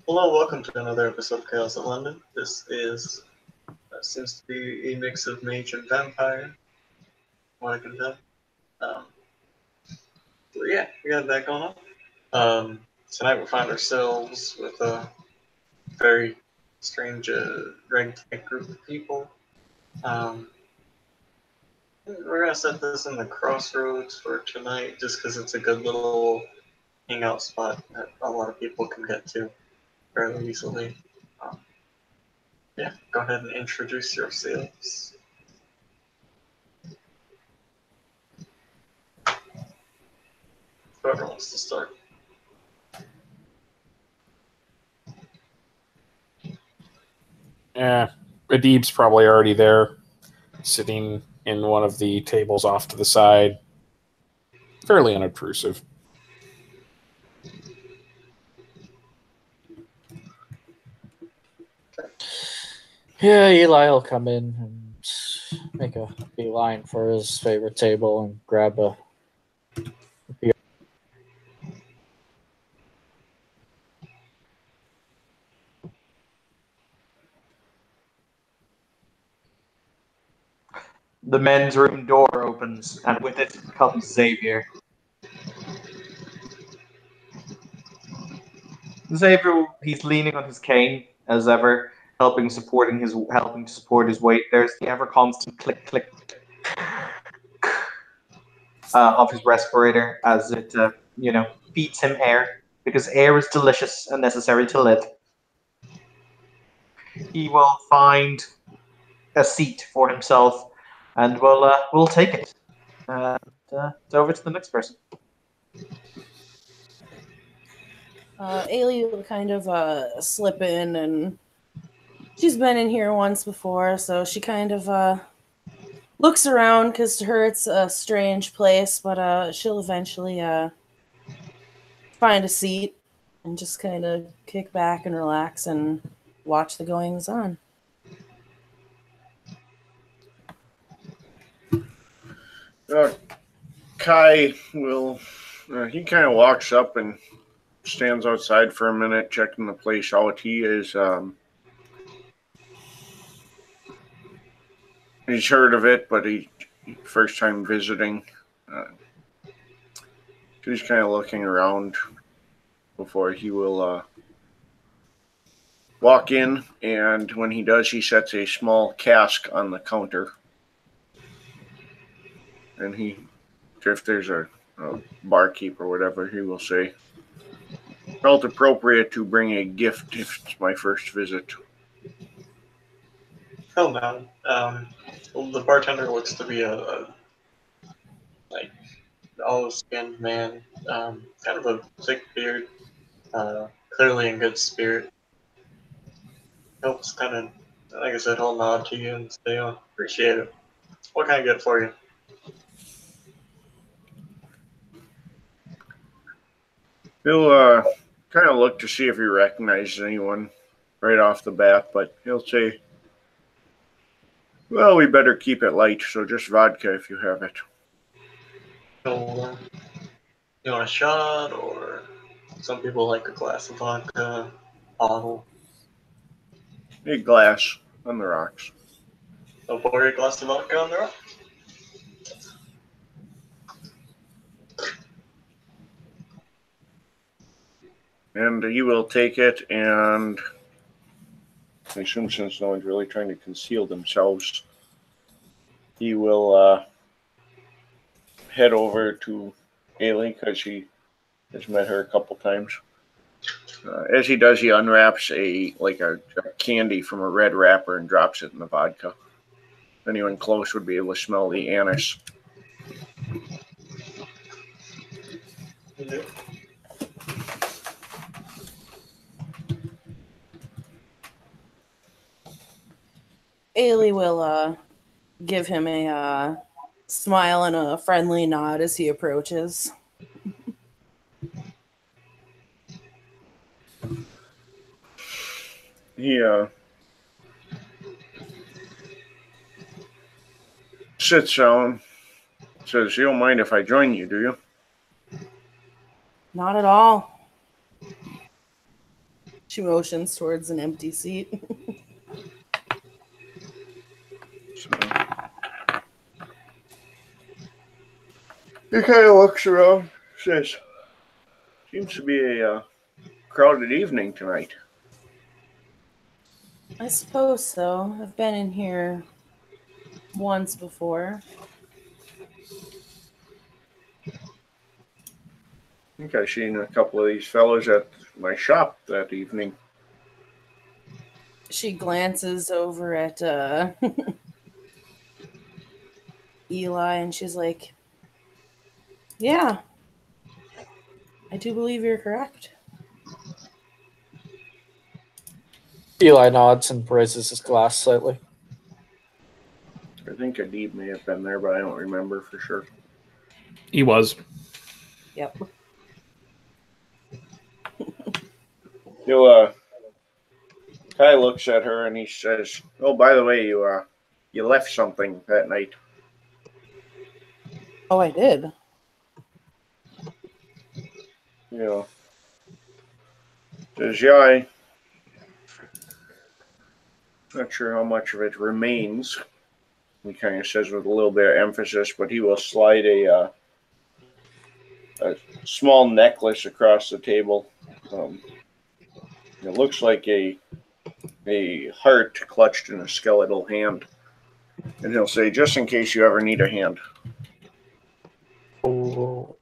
Hello, welcome to another episode of Chaos of London. This is seems to be a mix of mage and vampire, what I can tell. Um, so yeah, we got that going on. Tonight we find ourselves with a very strange ragtag group of people. Um, we're gonna set this in the crossroads for tonight, just because it's a good little hangout spot that a lot of people can get to fairly easily. Um, yeah, go ahead and introduce yourselves. Whoever wants to start. Yeah, Adib's probably already there, sitting in one of the tables off to the side, fairly unobtrusive. Yeah, Eli will come in and make a beeline for his favorite table and grab a beer. The men's room door opens, and with it comes Xavier. Xavier, he's leaning on his cane as ever, helping to support his weight. There's the ever constant click click of his respirator as it feeds him air because air is delicious and necessary to live. He will find a seat for himself, and we'll take it. It's over to the next person. Ailey will kind of slip in, and she's been in here once before, so she kind of looks around because to her it's a strange place, but she'll eventually find a seat and just kind of kick back and relax and watch the goings on. Kai will. He kind of walks up and stands outside for a minute, checking the place out. He is. He's heard of it, but he first time visiting. He's kind of looking around before he will walk in, and when he does, he sets a small cask on the counter. And if there's a barkeep or whatever, he will say, felt appropriate to bring a gift if it's my first visit. Oh no. Well, the bartender looks to be a like olive-skinned man, kind of a thick beard, clearly in good spirit. Helps kind of, like I said, he'll nod to you and say, "Oh, appreciate it. What can I get for you?" He'll kind of look to see if he recognizes anyone right off the bat, but he'll say, well, we better keep it light, so just vodka if you have it. So, you want a shot, or some people like a glass of vodka, bottle. A glass on the rocks. So pour a glass of vodka on the rock. And you will take it, and I assume since no one's really trying to conceal themselves, he will head over to Ailey because he has met her a couple times. As he does, he unwraps a candy from a red wrapper and drops it in the vodka. Anyone close would be able to smell the anise. Mm-hmm. Ailey will give him a smile and a friendly nod as he approaches. He sits down, says, you don't mind if I join you, do you? Not at all. She motions towards an empty seat. So, he kind of looks around, says, "Seems to be a crowded evening tonight." I suppose so. I've been in here once before. I think I've seen a couple of these fellows at my shop that evening. She glances over at Eli and she's like, yeah, I do believe you're correct. Eli nods and raises his glass slightly. I think Adib may have been there, but I don't remember for sure. He was. Yep. Kai looks at her and he says, "Oh, by the way, you left something that night." Oh, I did. Says, "Yeah, I'm not sure how much of it remains." He kind of says with a little bit of emphasis, but he will slide a small necklace across the table. It looks like a heart clutched in a skeletal hand. And he'll say, "Just in case you ever need a hand." Oh.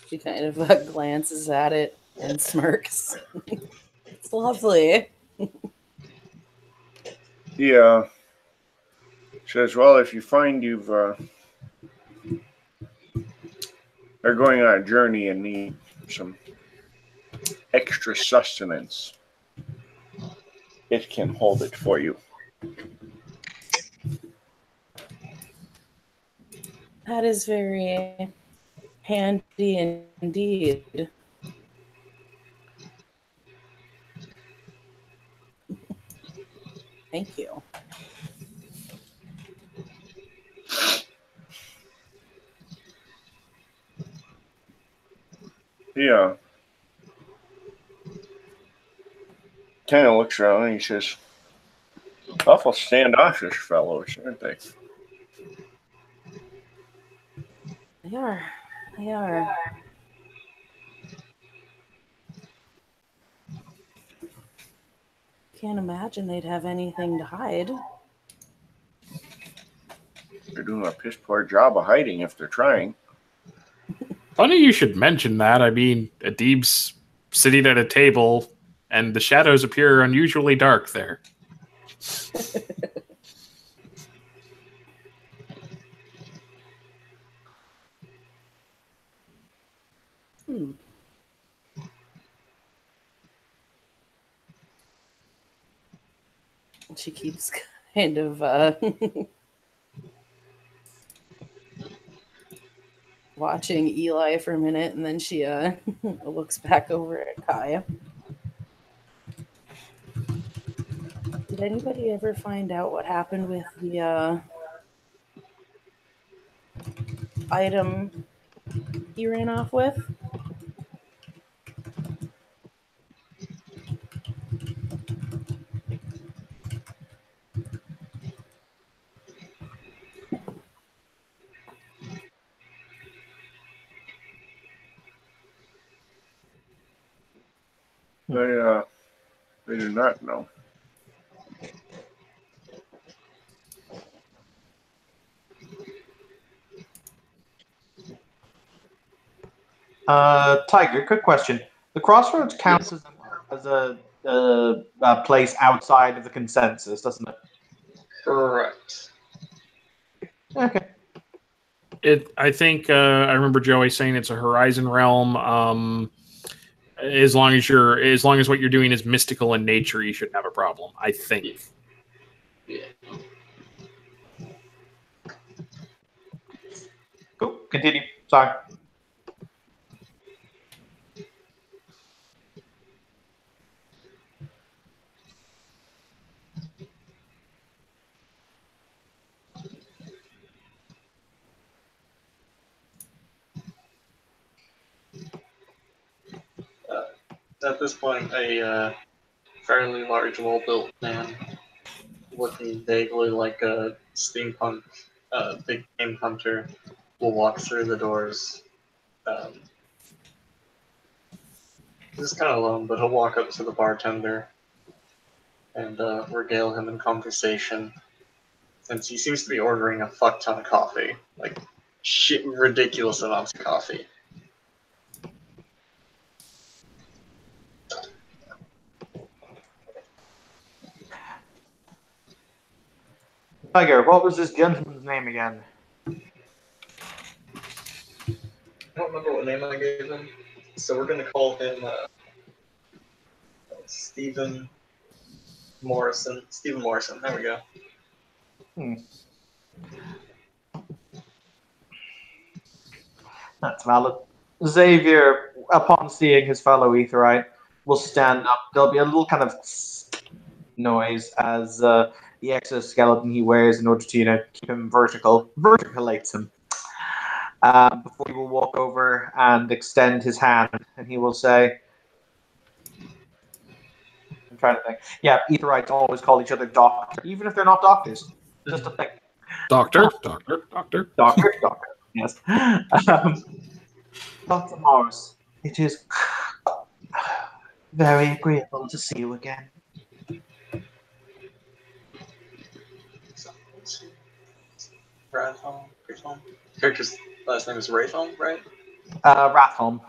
She kind of glances at it and smirks. It's lovely. He says, "Well, if you find you've are going on a journey and need some extra sustenance, it can hold it for you." That is very handy indeed. Thank you. He kind of looks around and he says, "Awful standoffish fellows, aren't they?" They are. They are. Can't imagine they'd have anything to hide. They're doing a piss poor job of hiding if they're trying. Funny you should mention that. I mean, Adib's sitting at a table, and the shadows appear unusually dark there. She keeps kind of watching Eli for a minute, and then she looks back over at Kai. Did anybody ever find out what happened with the item he ran off with? They do not know. Tiger, quick question. The Crossroads counts as a place outside of the consensus, doesn't it? Correct. Okay. I think I remember Joey saying it's a Horizon realm. As long as what you're doing is mystical in nature, you shouldn't have a problem. I think. Yeah. Cool. Continue. Sorry. At this point, a fairly large, well-built man, looking vaguely like a steampunk big game hunter, will walk through the doors. He's kind of alone, but he'll walk up to the bartender and regale him in conversation, since he seems to be ordering a fuck ton of coffee, like shit, ridiculous amounts of coffee. Tiger, what was this gentleman's name again? I don't remember what name I gave him, so we're gonna call him Stephen Morrison. Stephen Morrison. There we go. That's valid. Xavier, upon seeing his fellow Aetherite, will stand up. There'll be a little kind of noise as the exoskeleton he wears in order to, keep him verticalates him. Before he will walk over and extend his hand, and he will say, I'm trying to think. Yeah, Aetherites always call each other doctor, even if they're not doctors. Just a thing. Doctor. Doctor. Yes. Dr. Morris, it is very agreeable to see you again. Rathholm? Character's last name is Rathholm, right? Rathholm.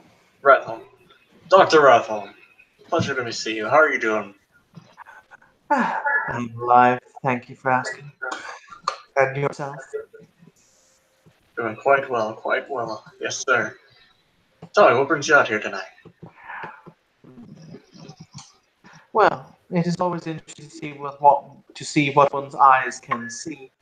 Rathholm. Dr. Rathholm. Pleasure to see you. How are you doing? I'm alive. Thank you for asking. And yourself? Doing quite well, quite well. Yes, sir. So, what brings you out here tonight? Well, it is always interesting to see what one's eyes can see.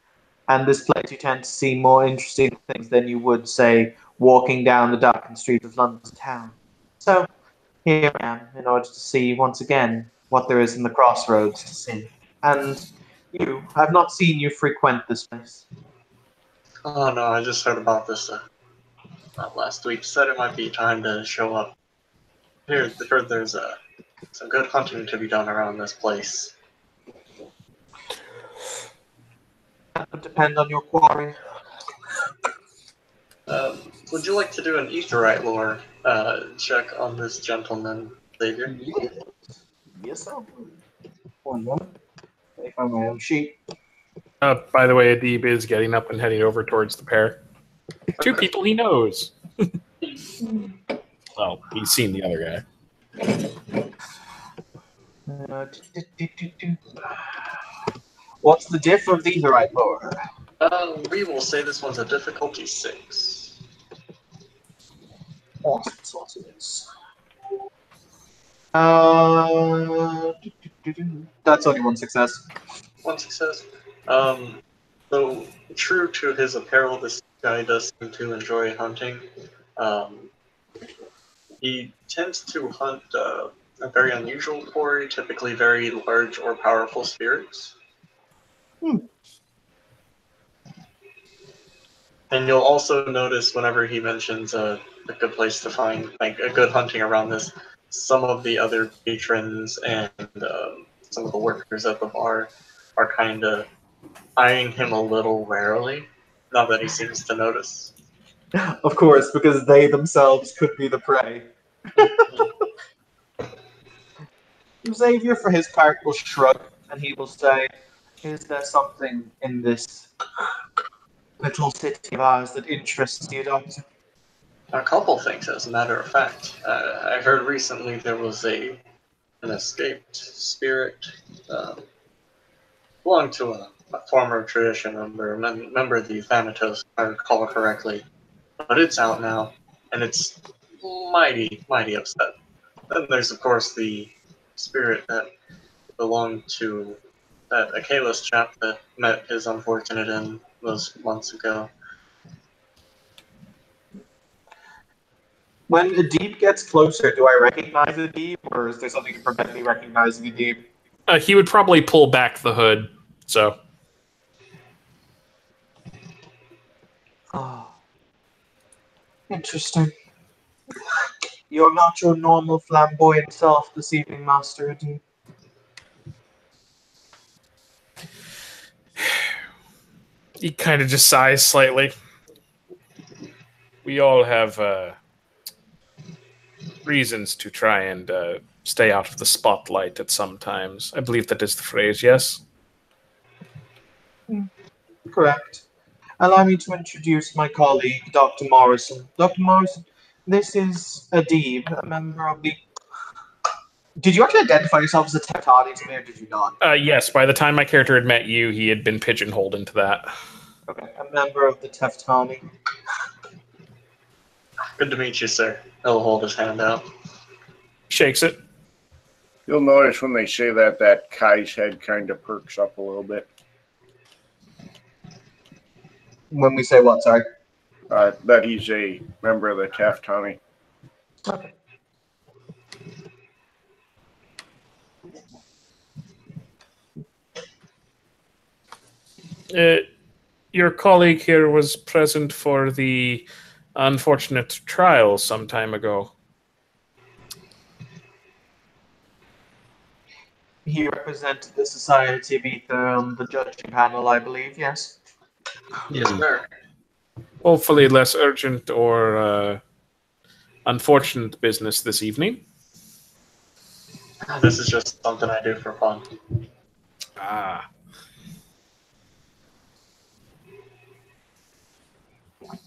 And this place, you tend to see more interesting things than you would, say, walking down the darkened streets of London town. So, here I am, in order to see, once again, what there is in the crossroads to see. And I've not seen you frequent this place. Oh no, I just heard about this last week. Said it might be time to show up. Heard there's some good hunting to be done around this place. That would depend on your quarry. Would you like to do an Aetherite lore check on this gentleman, Xavier? Yes, sir. 1 moment. Let me find my own sheet. By the way, Adib is getting up and heading over towards the pair. Two people he knows. Well, he's seen the other guy. What's the diff of the Aetherite lore? We will say this one's a difficulty 6. Awesome sauces. That's only one success. One success. So, true to his apparel, this guy does seem to enjoy hunting. He tends to hunt a very unusual quarry, typically very large or powerful spirits. And you'll also notice whenever he mentions a good place to find like a good hunting around this, some of the other patrons and some of the workers at the bar are kind of eyeing him a little warily, not that he seems to notice. Of course, because they themselves could be the prey. Xavier, for his part, will shrug and he will say, is there something in this little city of ours that interests you, Doctor? A couple things, as a matter of fact. I heard recently there was an escaped spirit belonged to a former tradition member of the Thanatos, if I recall correctly. But it's out now, and it's mighty upset. Then there's, of course, the spirit that belonged to that Achilles chap that met his unfortunate end those months ago. When Adib gets closer, do I recognize Adib, or is there something to prevent me recognizing Adib? He would probably pull back the hood, so... Oh. Interesting. You're not your normal flamboyant self this evening, Master Adib. He kind of just sighs slightly. We all have reasons to try and stay out of the spotlight at some times. I believe that is the phrase, yes? Correct. Allow me to introduce my colleague, Dr. Morrison. Dr. Morrison, this is Adib, a member of the... Did you actually identify yourself as a Tectonic to me, or did you not? Yes, by the time my character had met you, he had been pigeonholed into that. Okay, a member of the Teftani. Good to meet you, sir. He'll hold his hand out. Shakes it. You'll notice when they say that Kai's head kind of perks up a little bit. When we say what, sorry? That he's a member of the Teftani. Okay. Your colleague here was present for the unfortunate trial some time ago. He represented the Society of Ether on the judging panel, I believe, yes? Yes, sir. Hopefully less urgent or unfortunate business this evening. This is just something I do for fun. Ah.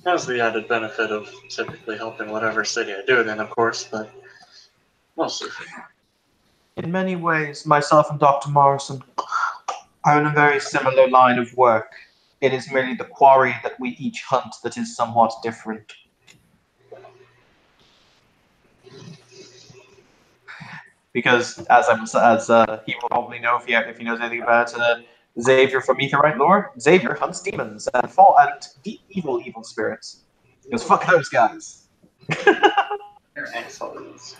Has the added benefit of typically helping whatever city I do it in, of course, but mostly for fun. In many ways, myself and Dr. Morrison are in a very similar line of work. It is merely the quarry that we each hunt that is somewhat different. Because, as he will probably know if he knows anything about Xavier from Etherite lore, Xavier hunts demons and evil spirits. Because fuck those guys. They're assholes.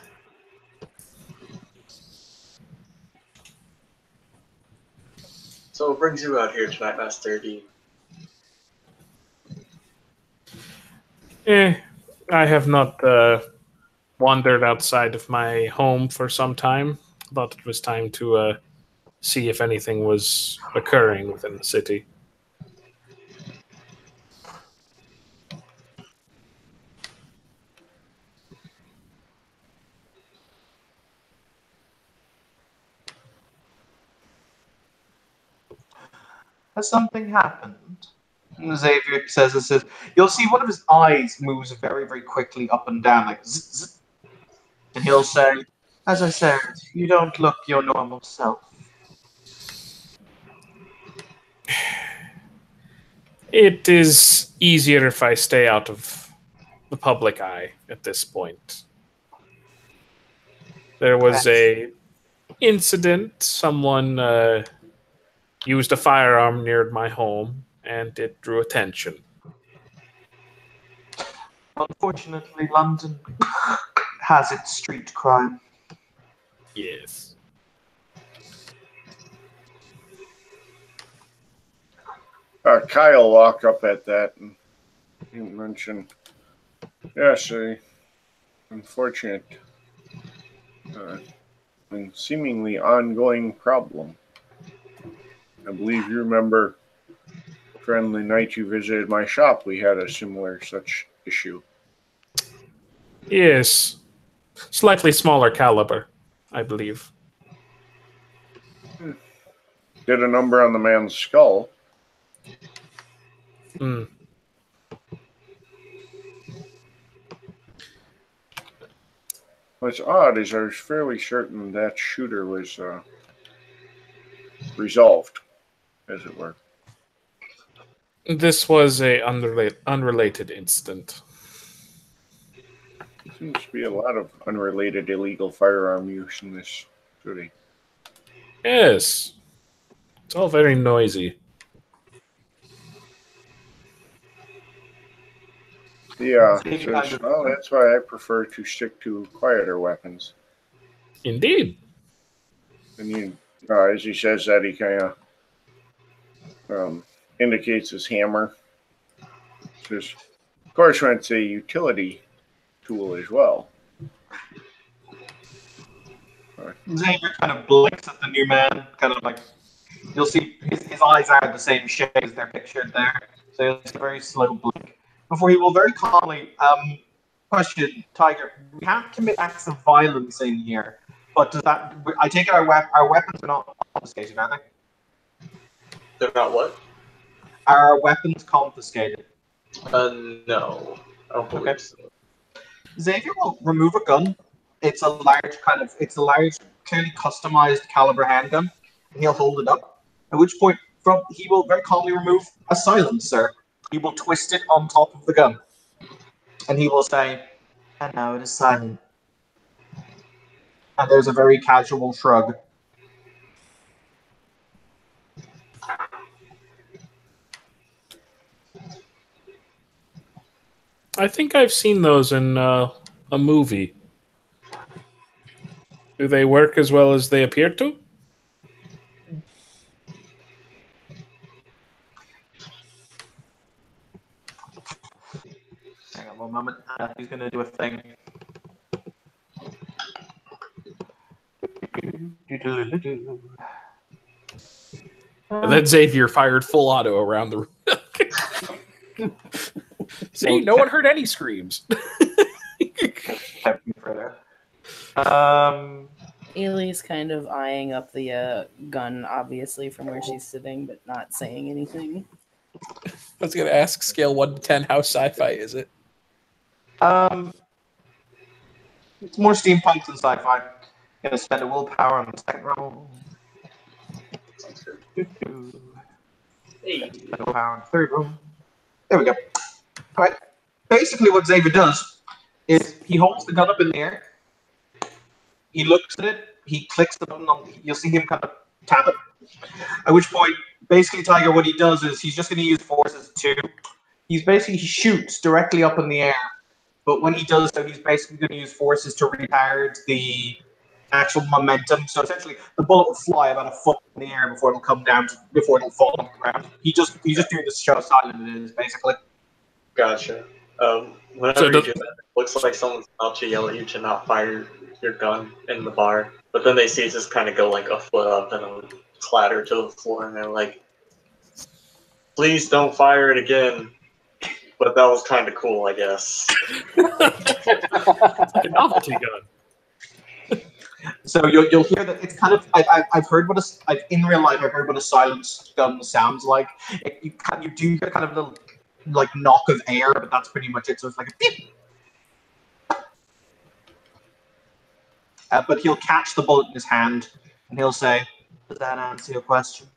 So what brings you out here tonight, Master D? I have not wandered outside of my home for some time. Thought it was time to see if anything was occurring within the city. Has something happened? Xavier says, you'll see one of his eyes moves very, very quickly up and down, like zzz, zzz. And he'll say, as I said, you don't look your normal self. It is easier if I stay out of the public eye at this point. There was a incident. Someone used a firearm near my home, and it drew attention. Unfortunately, London has its street crime. Yes. Kyle walked up at that and mentioned, yes, a unfortunate and seemingly ongoing problem. I believe you remember, friend, the night you visited my shop, we had a similar such issue. Yes. Slightly smaller caliber, I believe. Did a number on the man's skull. Hmm. What's odd is I was fairly certain that shooter was resolved, as it were. This was a unrelated incident. Seems to be a lot of unrelated illegal firearm use in this city. Yes. It's all very noisy. Yeah, well, that's why I prefer to stick to quieter weapons. Indeed. And you, as he says that, he kind of indicates his hammer. Says, of course, when it's a utility tool as well. Xavier kind of blinks at the new man, kind of like you'll see his eyes are the same shape as they're pictured there. So it's a very slow blink. Before he will very calmly question, Tiger, we can't commit acts of violence in here. But does that I take it our weapons are not confiscated, are they? They're not what? Are our weapons confiscated? No. I don't believe Okay. so. Xavier will remove a gun. It's a large, clearly customized caliber handgun, and he'll hold it up. At which point, he will very calmly remove a silencer. He will twist it on top of the gun, and he will say, "And now it is silent." And there's a very casual shrug. I think I've seen those in a movie. Do they work as well as they appear to? Hang on one moment. He's going to do a thing. And then Xavier fired full auto around the room. See, no one heard any screams. Ailey's kind of eyeing up the gun, obviously, from where she's sitting, but not saying anything. I was going to ask, scale 1 to 10, how sci-fi is it? It's more steampunk than sci-fi. Gonna spend a willpower on the second roll. Sounds good. Spend a willpower on the third roll. There we go. All right. Basically, what Xavier does is he holds the gun up in the air. He looks at it. He clicks the button on. You'll see him kind of tap it. At which point, basically, Tiger, what he does is he's just going to use forces to. He shoots directly up in the air. But when he does so, he's basically going to use forces to retard the actual momentum. So essentially, the bullet will fly about a foot in the air before it'll come down, before it'll fall on the ground. He's just doing this to show how silent it is, basically. Gotcha. Whenever you do that, it looks like someone's about to yell at you to not fire your gun in the bar, but then they see it just kind of go like a foot up and it'll clatter to the floor, and they're like, "Please don't fire it again." But that was kind of cool, I guess. It's like a novelty gun. So you'll hear that it's kind of I've heard what in real life I've heard what a silenced gun sounds like. You do hear kind of a little like knock of air, but that's pretty much it. So it's like a beep. But he'll catch the bullet in his hand and he'll say, "Does that answer your question?"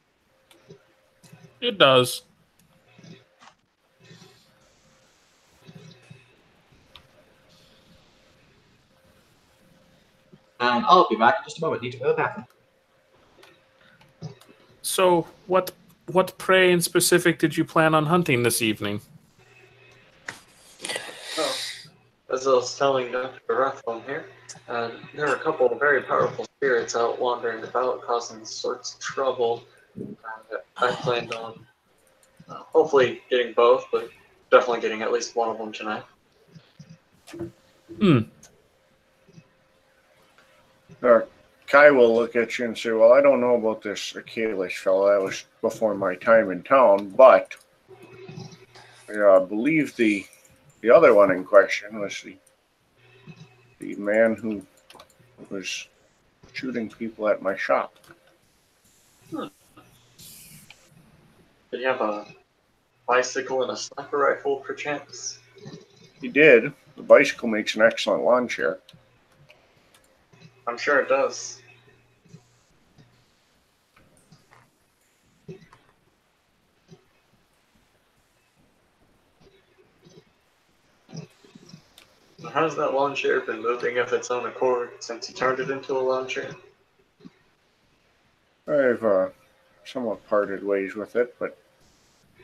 It does. And I'll be back in just a moment. Need to go to the bathroom. So, what prey in specific did you plan on hunting this evening? Well, as I was telling Dr. Rathbone here, there are a couple of very powerful spirits out wandering about, causing sorts of trouble. I planned on hopefully getting both, but definitely getting at least one of them tonight. Kai will look at you and say, "Well, I don't know about this Achilles fellow. That was before my time in town, but I believe the other one in question was the man who was shooting people at my shop." Did you have a bicycle and a sniper rifle, perchance? He did. The bicycle makes an excellent lawn chair. I'm sure it does. How's that lawn chair been moving of its own accord since you turned it into a lawn chair? I've somewhat parted ways with it, but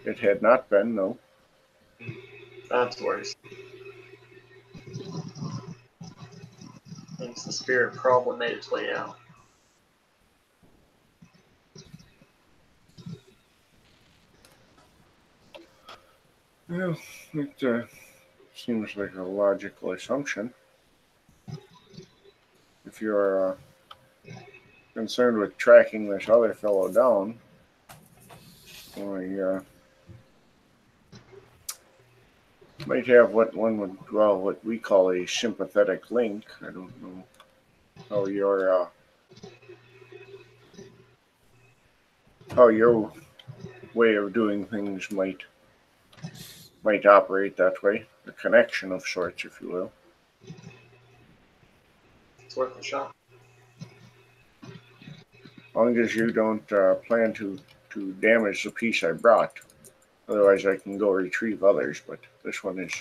it had not been, no. That's worse. Means the spirit problem made its way out. Well, it seems like a logical assumption. If you're concerned with tracking this other fellow down. I might have what we call a sympathetic link. I don't know how your way of doing things might operate that way. A connection of sorts, if you will. It's worth a shot. As long as you don't plan to damage the piece I brought. Otherwise, I can go retrieve others, but this one is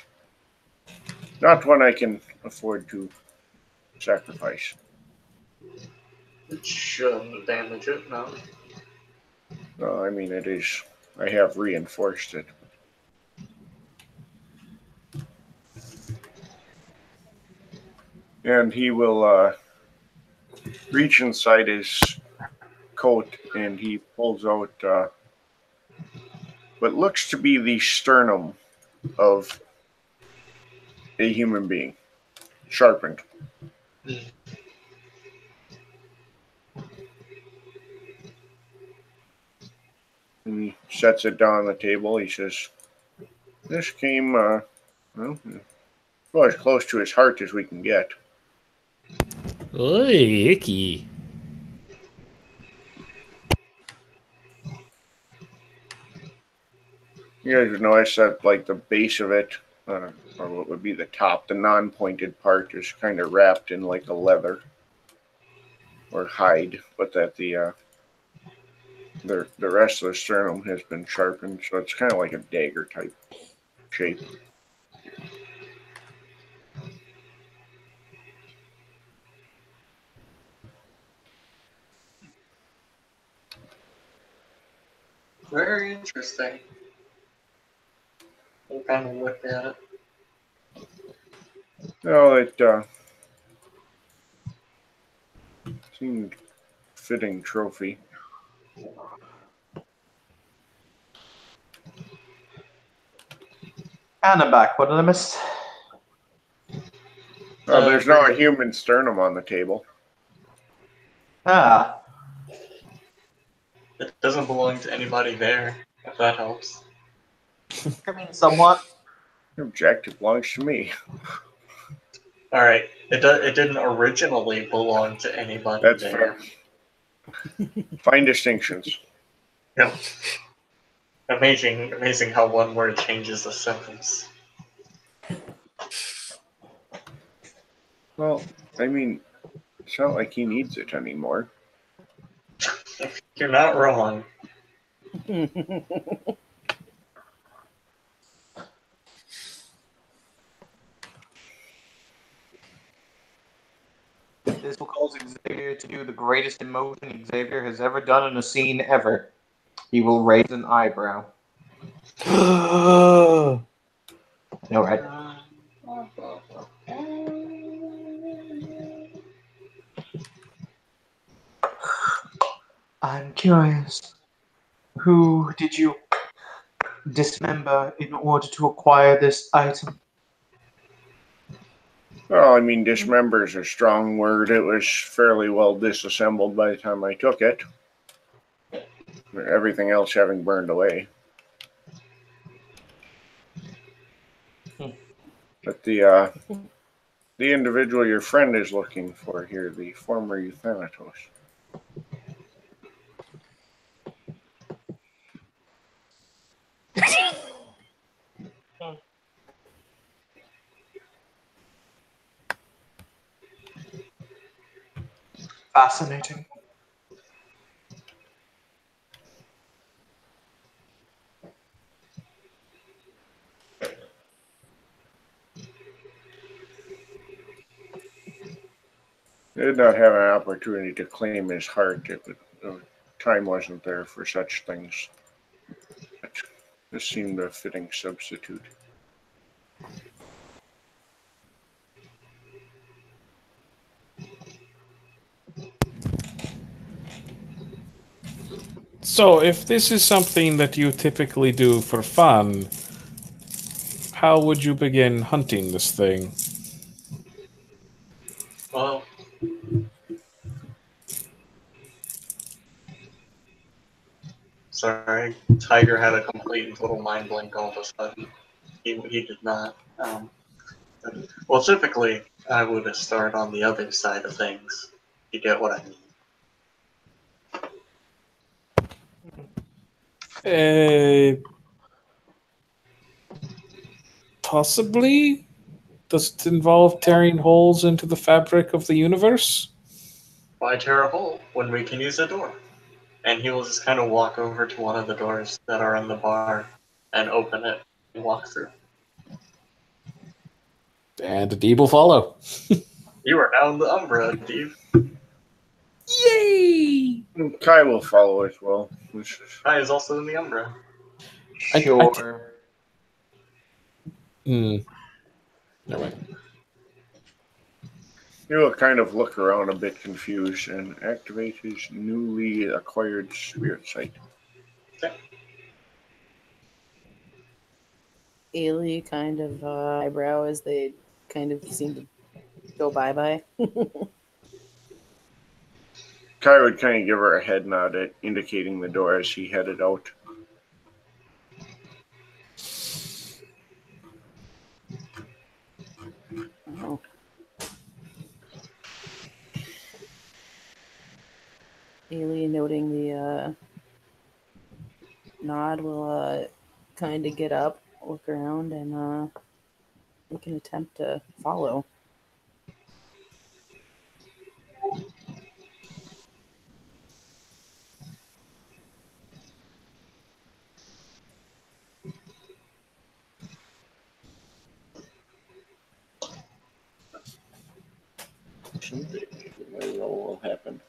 not one I can afford to sacrifice. It shouldn't damage it, no. No, I mean, it is. I have reinforced it. And he will reach inside his coat and he pulls out what looks to be the sternum of a human being, sharpened. And he sets it down on the table. He says, "This came, well, as close to his heart as we can get." Oy, icky. You guys would notice that, like, the base of it, or what would be the top, the non-pointed part is kind of wrapped in like a leather or hide, but that the rest of the sternum has been sharpened, so it's kind of like a dagger type shape. Very interesting. We'll kind of look at it. No, it seemed fitting trophy. And I'm back. What did I miss? There's no human sternum on the table. Ah, It doesn't belong to anybody there, if that helps. I mean, somewhat. Object, it belongs to me. Alright, it didn't originally belong to anybody That's there. fair. Fine distinctions. Yep. Amazing how one word changes a sentence. Well, I mean, it's not like he needs it anymore. You're not wrong. This will cause Xavier to do the greatest emotion Xavier has ever done in a scene ever. He will raise an eyebrow. All right. I'm curious. Who did you dismember in order to acquire this item? Well, I mean, dismember is a strong word. It was fairly well disassembled by the time I took it. Everything else having burned away. But the individual your friend is looking for here, the former Euthanatos. Fascinating. He did not have an opportunity to claim his heart. Time wasn't there for such things. But this seemed a fitting substitute. So, if this is something that you typically do for fun, how would you begin hunting this thing? Well, sorry. Tiger had a complete and total mind blink all of a sudden. He did not. Well, typically, I would start on the other side of things. You get what I mean. Possibly? Does it involve tearing holes into the fabric of the universe? Why tear a hole when we can use a door? And he will just kind of walk over to one of the doors that are in the bar and open it and walk through. And the deed will follow. You are now in the Umbra, Steve. Yay! Kai will follow as well. Kai is also in the Umbra. Sure. Never mind. He will kind of look around a bit confused and activate his newly acquired spirit sight. Okay. Ailey kind of eyebrow as they kind of seem to go bye-bye. Kai would kind of give her a head nod indicating the door as he headed out. Oh. Ailey, noting the nod, will kind of get up, look around, and make an attempt to follow. Someday my roll will happen.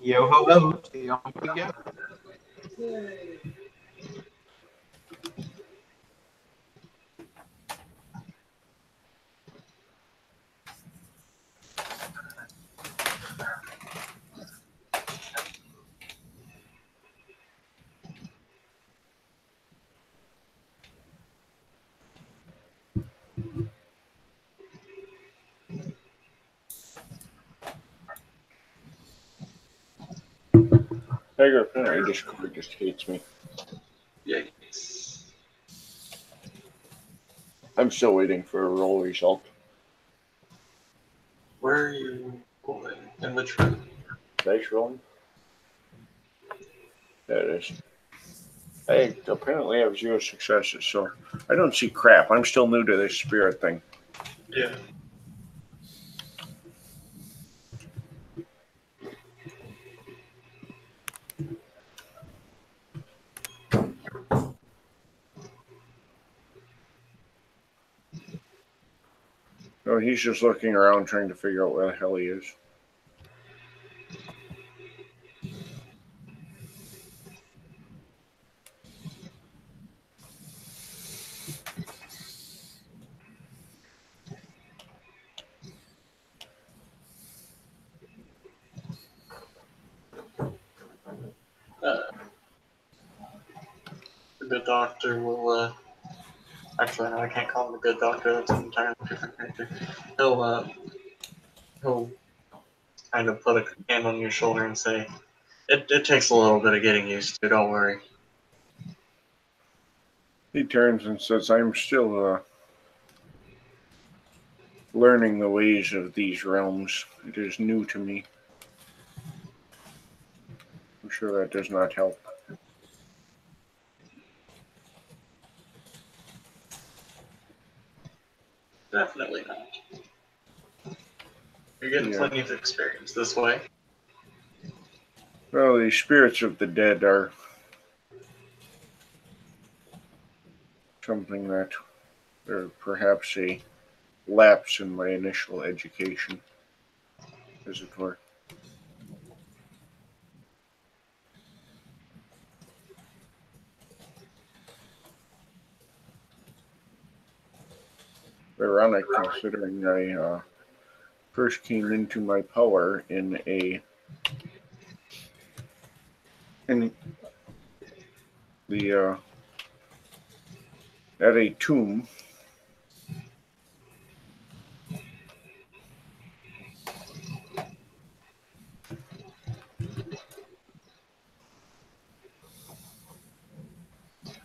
Yo ho ho to the Umbra go. Tiger apparently Discord just hates me. Yikes. I'm still waiting for a roll result. Where are you going? In which room? Dice rolling? There it is. I apparently have 0 successes, so I don't see crap. I'm still new to this spirit thing. Yeah. No, he's just looking around trying to figure out where the hell he is. The good doctor will, actually, no, I can't call him a good doctor. That's an entirely different character. He'll kind of put a hand on your shoulder and say, it takes a little bit of getting used to, don't worry. He turns and says, I'm still learning the ways of these realms. It is new to me. I'm sure that does not help. Definitely not. You're getting Yeah. plenty of experience this way. Well, the spirits of the dead are something that are perhaps a lapse in my initial education, as it were. Ironic, considering I first came into my power in the at a tomb.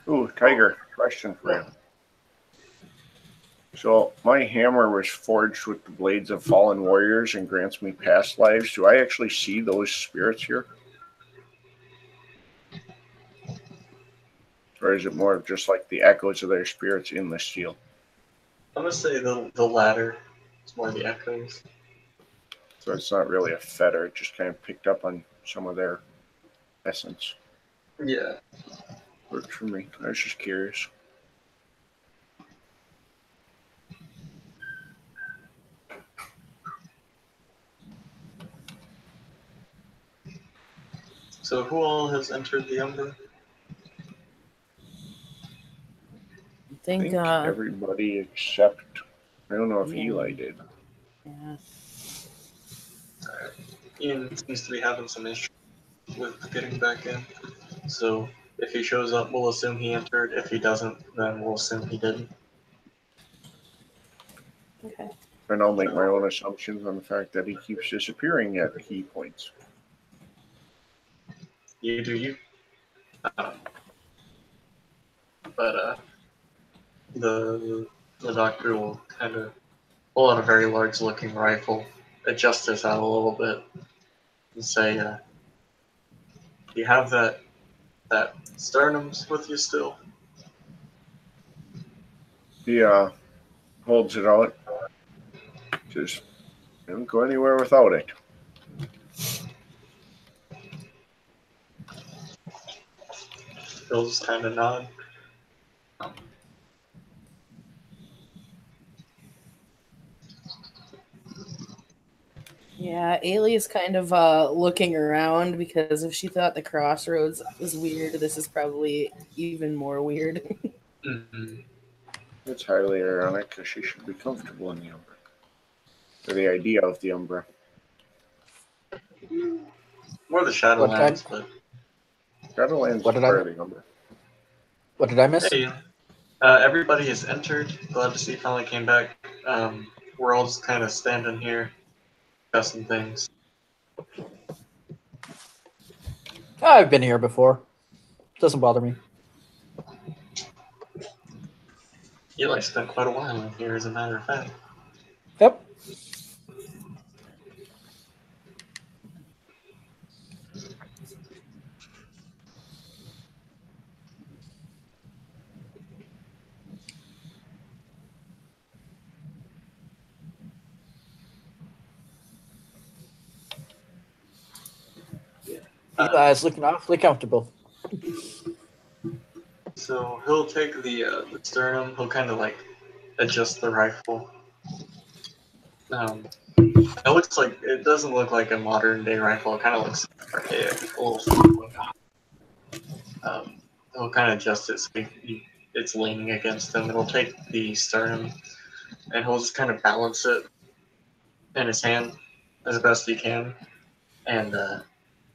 Ooh, Tiger, question for you. So, my hammer was forged with the blades of fallen warriors and grants me past lives. Do I actually see those spirits here? Or is it more of just like the echoes of their spirits in the steel? I'm gonna say the latter. It's more the echoes. So it's not really a fetter, it just kind of picked up on some of their essence. Yeah. Worked for me. I was just curious. So who all has entered the Umbra? I I think, think everybody except, I don't know if yeah. Eli did. Yeah. Ian seems to be having some issues with getting back in. So if he shows up, we'll assume he entered. If he doesn't, then we'll assume he didn't. Okay. And I'll make my own assumptions on the fact that he keeps disappearing at key points. You do you. But the doctor will kind of pull out a very large-looking rifle, adjust his head a little bit, and say, "Do you have that sternums with you still?" He holds it out. Says, don't go anywhere without it. He'll just kind of nod. Yeah, Ailey's kind of looking around because if she thought the crossroads was weird, this is probably even more weird. Mm-hmm. It's highly ironic because she should be comfortable in the Umbra. Or the idea of the Umbra. More the Shadowlands, but Shadowlands What is did I- part of the Umbra. What did I miss? hey, everybody has entered. Glad to see you finally came back. We're all just kind of standing here, discussing things. I've been here before. Doesn't bother me. Eli spent quite a while in here, as a matter of fact. Yep. Eli's looking awfully comfortable. So he'll take the sternum. He'll kind of like adjust the rifle. It doesn't look like a modern day rifle. It kind of looks archaic, a little. He'll kind of adjust it so it's leaning against him. It'll take the sternum and he'll just kind of balance it in his hand as best he can and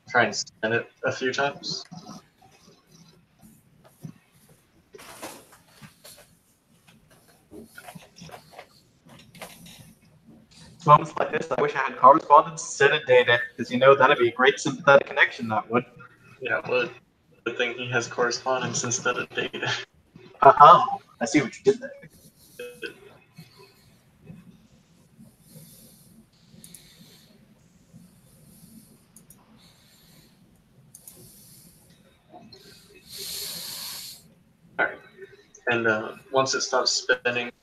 try and spin it a few times. Moments like this, I wish I had correspondence instead of data, because that'd be a great sympathetic connection. That would. Yeah, but good thing he has correspondence instead of data. I see what you did there. Alright. And once it stops spinning, it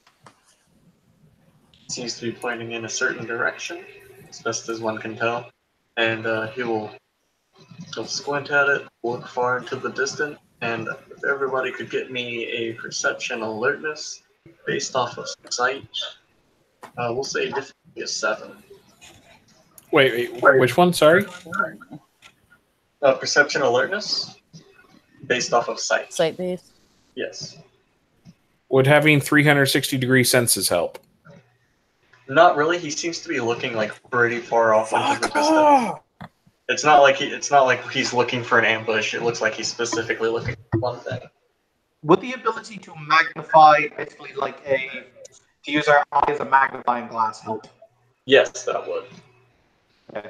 seems to be pointing in a certain direction, as best as one can tell. And he'll squint at it, look far into the distance, and if everybody could get me a perception alertness based off of sight, we'll say difficulty is 7. Wait, which one? Sorry. Perception alertness based off of sight. Sight based. Yes. Would having 360-degree senses help? Not really. He seems to be looking like pretty far off into the Fuck distance. off! It's not like he's looking for an ambush. It looks like he's specifically looking for one thing. would the ability to magnify, basically to use our eye as a magnifying glass, help? Yes, that would. Okay.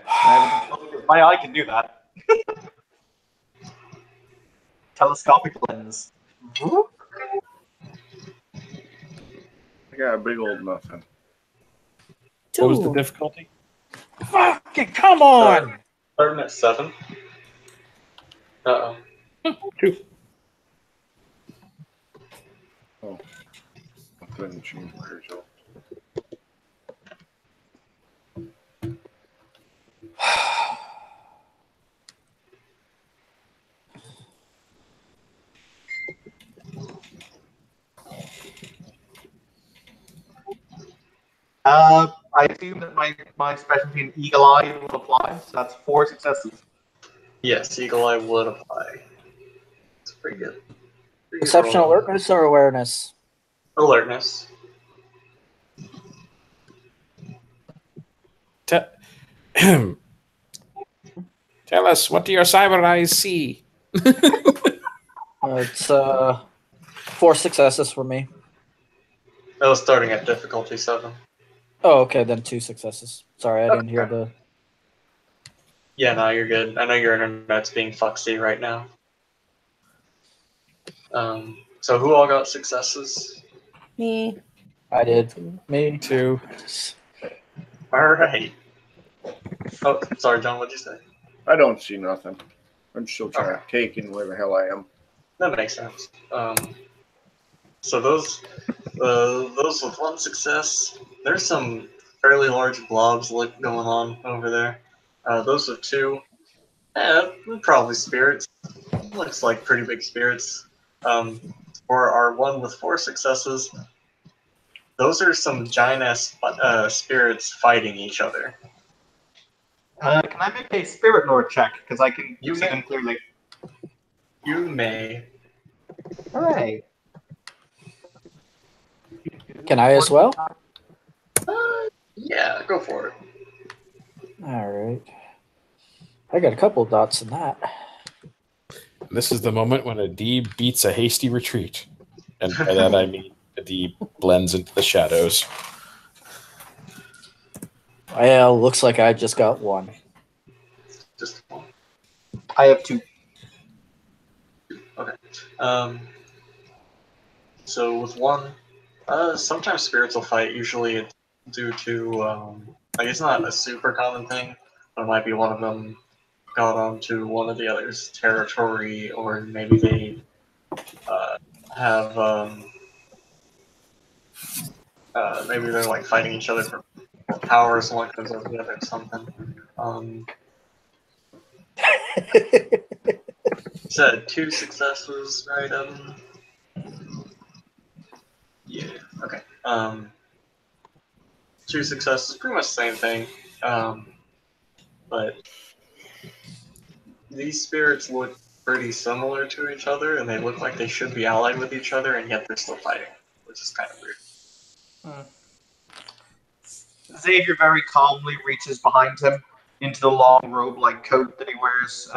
My eye can do that. Telescopic lens. I got a big old nothing. What was the Two. difficulty? Fucking come on! Starting at 7. Uh-oh. 2. Oh, I couldn't change my result. I assume that my specialty in Eagle Eye will apply, so that's 4 successes. Yes, Eagle Eye would apply. It's pretty good. Pretty good Exceptional roll. alertness or awareness? Alertness. Tell us, what do your cyber eyes see? It's 4 successes for me. That was starting at difficulty 7. Oh, okay, then 2 successes. Sorry, I didn't hear Okay. the. Yeah, no, you're good. I know your internet's being fucksy right now. So who all got successes? Me. I did. Me. 2. All right. Oh, sorry, John. What'd you say? I don't see nothing. I'm still trying to take in where the hell I am. That makes sense. So those with 1 success, there's some fairly large blobs going on over there. Those with 2, probably spirits. Looks like pretty big spirits. For our one with 4 successes, those are some giant ass spirits fighting each other. Can I make a spirit lore check? Because I can You see may. them clearly. You may. Hooray! Can I as well? Yeah, go for it. All right. I got a couple dots in that. This is the moment when a D beats a hasty retreat. And by that I mean a D blends into the shadows. Well, looks like I just got 1. Just one. I have 2. Okay. So with 1, sometimes spirits will fight. Usually it's due to like it's not a super common thing, but it might be one of them got onto one of the other's territory, or maybe they have maybe they're like fighting each other for power, so one comes over the other or something. Said 2 successes, right, Evan? Yeah. Okay. 2 successes, pretty much the same thing. But these spirits look pretty similar to each other, and they look like they should be allied with each other, and yet they're still fighting, which is kind of weird. Xavier very calmly reaches behind him into the long robe-like coat that he wears.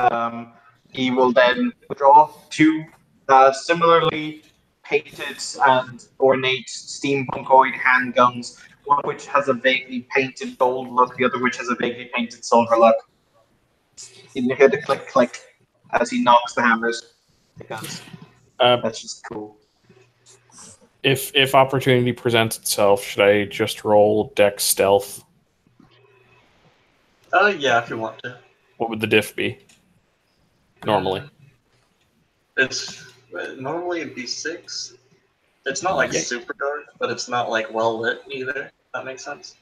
He will then withdraw 2 similarly painted and ornate steampunkoid handguns, one of which has a vaguely painted gold look, the other which has a vaguely painted silver look. You hear the click click as he knocks the hammers, because that's just cool. If opportunity presents itself, should I just roll Dex Stealth? Yeah, if you want to. What would the diff be? Normally. It's normally it'd be 6. It's not like Yeah. super dark, but it's not like well lit either. If that makes sense.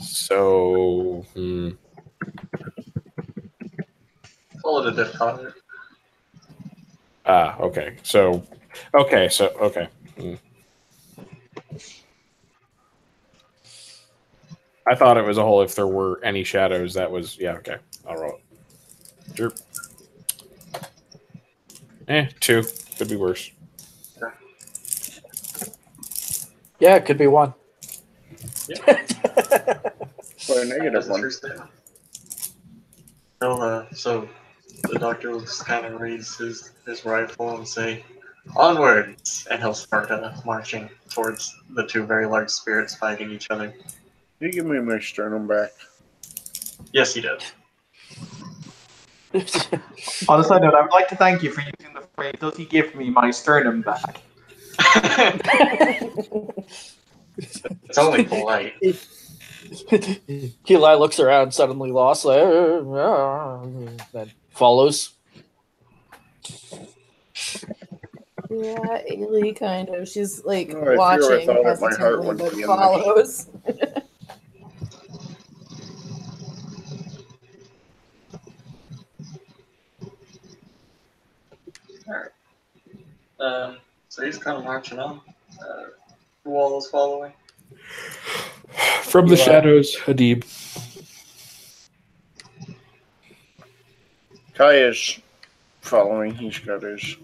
So, Call it a diff card. okay. Okay. I thought it was a whole if there were any shadows. That was, yeah, okay. I'll roll it. Sure. 2. Could be worse. Yeah, it could be 1. Yeah. Or a negative one. So the doctor will just kind of raise his rifle and say, Onwards! And he'll start marching towards the two very large spirits fighting each other. Can you give me my sternum back? Yes, he does. On a side note, I would like to thank you for using the phrase, "Does he give me my sternum back?" It's only polite. Eli looks around, suddenly lost, then follows. Yeah, Ailey kind of. She's like Oh, I fear I watching thought that my heart hesitantly, wouldn't but be in follows. Alright. So he's kind of marching on. Who all is following? From the Eli. shadows, Hadib. Kai is following. He's got his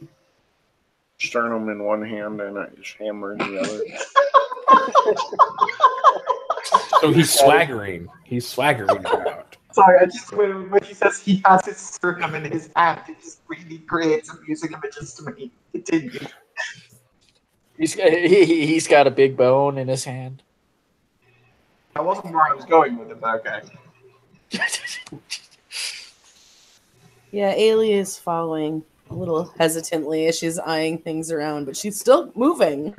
sternum in one hand and his hammer in the other. So he's swaggering. He's swaggering around. Sorry, I just when he says he has his sternum in his hand, it just really creates amusing images to me. Continue. He's got a big bone in his hand. That wasn't where I was going with it, but okay. Yeah, Ailey is following a little hesitantly as she's eyeing things around, but she's still moving.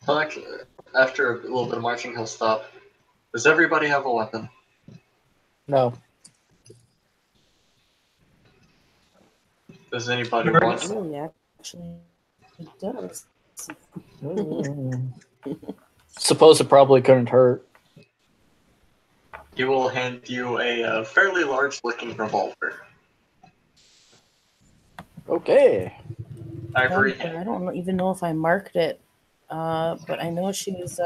He'll actually, after a little bit of marching, he'll stop. Does everybody have a weapon? No. Does anybody want one? Really, actually, it does. Suppose it probably couldn't hurt. He will hand you a fairly large-looking revolver. Okay. Ivory I hand. don't even know if I marked it, but I know she was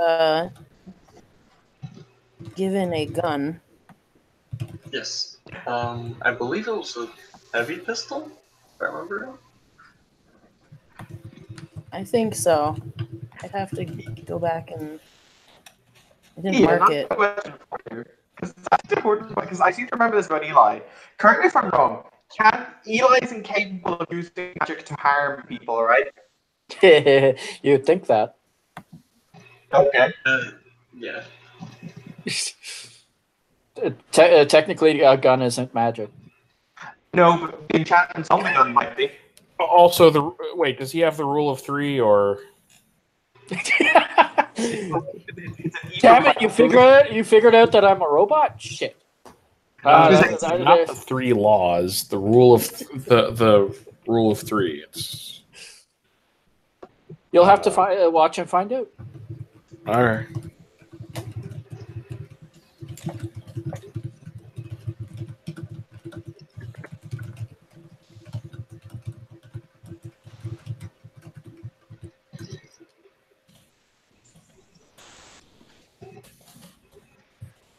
given a gun. Yes. I believe it was a heavy pistol, if I remember. I think so. I'd have to go back and I didn't Yeah, mark that's it. a question for you. Because I seem to remember this about Eli. Correct me if I'm wrong. Eli is incapable of using magic to harm people, right? You'd think that. Okay. Yeah. Technically, a gun isn't magic. No, but the enchantments on the gun might be. Also, does he have the rule of three or? Damn it! You figured out that I'm a robot. Shit. Not the three laws. The rule of the rule of three. It's. You'll have to watch and find out. All right.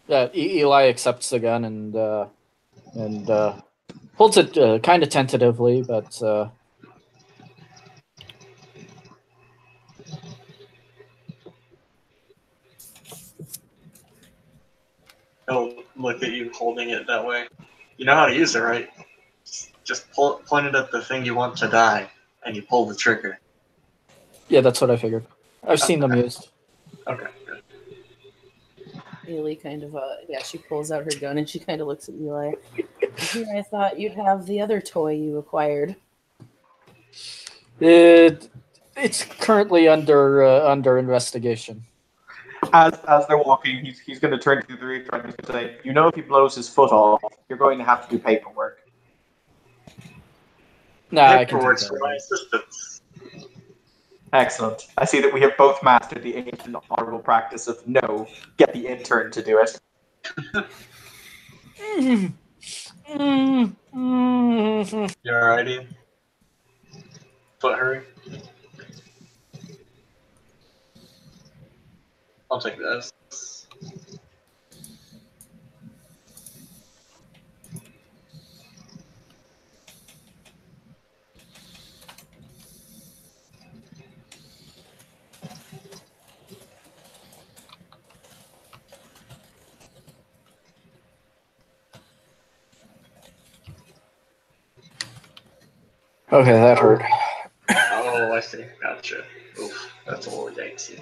Yeah, Eli accepts the gun and holds it kind of tentatively, but He'll look at you holding it that way. You know how to use it, right? Just point it at the thing you want to die, and you pull the trigger. yeah, that's what I figured. I've seen them used. Okay, good. Ailey kind of, she pulls out her gun and she kind of looks at Eli. Here, I thought you'd have the other toy you acquired. It's currently under investigation. As they're walking, he's going to turn to the three and he's going to say, "You know, if he blows his foot off, you're going to have to do paperwork." Nah, I can Paperwork's take for care my of it. assistants. Excellent. I see that we have both mastered the ancient honorable practice of no, get the intern to do it. You alright, Ian? Foot hurry? I'll take this. Okay, that hurt. Oh, I see. Gotcha. Oof, that's a little yikesy.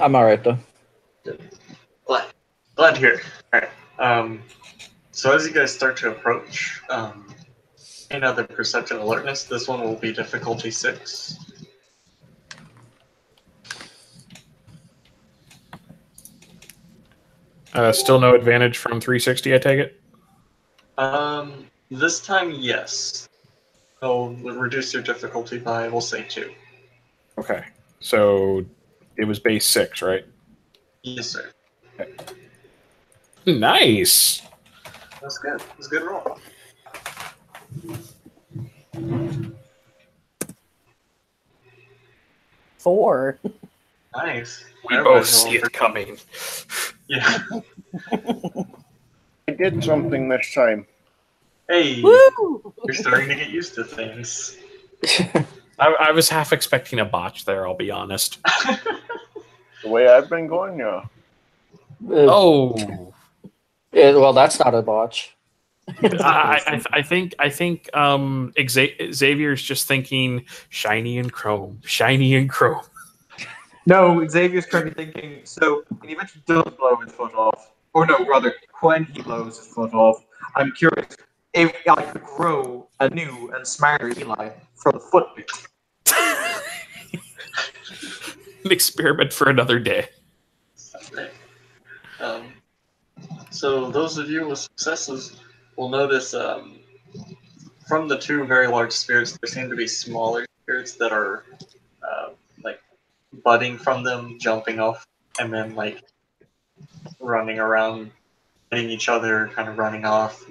I'm alright though. Glad to hear. Alright. So as you guys start to approach, another perception alertness. This one will be difficulty 6. Still no advantage from 360, I take it? This time, yes. I'll reduce your difficulty by, we'll say 2. Okay. So it was base 6, right? Yes, sir. Nice. That's good. That's a good roll. Four. Nice. We Everybody's both see rolling it coming. Yeah. I did something this time. Hey, Woo! you're starting to get used to things. I was half expecting a botch there, I'll be honest. The way I've been going, yeah. Oh. Well, that's not a botch. I think Xavier's just thinking shiny and chrome, shiny and chrome. No, Xavier's currently thinking, so when he eventually does blow his foot off, or no, rather, when he blows his foot off, I'm curious if I could grow a new and smarter Eli for the foot bit. An experiment for another day. Okay. So those of you with successes will notice from the 2 very large spirits, there seem to be smaller spirits that are like budding from them, jumping off, and then like running around, hitting each other, kind of running off,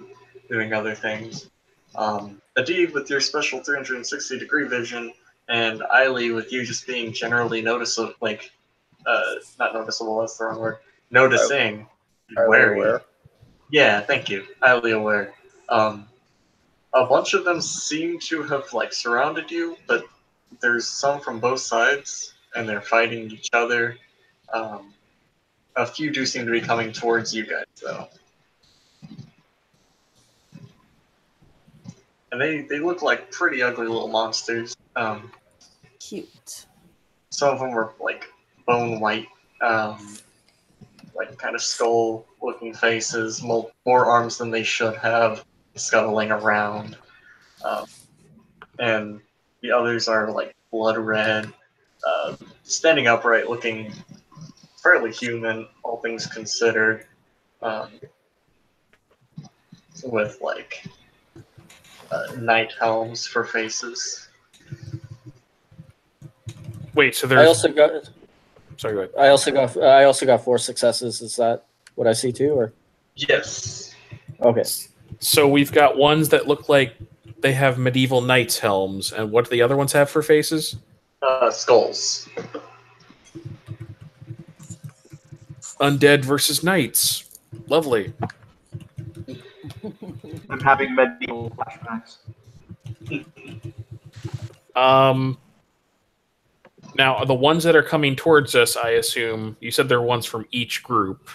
doing other things. Adib, with your special 360-degree vision, and Eiley, with you just being generally noticeable, like, not noticeable, that's the wrong word, noticing, Are they wary. aware? Yeah, thank you. Highly aware. A bunch of them seem to have like surrounded you, but there's some from both sides, and they're fighting each other. A few do seem to be coming towards you guys, though. And they look like pretty ugly little monsters. Cute. Some of them were like bone white, like kind of skull-looking faces, more arms than they should have, scuttling around. And the others are like blood red, standing upright, looking fairly human, all things considered, with like knight helms for faces. Wait, so I there's. also got. Sorry, go ahead. I also got 4 successes. Is that what I see too, or Yes. okay? So we've got ones that look like they have medieval knights' helms, and what do the other ones have for faces? Skulls. Undead versus knights. Lovely. I'm having medieval flashbacks. Now the ones that are coming towards us, I assume you said there are ones from each group.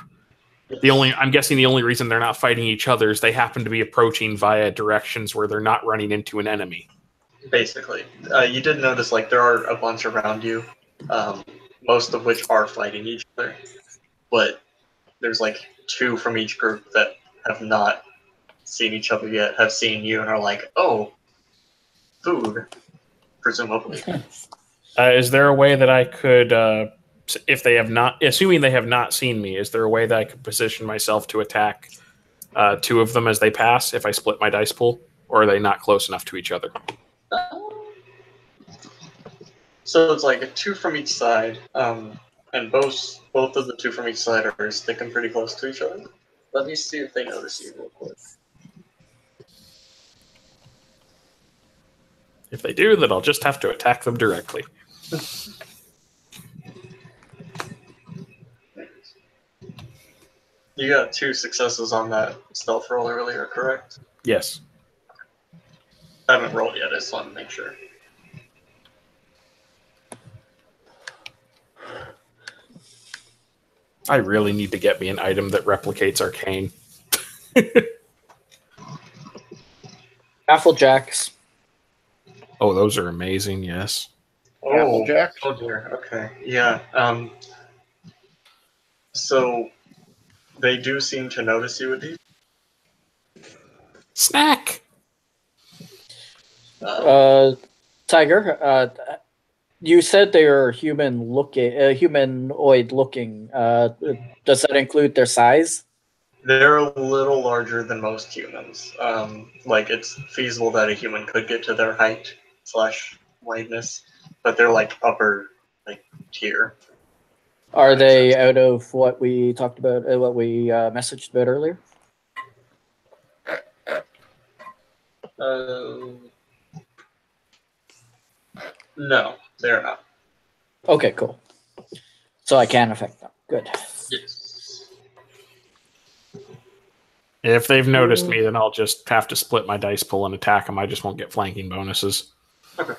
I'm guessing the only reason they're not fighting each other is they happen to be approaching via directions where they're not running into an enemy. Basically, you did notice like there are a bunch around you, most of which are fighting each other, but there's like 2 from each group that have not seen each other yet, have seen you, and are like, "Oh, food," presumably. Is there a way that I could, if they have not, assuming they have not seen me, is there a way that I could position myself to attack 2 of them as they pass if I split my dice pool, or are they not close enough to each other? So it's like 2 from each side, and both of the 2 from each side are sticking pretty close to each other. Let me see if they notice you real quick. If they do, then I'll just have to attack them directly. You got 2 successes on that stealth roll earlier, correct? Yes. I haven't rolled yet, I just want to make sure. I really need to get me an item that replicates arcane. Apple Jacks. Oh, those are amazing. Yes. Applejack? Oh dear. Okay. Yeah. So they do seem to notice you with these. Snack. Tiger, you said they are humanoid looking. Does that include their size? They're a little larger than most humans. Like it's feasible that a human could get to their height / wideness, but they're like upper tier. Are Makes they sense. out of what we talked about, what we messaged about earlier? No, they're not. Okay, cool. So I can affect them. Good. Yes. If they've noticed me, then I'll just have to split my dice pool and attack them. I just won't get flanking bonuses. Okay.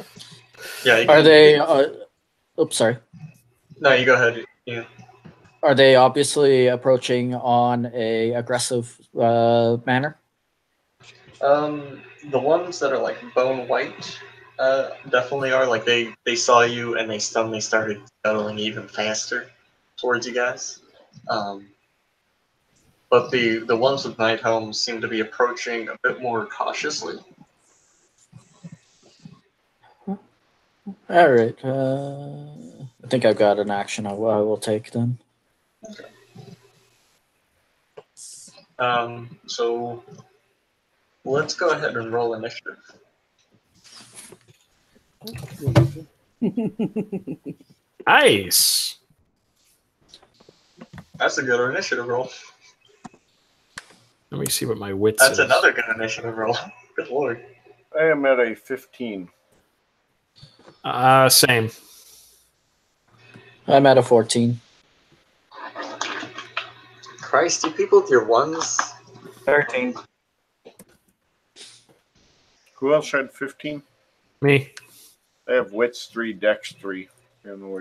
Yeah. Are they? Oops, sorry. No, you go ahead. Yeah. Are they obviously approaching on a aggressive manner? The ones that are like bone white, definitely are. Like they saw you and they suddenly started scuttling even faster towards you guys. But the ones with night helms seem to be approaching a bit more cautiously. All right. I think I've got an action I will take then. So let's go ahead and roll initiative. Nice. That's a good initiative roll. Let me see what my wits That's is. another good initiative roll. Good lord. I am at a 15. Same. I'm at a 14. Christ, you people with your ones. 13. Who else had 15? Me. I have wits 3, dex 3.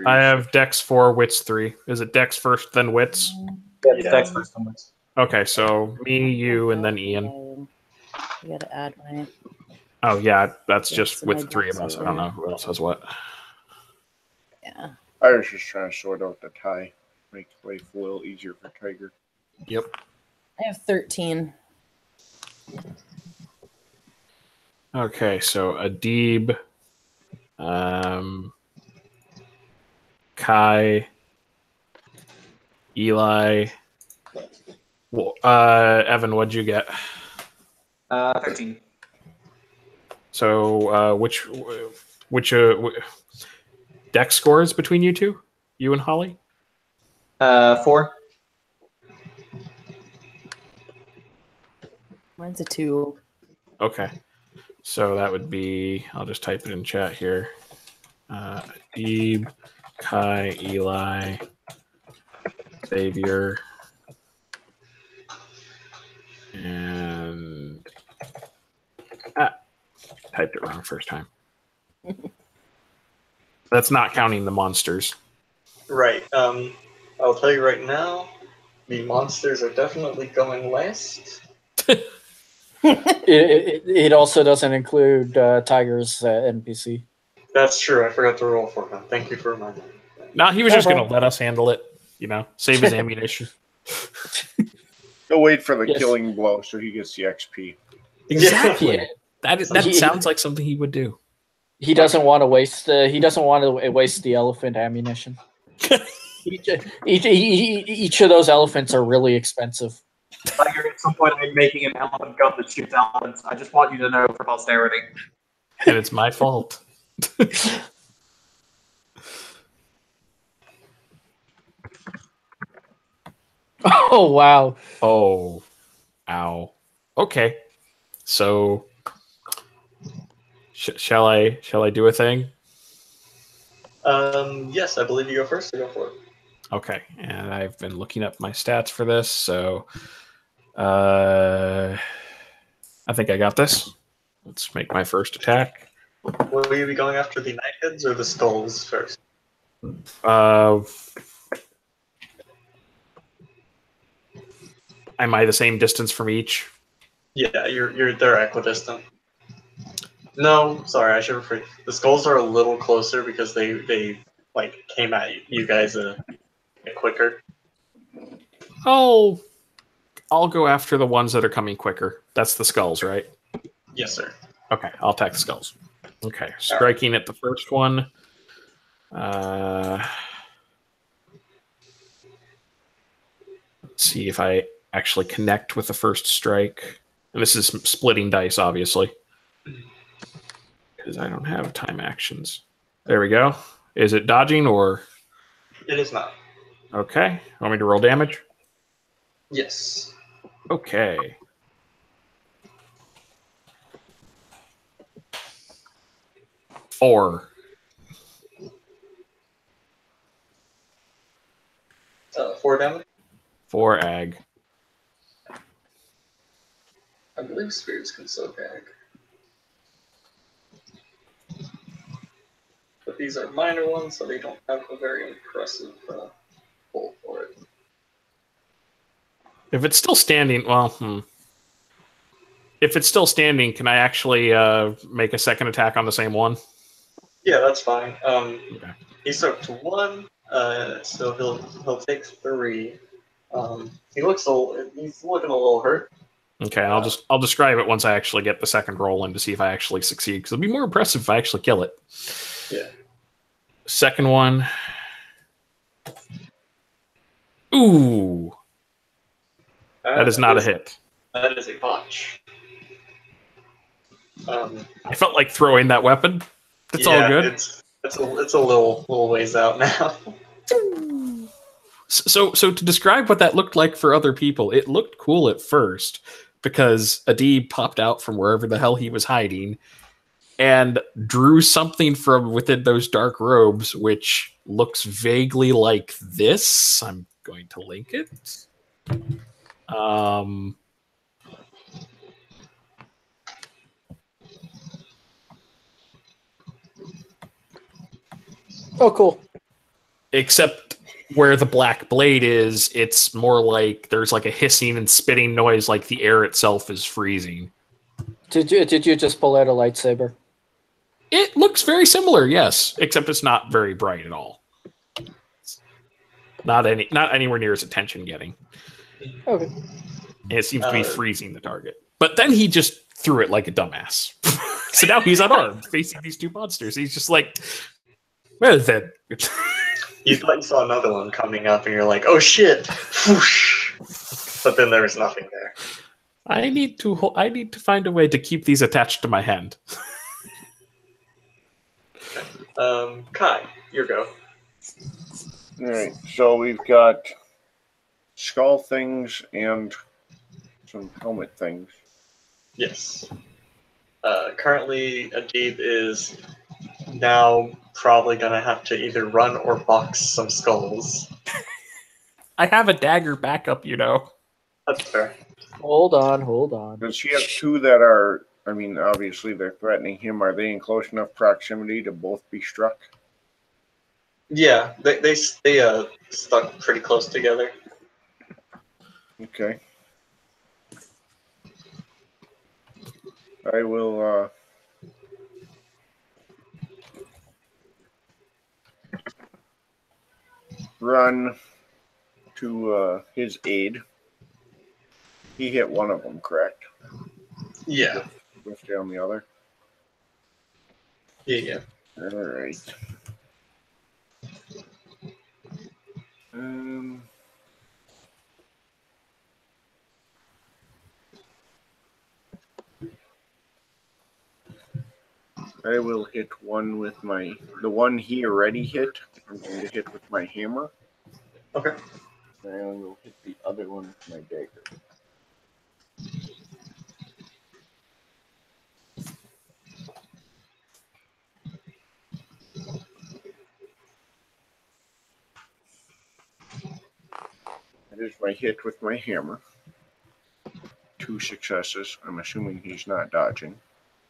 I have Dex 4, Wits 3. Is it Dex first, then Wits? Yeah, Dex first and wits. Okay, so me, you, and then Ian. I gotta add my. Oh, yeah, that's Yes, just and my with three of Dex us. I don't know who else has what. Yeah. I was just trying to sort out the tie. Make life a little easier for Tiger. Yep. I have 13. Okay, so Adib, Kai, Eli. Well, Evan, what'd you get? 13. So, which deck scores between you two? You and Holly? 4. Mine's a 2. Okay. So that would be, I'll just type it in chat here. Adib, Kai, Eli, Xavier, and typed it wrong first time. That's not counting the monsters. Right. I'll tell you right now, the monsters are definitely going last. It also doesn't include Tiger's NPC. That's true. I forgot to roll for him. Thank you for reminding me. No, he was just going to let us handle it. You know, save his ammunition. He'll wait for the Yes. killing blow so he gets the XP. Exactly. That He- sounds like something he would do. He doesn't want to waste. He doesn't want to waste the elephant ammunition. Each of those elephants are really expensive. Tiger, at some point I'm making an elephant gun that shoots elephants. I just want you to know for posterity. And it's my fault. Oh wow! Oh, ow. Okay. So, shall I do a thing? Yes, I believe you go first. So go for it. Okay, and I've been looking up my stats for this, so I think I got this. Let's make my first attack. Will you be going after the knightheads or the skulls first? am I the same distance from each? Yeah, they're equidistant. No, sorry, I should rephrase. The skulls are a little closer because they like came at you guys a bit quicker. Oh, I'll go after the ones that are coming quicker. That's the skulls, right? Yes, sir. Okay, I'll attack the skulls. Okay, striking at the first one. Let's see if I actually connect with the first strike. And this is splitting dice, obviously, because I don't have time actions. There we go. Is it dodging or? It is not. Okay. Want me to roll damage? Yes. Okay. Four. 4 damage. 4 ag. I believe spirits can soak ag. But these are minor ones, so they don't have a very impressive pull for it. If it's still standing, well, if it's still standing, can I actually make a second attack on the same one? Yeah, that's fine. Okay. He's soaked 1, so he'll take 3. He's looking a little hurt. Okay, I'll describe it once I actually get the second roll in to see if I actually succeed, because it'll be more impressive if I actually kill it. Yeah. Second one. Ooh. That is not a hit. That is a botch. I felt like throwing that weapon. It's all good. It's a little ways out now. So to describe what that looked like for other people, it looked cool at first because Adib popped out from wherever the hell he was hiding and drew something from within those dark robes, which looks vaguely like this. I'm going to link it. Oh, cool. Except where the black blade is, it's more like there's like a hissing and spitting noise, like the air itself is freezing. Did you just pull out a lightsaber? It looks very similar, yes, except it's not very bright at all. Not anywhere near as attention getting. Okay. And it seems to be freezing the target. But then he just threw it like a dumbass. So now he's unarmed, facing these two monsters. He's just like, well then. You thought you saw another one coming up, and you're like, "Oh shit!" Whoosh. But then there was nothing there. I need to find a way to keep these attached to my hand. Kai, your go. Alright, so we've got skull things and some helmet things. Yes. Currently, Adib is now probably gonna have to either run or box some skulls. I have a dagger backup, you know. That's fair. Hold on. Does she have two that are, I mean, obviously they're threatening him. Are they in close enough proximity to both be struck? Yeah, they stuck pretty close together. Okay. I will run to his aid. He hit one of them, correct? Yeah. Lift down the other. Yeah. All right. I will hit one with the one he already hit. I'm going to hit with my hammer. Okay. And I will hit the other one with my dagger. That is my hit with my hammer. 2 successes. I'm assuming he's not dodging.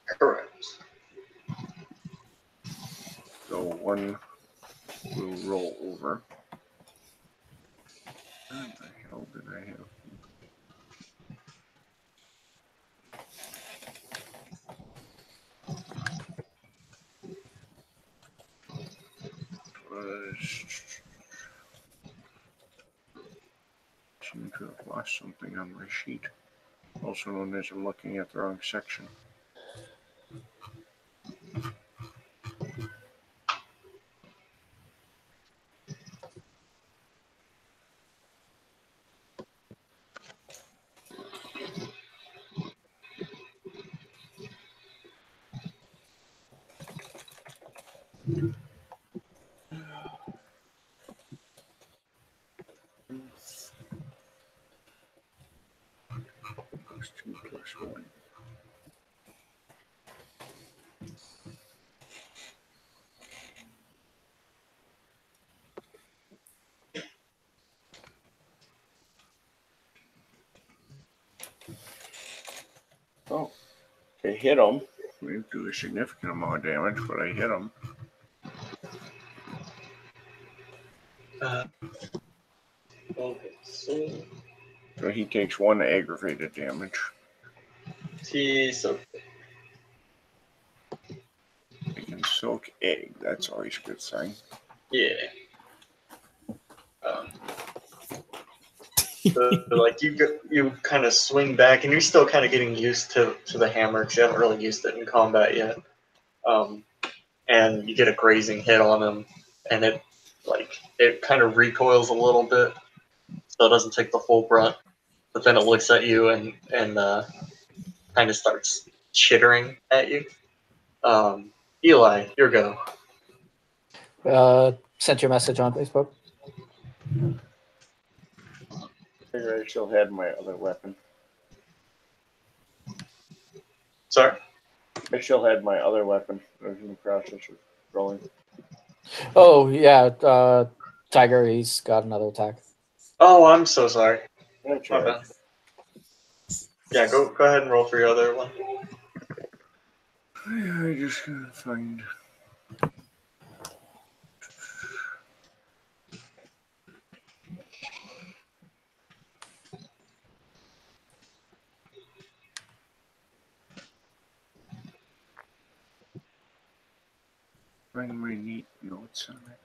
Correct. So one will roll over. What the hell did I have? Seem to have lost something on my sheet. Also known as I'm looking at the wrong section. +2 +1. Oh, I hit him. We didn't do a significant amount of damage, but I hit him. Okay, so So he takes 1 aggravated damage. so I can soak egg. That's always a good sign. yeah. So, like you kind of swing back, and you're still kind of getting used to the hammer because you haven't really used it in combat yet. And you get a grazing hit on him, and it kind of recoils a little bit, so it doesn't take the full brunt. But then it looks at you and kind of starts chittering at you. Eli, your go. Sent your message on Facebook. I still had my other weapon. Sorry. I still had my other weapon. I was in the process of rolling. Oh yeah, Tiger. He's got another attack. Oh, I'm so sorry. That's My all right. bad. Yeah, go ahead and roll for your other one. I just gotta find. Find my neat notes on it.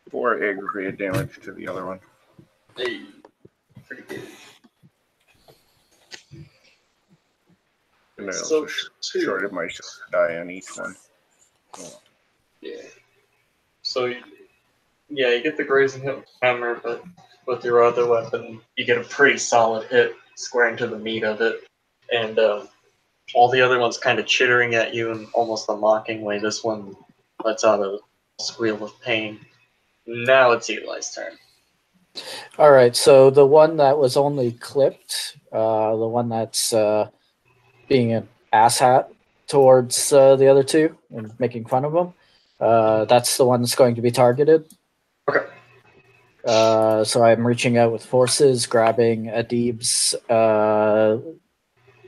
Four aggravated damage to the other one. Hey, pretty good. And I So also shorted myself to die on each one. Yeah. So yeah, you get the grazing hit with the hammer, but with your other weapon, you get a pretty solid hit squaring to the meat of it, and all the other ones kind of chittering at you in almost a mocking way. This one lets out a squeal of pain. Now it's Eli's turn. All right, so the one that was only clipped, the one that's being an asshat towards the other two and making fun of them, that's the one that's going to be targeted. Okay. So I'm reaching out with forces, grabbing Adib's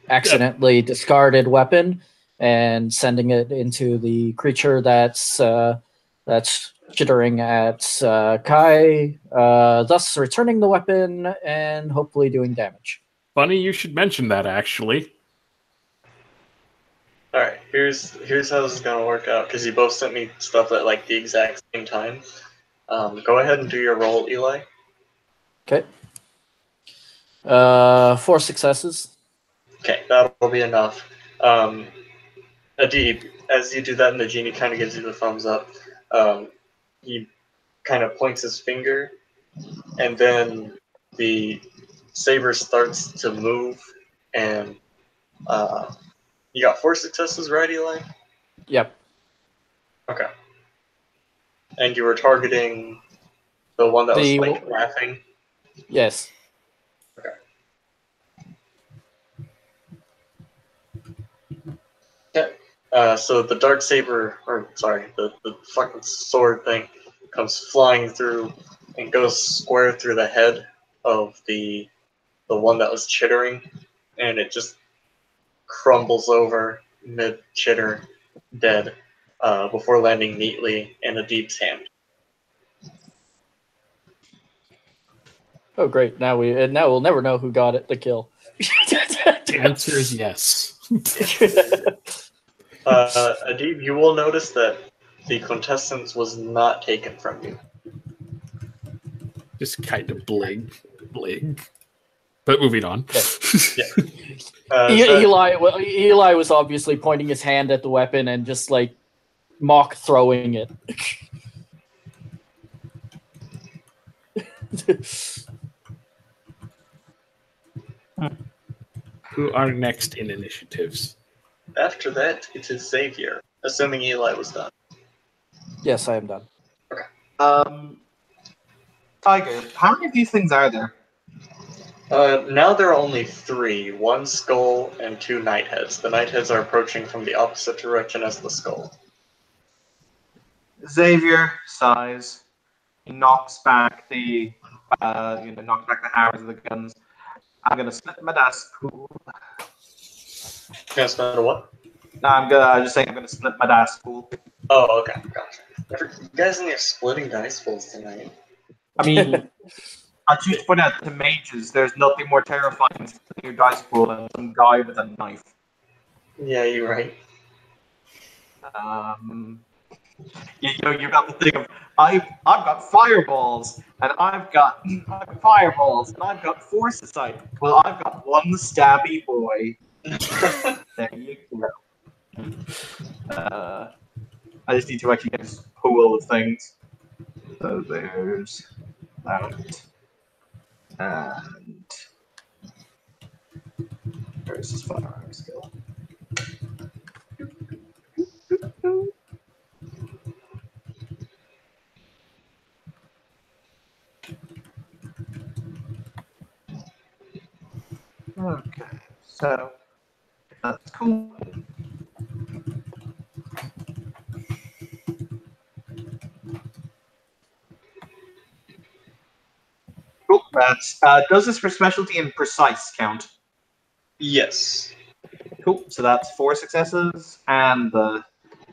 accidentally discarded weapon and sending it into the creature that's chittering at Kai, thus returning the weapon and hopefully doing damage. Funny you should mention that, actually. All right. Here's how this is gonna work out because you both sent me stuff at like the exact same time. Go ahead and do your roll, Eli. Okay. 4 successes. Okay, that'll be enough. Adib, as you do that, and the genie kind of gives you the thumbs up. He kind of points his finger, and then the saber starts to move, and you got 4 successes, right, Eli? Yep. Okay. And you were targeting the one that was The- like laughing. Yes. Okay. So the dark saber, or sorry, the fucking sword thing comes flying through and goes square through the head of the one that was chittering, and it just crumbles over mid chitter, dead, before landing neatly in a deep's hand. Oh, great! Now we'll never know who got the kill. The answer is yes. Adib, you will notice that the quintessence was not taken from you. Just kind of bling. But moving on. Eli was obviously pointing his hand at the weapon and just like mock throwing it. Who are next in initiatives? After that, it is Xavier, assuming Eli was done. Yes, I am done. Tiger, how many of these things are there? Now there are only 3, 1 skull and 2 knightheads. The knightheads are approaching from the opposite direction as the skull. Xavier sighs. He knocks back the hammers of the guns. I'm gonna split my dice pool. Gonna spend a what? No, I'm just saying I'm gonna split my dice pool. Oh, okay, gotcha. You guys in here splitting dice pools tonight. I mean, I choose to point out to mages, there's nothing more terrifying than splitting your dice pool than some guy with a knife. Yeah, you're right. You got the thing of I've got fireballs and I've got fireballs and I've got foresight. Well, I've got one stabby boy. There you go. I just need to actually get this pool of things. So there's that, and where's this firearm skill? Okay, so that's cool. Cool. That's does this for specialty and precise count? Yes. Cool. So that's 4 successes, and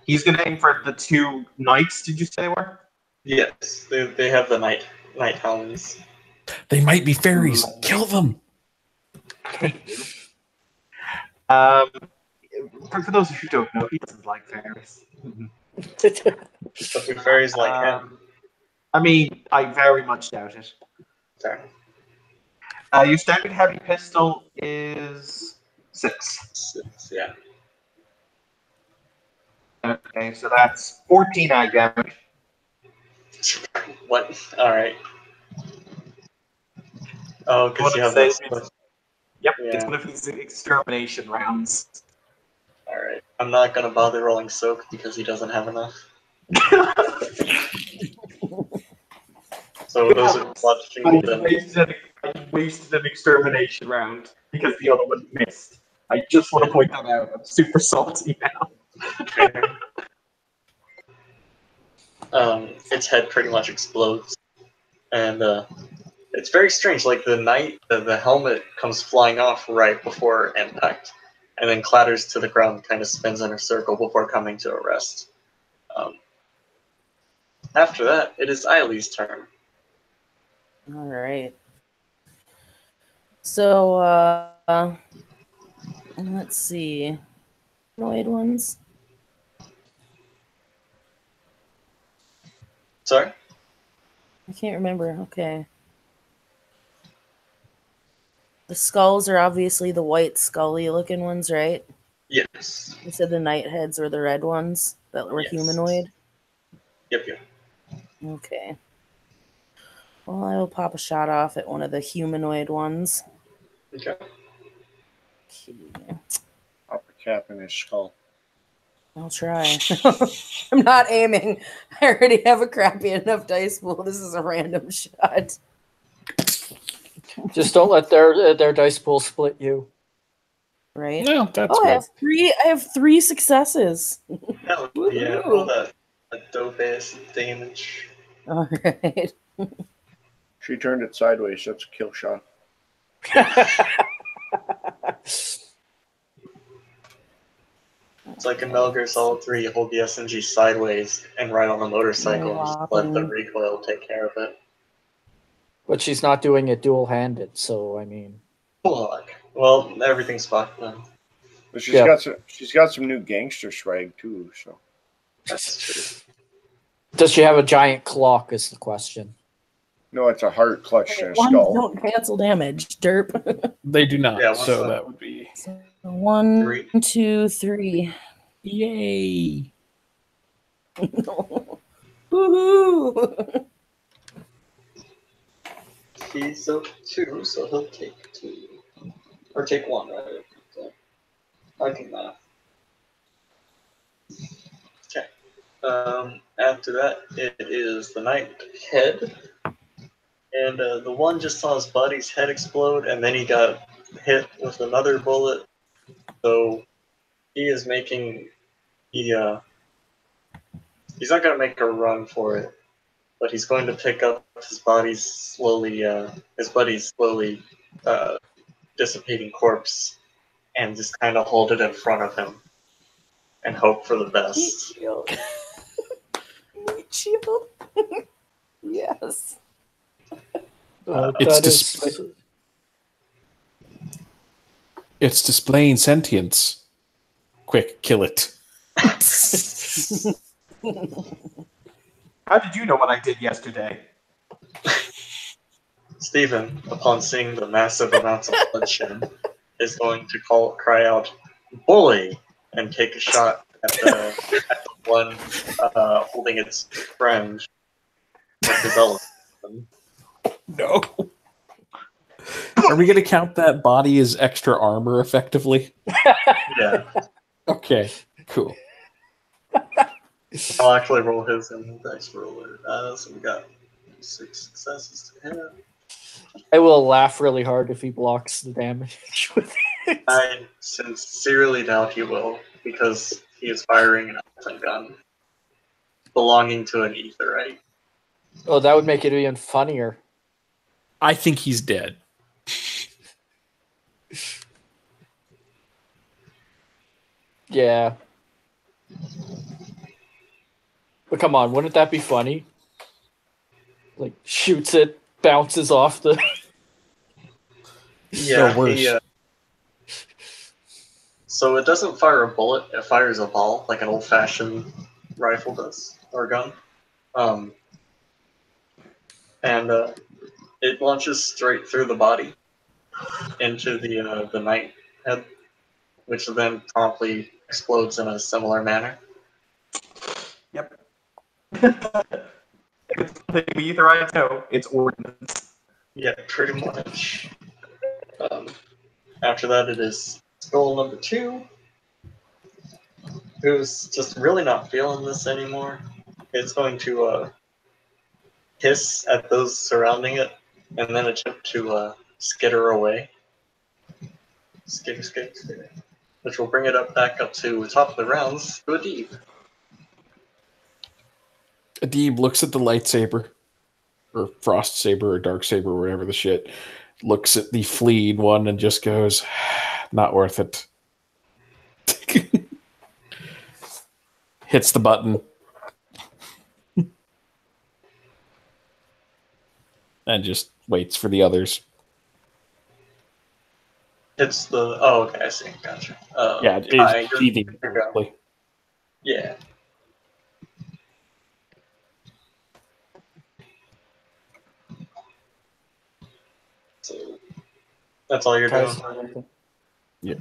he's gonna aim for the 2 knights. Did you say they were? Yes, they have the night helms. They might be fairies. Kill them. For those of you who don't know, he doesn't like fairies. But the fairies like him. I mean, I very much doubt it. Sorry. Your standard heavy pistol is 6. Yeah. Okay, so that's 14 ag damage. What? Alright. Oh, because you have Say that. Yep, Yeah. it's one of his extermination rounds. Alright. I'm not gonna bother rolling soak because he doesn't have enough. So those are watching I wasted an extermination round because the other one missed. I just want to point that out. I'm super salty now. Its head pretty much explodes, and it's very strange. Like the helmet comes flying off right before impact, and then clatters to the ground, kind of spins in a circle before coming to a rest. After that, it is Eileen's turn. All right. So, let's see. Annoyed ones. Sorry? I can't remember. Okay. The skulls are obviously the white scully looking ones, right? Yes. You said the night heads were the red ones that were Yes. humanoid? Yep. Okay. Well, I will pop a shot off at one of the humanoid ones. Okay. Okay. Pop a cap in his skull. I'll try. I'm not aiming. I already have a crappy enough dice pool. This is a random shot. Just don't let their dice pool split you. Right? No, that's Oh, good. I have three successes. Hell yeah, Woohoo. roll that a dope ass damage. All right. She turned it sideways. That's a kill shot. It's like in Metal Gear Solid 3, you hold the SMG sideways and ride on the motorcycle and just let the recoil take care of it. But she's not doing it dual-handed, so I mean. Fuck. Well, everything's fucked then. But Yeah. she's got some new gangster swag too. So That's true. Does she have a giant clock? Is the question. no, it's a heart clutched in a Ones skull. don't cancel damage. Derp. They do not. Yeah, what's so that? that would be So 1, Three. 2, 3. yay. Woohoo! He's up 2, so he'll take 2. Or take 1, rather. So, I can math. Okay. After that, it is the night head. And the one just saw his buddy's head explode, and then he got hit with another bullet. So he is making he's not gonna make a run for it, but he's going to pick up his buddy's slowly dissipating corpse and just kind of hold it in front of him and hope for the best. Meat shield. Yes. It's displaying sentience. Quick, kill it. How did you know what I did yesterday? Stephen, upon seeing the massive amounts of bloodshed, is going to cry out, "Bully!" and take a shot at the one holding its friend with his elephant. No. Are we going to count that body as extra armor effectively? Yeah, Okay, cool. I'll actually roll his in the dice roller. So we got 6 successes to hit. I will laugh really hard if he blocks the damage with it. I sincerely doubt he will, because he is firing an elephant gun belonging to an etherite. Oh, that would make it even funnier. I think he's dead. Yeah. But come on, wouldn't that be funny? Like, shoots it, bounces off the... Yeah, No, worse. So it doesn't fire a bullet, it fires a ball, like an old-fashioned rifle does, or gun. And it launches straight through the body into the knight head, which then promptly explodes in a similar manner. Yep. If it's something we etherite know, it's ordnance. Yeah, pretty much. After that, it is skull number 2, who's just really not feeling this anymore. It's going to hiss at those surrounding it, and then attempt to skitter away. Skitter. Which will bring it back up to the top of the rounds to Adib. Adib looks at the lightsaber, or frost saber, or dark saber, or whatever the shit. Looks at the fleeing one and just goes, "Not worth it." Hits the button. And just waits for the others. It's the... Oh, okay, I see. Gotcha. Yeah, it's cheating. Yeah. So, that's all you're doing? Yep.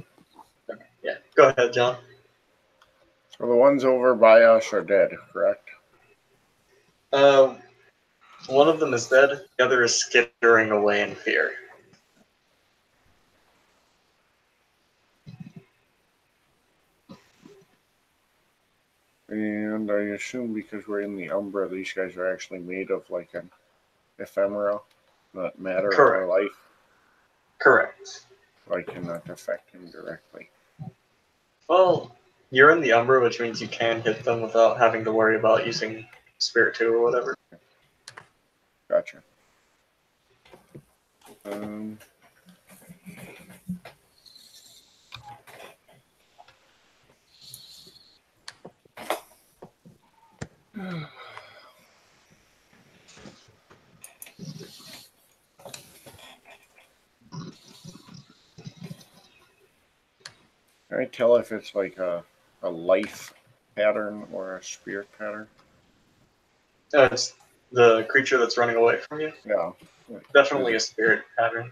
Okay, yeah. Go ahead, John. So the ones over by us are dead, correct? One of them is dead, the other is skittering away in fear. And I assume because we're in the Umbra, these guys are actually made of like an ephemera, not matter or Correct. life. Correct. I cannot affect him directly. Well, you're in the Umbra, which means you can hit them without having to worry about using Spirit 2 or whatever. Gotcha. Can I tell if it's like a life pattern or a spirit pattern? It's the creature that's running away from you. Yeah. Definitely a spirit pattern.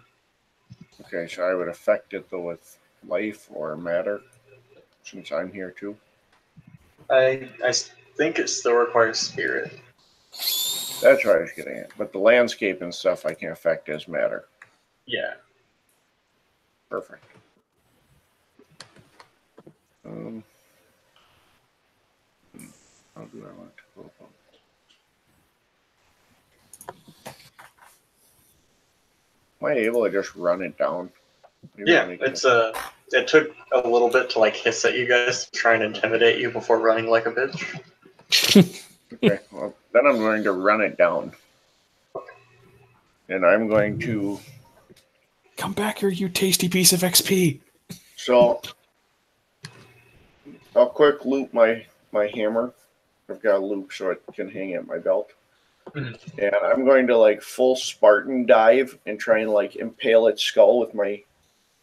Okay, so I would affect it though with life or matter, since I'm here too. I think it still requires spirit. That's what I was getting at. But the landscape and stuff I can affect as matter. Yeah. Perfect. How do I want to go about it? Am I able to just run it down? Maybe Yeah, make it's it took a little bit to like hiss at you guys to try and intimidate you before running like a bitch. Okay, well, then I'm going to run it down. And I'm going to... Come back here, you tasty piece of XP. So, I'll quick loop my hammer. I've got a loop so it can hang at my belt. Mhm. And I'm going to like full Spartan dive and try and like impale its skull with my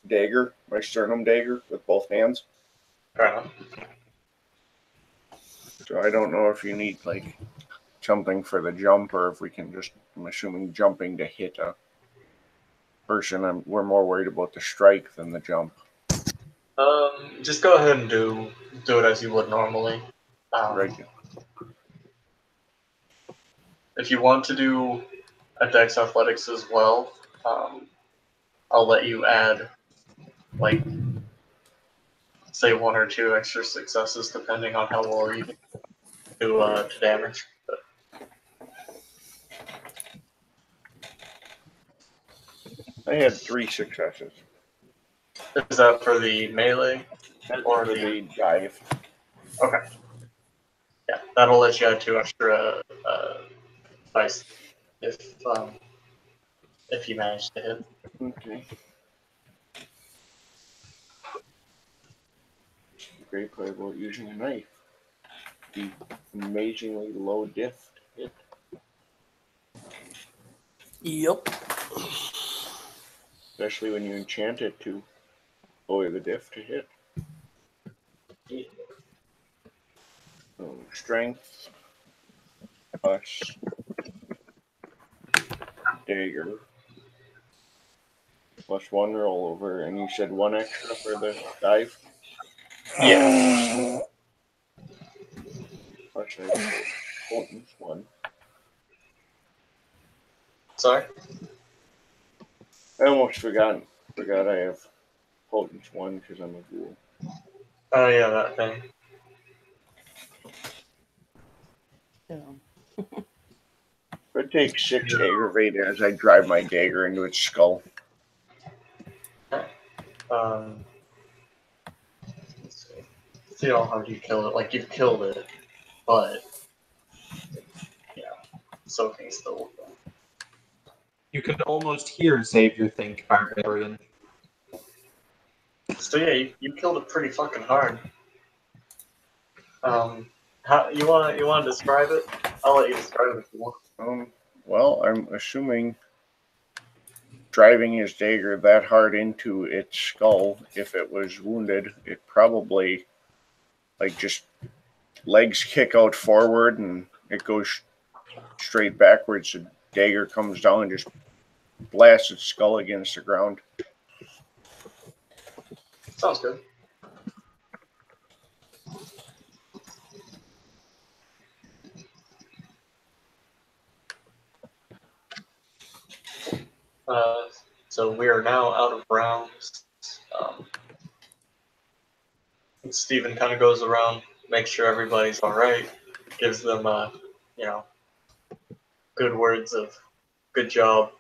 dagger, my sternum dagger with both hands. Fair enough. So I don't know if you need like something for the jump or if we can just, I'm assuming jumping to hit a person. We're more worried about the strike than the jump. Just go ahead and do it as you would normally. Right. If you want to do a Dex Athletics as well, I'll let you add like say 1 or 2 extra successes depending on how well you do to damage. But I had 3 successes. is that for the melee or For the the dive. Okay. Yeah, that'll let you add 2 extra dice if you manage to hit. Okay. Great part about using a knife. The amazingly low diff hit. Yep. Especially when you enchant it to lower the diff to hit. So strength plus dagger plus 1 rollover, and you said 1 extra for the dive? Yeah. Plus potence 1. Sorry? I almost forgot I have potence 1 because I'm a ghoul. Oh yeah, that thing. It takes 6 aggravate as I drive my dagger into its skull. Let's see. See how hard you kill it. Like you've killed it, but yeah, soaking still. You can almost hear Xavier think, Barbarian. So yeah, you killed it pretty fucking hard. How you want to describe it? I'll let you describe it if you want. Well, I'm assuming driving his dagger that hard into its skull, if it was wounded, it probably like just legs kick out forward and it goes straight backwards. The dagger comes down and just blasts its skull against the ground. Sounds good. So we are now out of rounds. Steven kind of goes around, makes sure everybody's all right, gives them, good words of good job,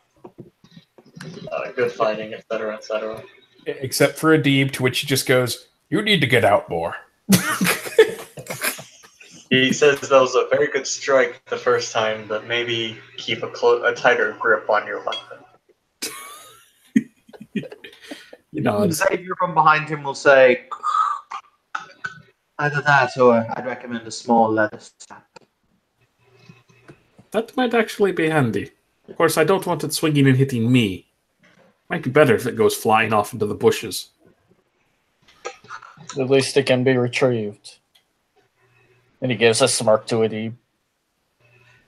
good fighting, etc., etc. Except for Adib, to which he just goes, "You need to get out more." He says that was a very good strike the first time, but maybe keep a tighter grip on your weapon. Xavier from behind him will say, either that or I'd recommend a small leather strap. That might actually be handy. Of course, I don't want it swinging and hitting me. Might be better if it goes flying off into the bushes. At least it can be retrieved. And he gives a smirk to Adib.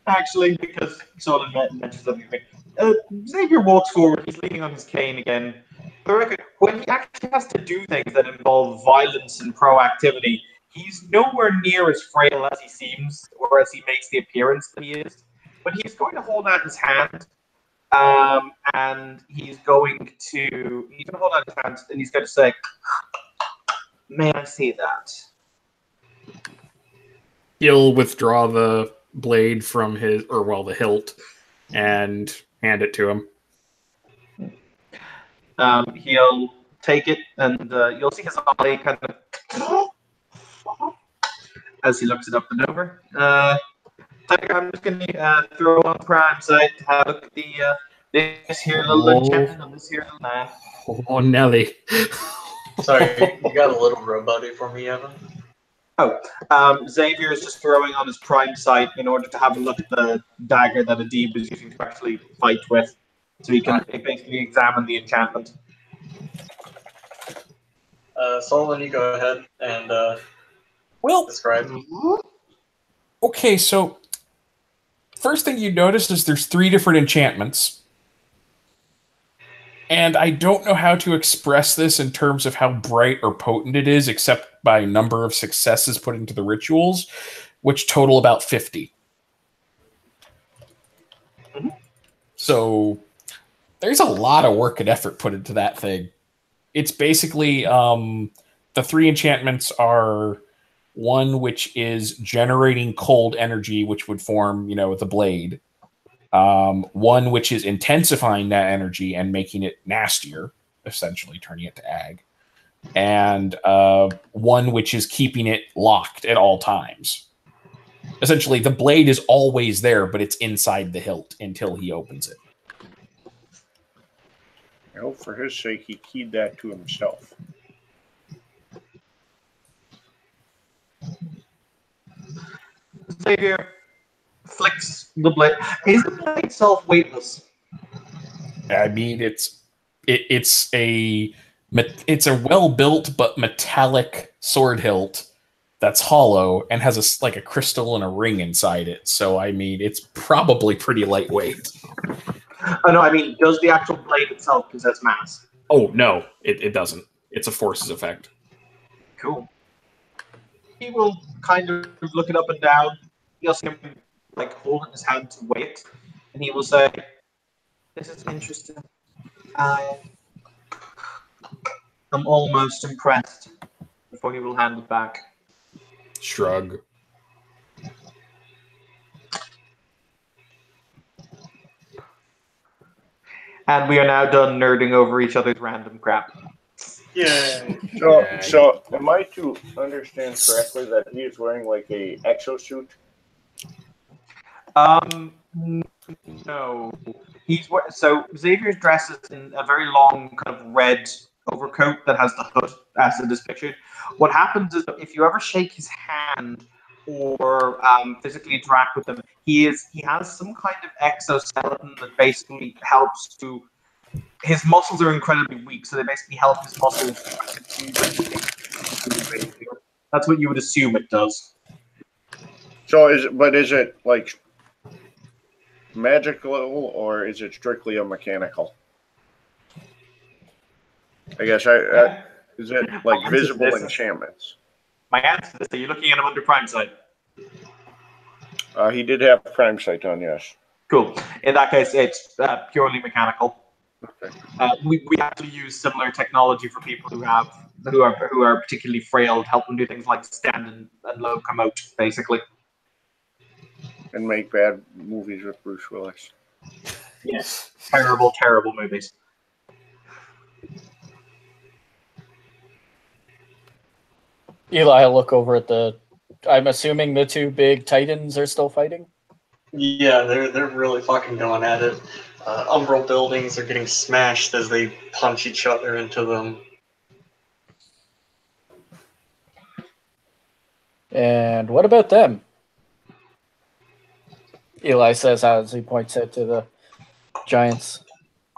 Actually, because Solon mentions something, Xavier walks forward, he's leaning on his cane again. For the record, when he actually has to do things that involve violence and proactivity, he's nowhere near as frail as he seems, or as he makes the appearance that he is. But he's going to hold out his hand, and he's going to hold out his hand, and he's going to say, "May I see that?" He'll withdraw the blade from the hilt, and hand it to him. He'll take it, and you'll see his eye kind of as he looks it up and over. Tiger, I'm just going to throw on Prime side to have a look at this here little enchantment on this here little knife. Oh, Nelly. Sorry, you got a little rebuttal for me, Evan? Xavier is just throwing on his Prime sight in order to have a look at the dagger that Adib is using to actually fight with, so he can basically examine the enchantment. Solomon, you go ahead and describe. Okay, so first thing you notice is there's 3 different enchantments. And I don't know how to express this in terms of how bright or potent it is, except by number of successes put into the rituals, which total about 50. Mm-hmm. So there's a lot of work and effort put into that thing. It's basically the 3 enchantments are one which is generating cold energy, which would form, the blade. One which is intensifying that energy and making it nastier, essentially turning it to ag. And one which is keeping it locked at all times. Essentially, the blade is always there, but it's inside the hilt until he opens it. I hope for his sake he keyed that to himself. Xavier flicks the blade. Is the blade itself weightless? I mean, it's a well built but metallic sword hilt that's hollow and has a crystal and a ring inside it. So I mean, it's probably pretty lightweight. Oh no, I mean, does the actual blade itself possess mass? Oh no, it doesn't. It's a forces effect. Cool. He will kind of look it up and down. You'll see him holding his hand to weigh it, and he will say, "This is interesting. I'm almost impressed." Before he will hand it back. Shrug. And we are now done nerding over each other's random crap. Yay! So am I to understand correctly that he is wearing a exosuit? No. So Xavier's dress is in a very long kind of red overcoat that has the hood as it is pictured. What happens is if you ever shake his hand or physically interact with him, he has some kind of exoskeleton that basically helps to. His muscles are incredibly weak, so they basically help his muscles. That's what you would assume it does. So is it magical or is it strictly a mechanical? I guess is it visible enchantments? My answer is: are you looking at him under Prime Sight? He did have Prime Sight on, yes. Cool. In that case, it's purely mechanical. Okay. We actually use similar technology for people who are particularly frail to help them do things like stand and locomote, basically. And make bad movies with Bruce Willis. Yes. Terrible, terrible movies. Eli, will look over at the. I'm assuming the two big titans are still fighting. Yeah, they're really fucking going at it. Umbral buildings are getting smashed as they punch each other into them. And what about them? Eli says as he points out to the giants.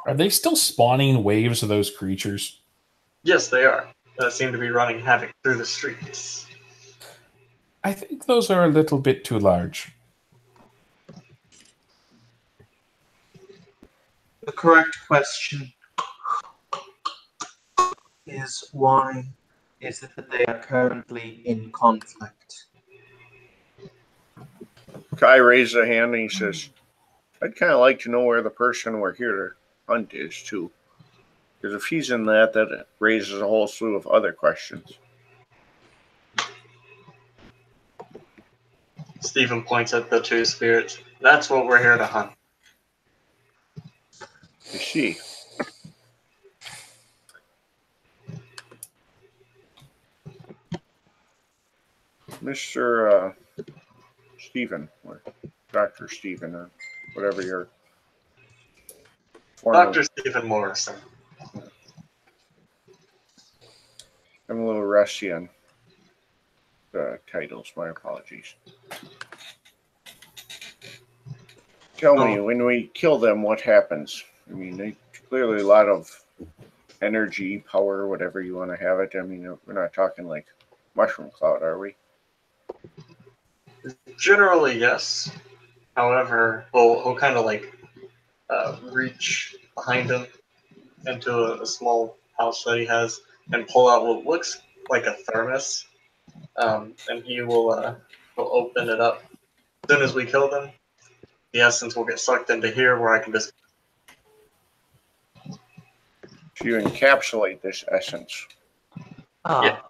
Are they still spawning waves of those creatures? Yes, they are. That seem to be running havoc through the streets. I think those are a little bit too large. The correct question is why is it that they are currently in conflict? Kai raises a hand and he says, I'd kind of like to know where the person we're here to hunt is, too. Because if he's in that raises a whole slew of other questions. Stephen points at the two spirits. That's what we're here to hunt. You see. Mr. Stephen, or Dr. Stephen, or whatever your form Dr. Stephen Morrison. I'm a little rusty on the titles. My apologies. Tell me, when we kill them, what happens? I mean, they clearly a lot of energy, power, whatever you want to have it. I mean, we're not talking like mushroom cloud, are we? Generally, yes. However, he'll kind of like reach behind him into a small pouch that he has and pull out what looks like a thermos. And he will open it up. As soon as we kill them, the essence will get sucked into here where I can just. So you encapsulate this essence. Yeah.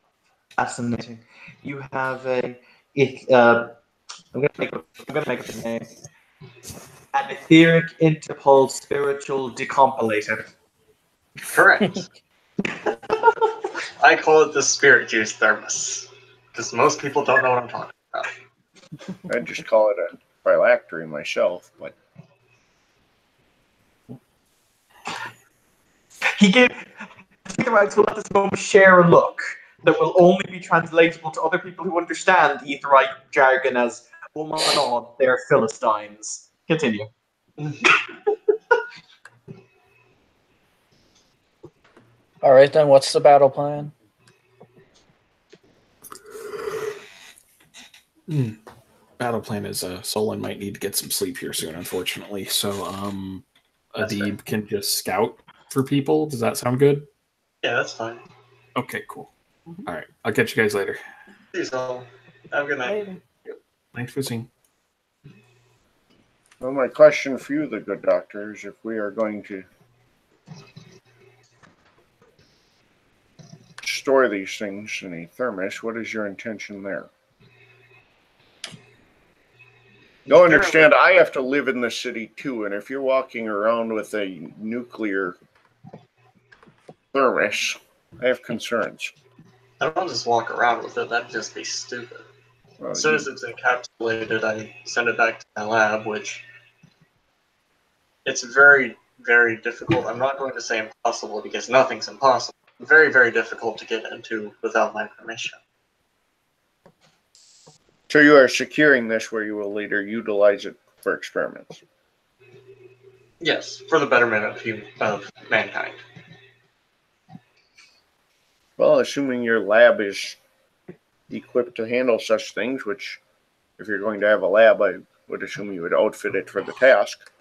Fascinating. You have I'm gonna make up a name. An etheric interpol spiritual decompilator. Correct. I call it the spirit juice thermos. Because most people don't know what I'm talking about. I'd just call it a phylactery myself, but He gave the right to let this moment share a look that will only be translatable to other people who understand Etherite jargon as, oh my god, they're Philistines. Continue. All right, then. What's the battle plan? Battle plan is Solon might need to get some sleep here soon, unfortunately. So Adib can just scout for people. Does that sound good? Yeah, that's fine. Okay, cool. All right, I'll catch you guys later. See you all. Have a good night. Later. Thanks for seeing. well, my question for you, the good doctor, is if we are going to store these things in a thermos, what is your intention there? You'll understand I have to live in the city too, and if you're walking around with a nuclear thermos, I have concerns. I don't just walk around with it, that'd just be stupid. Well, As soon as it's encapsulated, I send it back to my lab, which it's very, very difficult. I'm not going to say impossible because nothing's impossible. Very, very difficult to get into without my permission. so you are securing this where you will later utilize it for experiments. Yes, for the betterment of mankind. Well, assuming your lab is equipped to handle such things, which if you're going to have a lab, I would assume you would outfit it for the task.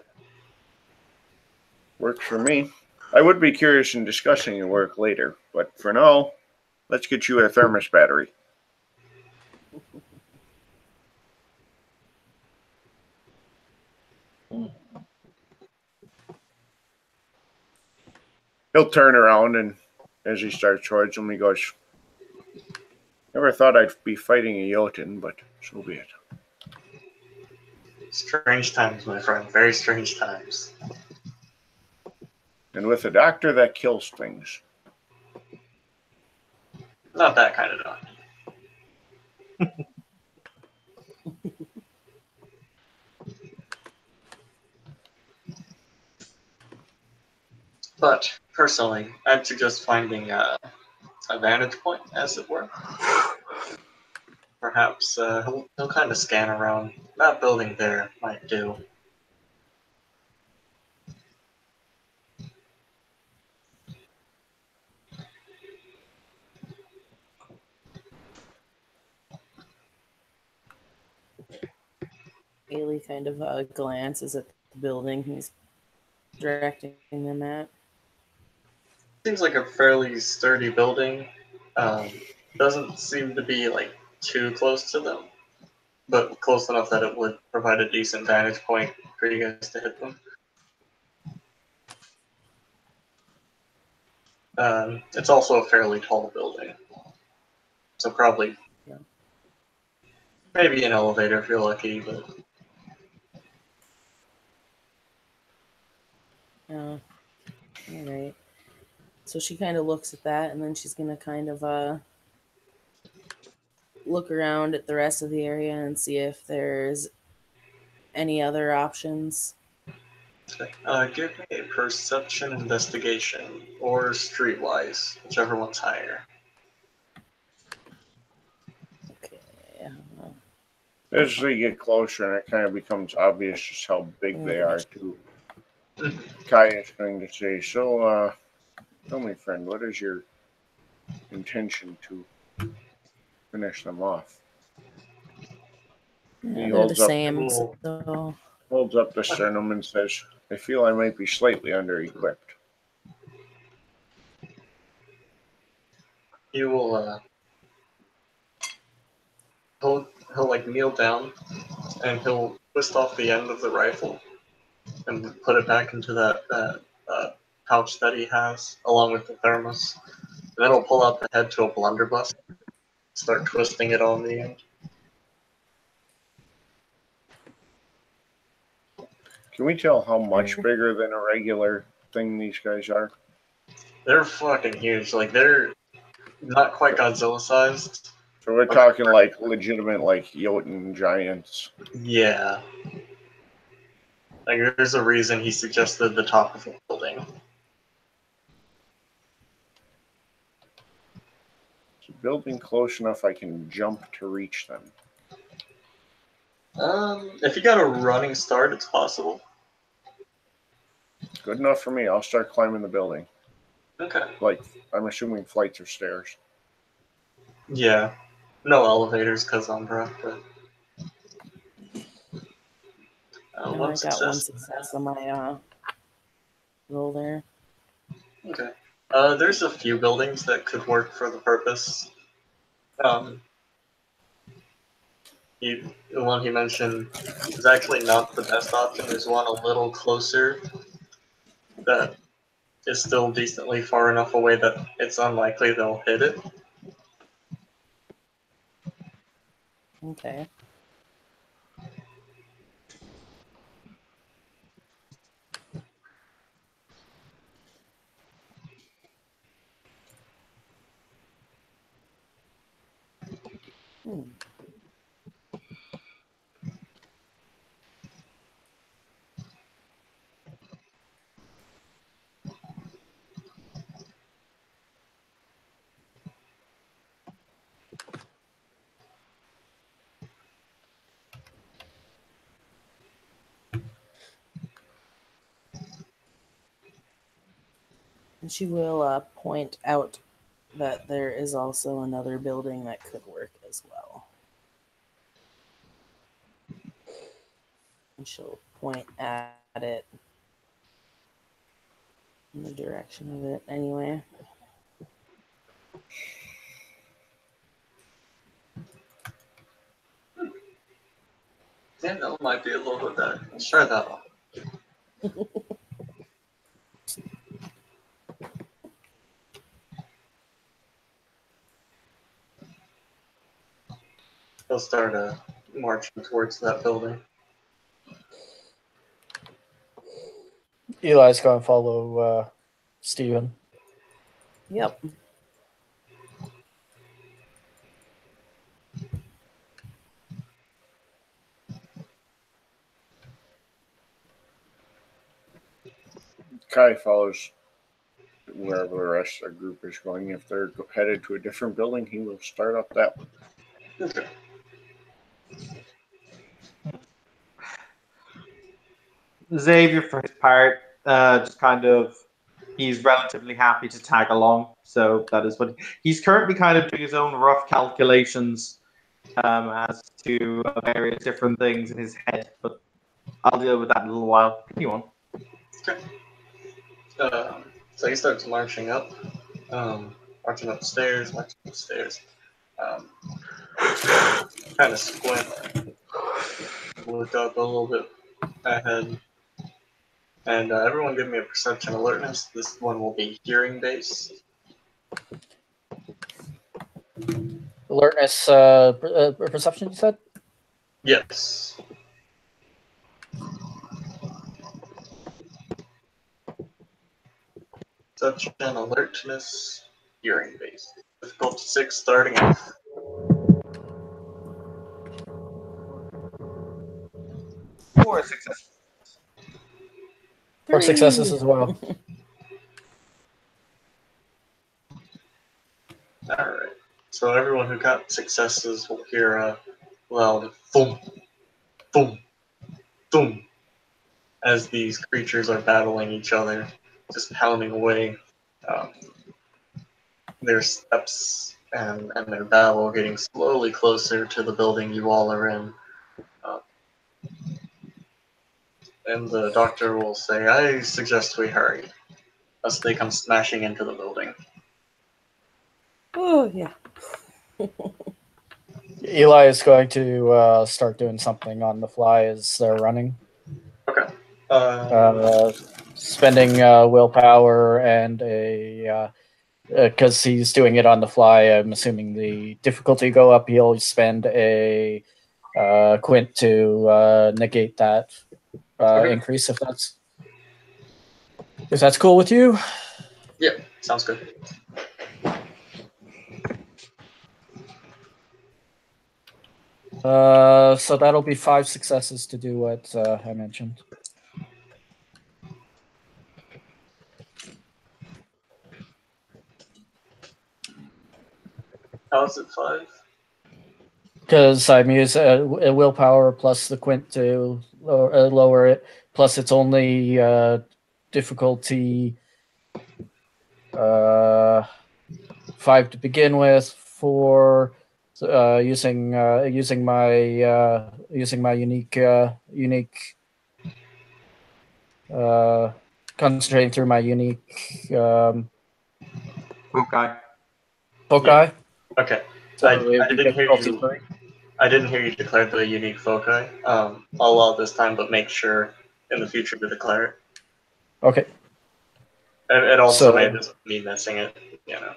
Works for me. I would be curious in discussing your work later, but for now, let's get you a thermos battery. He'll turn around, and as he starts towards him, he goes, "Never thought I'd be fighting a Jotun, but so be it." Strange times, my friend. Very strange times. And with a doctor that kills things. Not that kind of doctor. But personally, I'd suggest finding a vantage point, as it were. Perhaps he'll kind of scan around. That building there might do. Haley kind of glances at the building he's directing them at. Seems like a fairly sturdy building. Doesn't seem to be like too close to them, but close enough that it would provide a decent vantage point for you guys to hit them. It's also a fairly tall building, so probably maybe an elevator if you're lucky, but All right. So she kind of looks at that, and then she's gonna kind of look around at the rest of the area and see if there's any other options. give me a perception investigation or streetwise, whichever one's higher. Okay. As they get closer, and it kind of becomes obvious just how big they are, too. Kai is going to say, "So, tell me, friend, what is your intention to finish them off?" Yeah, He they're the same. So holds up the sternum and says, "I feel I might be slightly under-equipped." He will he'll like kneel down and he'll twist off the end of the rifle and put it back into that pouch that he has along with the thermos. And then he'll pull out the head to a blunderbuss, start twisting it on the end. Can we tell how much bigger than a regular thing these guys are? They're fucking huge. Like they're not quite Godzilla sized. So we're talking like legitimate, like Jotun giants. Yeah. Like there's a reason he suggested the top of the building. Is the building close enough I can jump to reach them? If you got a running start, it's possible. Good enough for me. I'll start climbing the building. Okay. Like, I'm assuming flights or stairs. Yeah. No elevators, cause Umbra, but. I got one success on my roll there. Okay. There's a few buildings that could work for the purpose. The one he mentioned is actually not the best option. There's one a little closer that is still decently far enough away that it's unlikely they'll hit it. Okay. And she will point out that there is also another building that could work as well. And she'll point at it in the direction of it anyway. Yeah, that might be a little bit better. Let's try that one. He'll start marching towards that building. Eli's going to follow Steven. Yep. Kai follows wherever the rest of the group is going. If they're headed to a different building, he will start up that one. Okay. Xavier, for his part, just kind of, he's relatively happy to tag along. So that is what he's currently kind of doing his own rough calculations as to various different things in his head. But I'll deal with that in a little while. Continue on. Okay. So he starts marching up the stairs, kind of squint, look up a little bit ahead, and everyone give me a perception alertness. This one will be hearing based. Alertness, perception, you said? Yes. Perception alertness, hearing based. Difficult 6 starting off. Or a success. Or successes as well. Alright. So everyone who got successes will hear a loud thump, thump, thump as these creatures are battling each other, just pounding away. Their steps and their battle getting slowly closer to the building you all are in. And the doctor will say, I suggest we hurry, lest they come smashing into the building. Oh, yeah. Eli is going to start doing something on the fly as they're running. Okay. Spending willpower and a... because he's doing it on the fly, I'm assuming the difficulty go up. He'll spend a quint to negate that increase, if that's cool with you. Yeah, sounds good. So that'll be 5 successes to do what I mentioned. How is it 5? Because I'm using a willpower plus the quint to lower it, plus it's only difficulty 5 to begin with for using my unique concentrating through my unique Okay. foci. Okay. So I it'd be didn't hear difficulty you. 3. I didn't hear you declare the unique foci. I'll allow this time, but make sure in the future to declare it. Okay. It also So- may just be missing it, you know.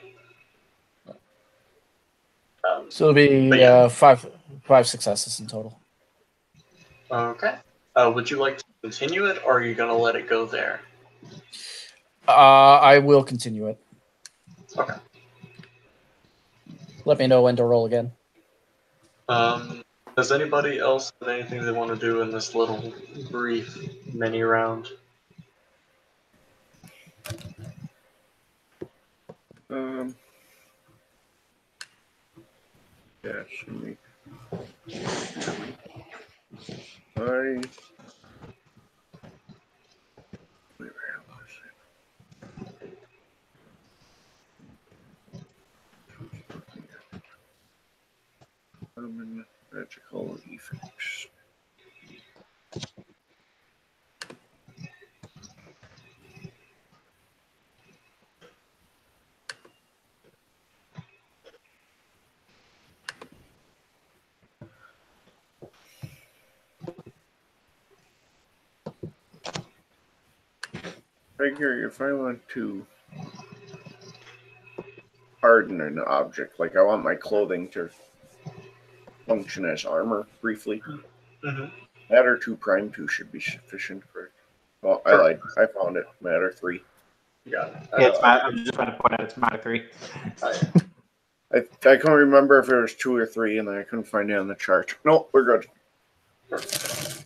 So it'll be But yeah. 5 successes in total. Okay. Would you like to continue it, or are you going to let it go there? I will continue it. Okay. Let me know when to roll again. Does anybody else have anything they want to do in this little brief mini round? Yes, me. Where was it? Magical effects. Figure if I want to harden an object, like I want my clothing to function as armor briefly. Mhm. Matter 2 Prime 2 should be sufficient for. Well, I Sure. lied. I found it. Matter 3. You got it. Yeah, it's I'm just trying to point out it's matter 3. I can't remember if it was 2 or 3, and then I couldn't find it on the chart. No, we're good. Perfect.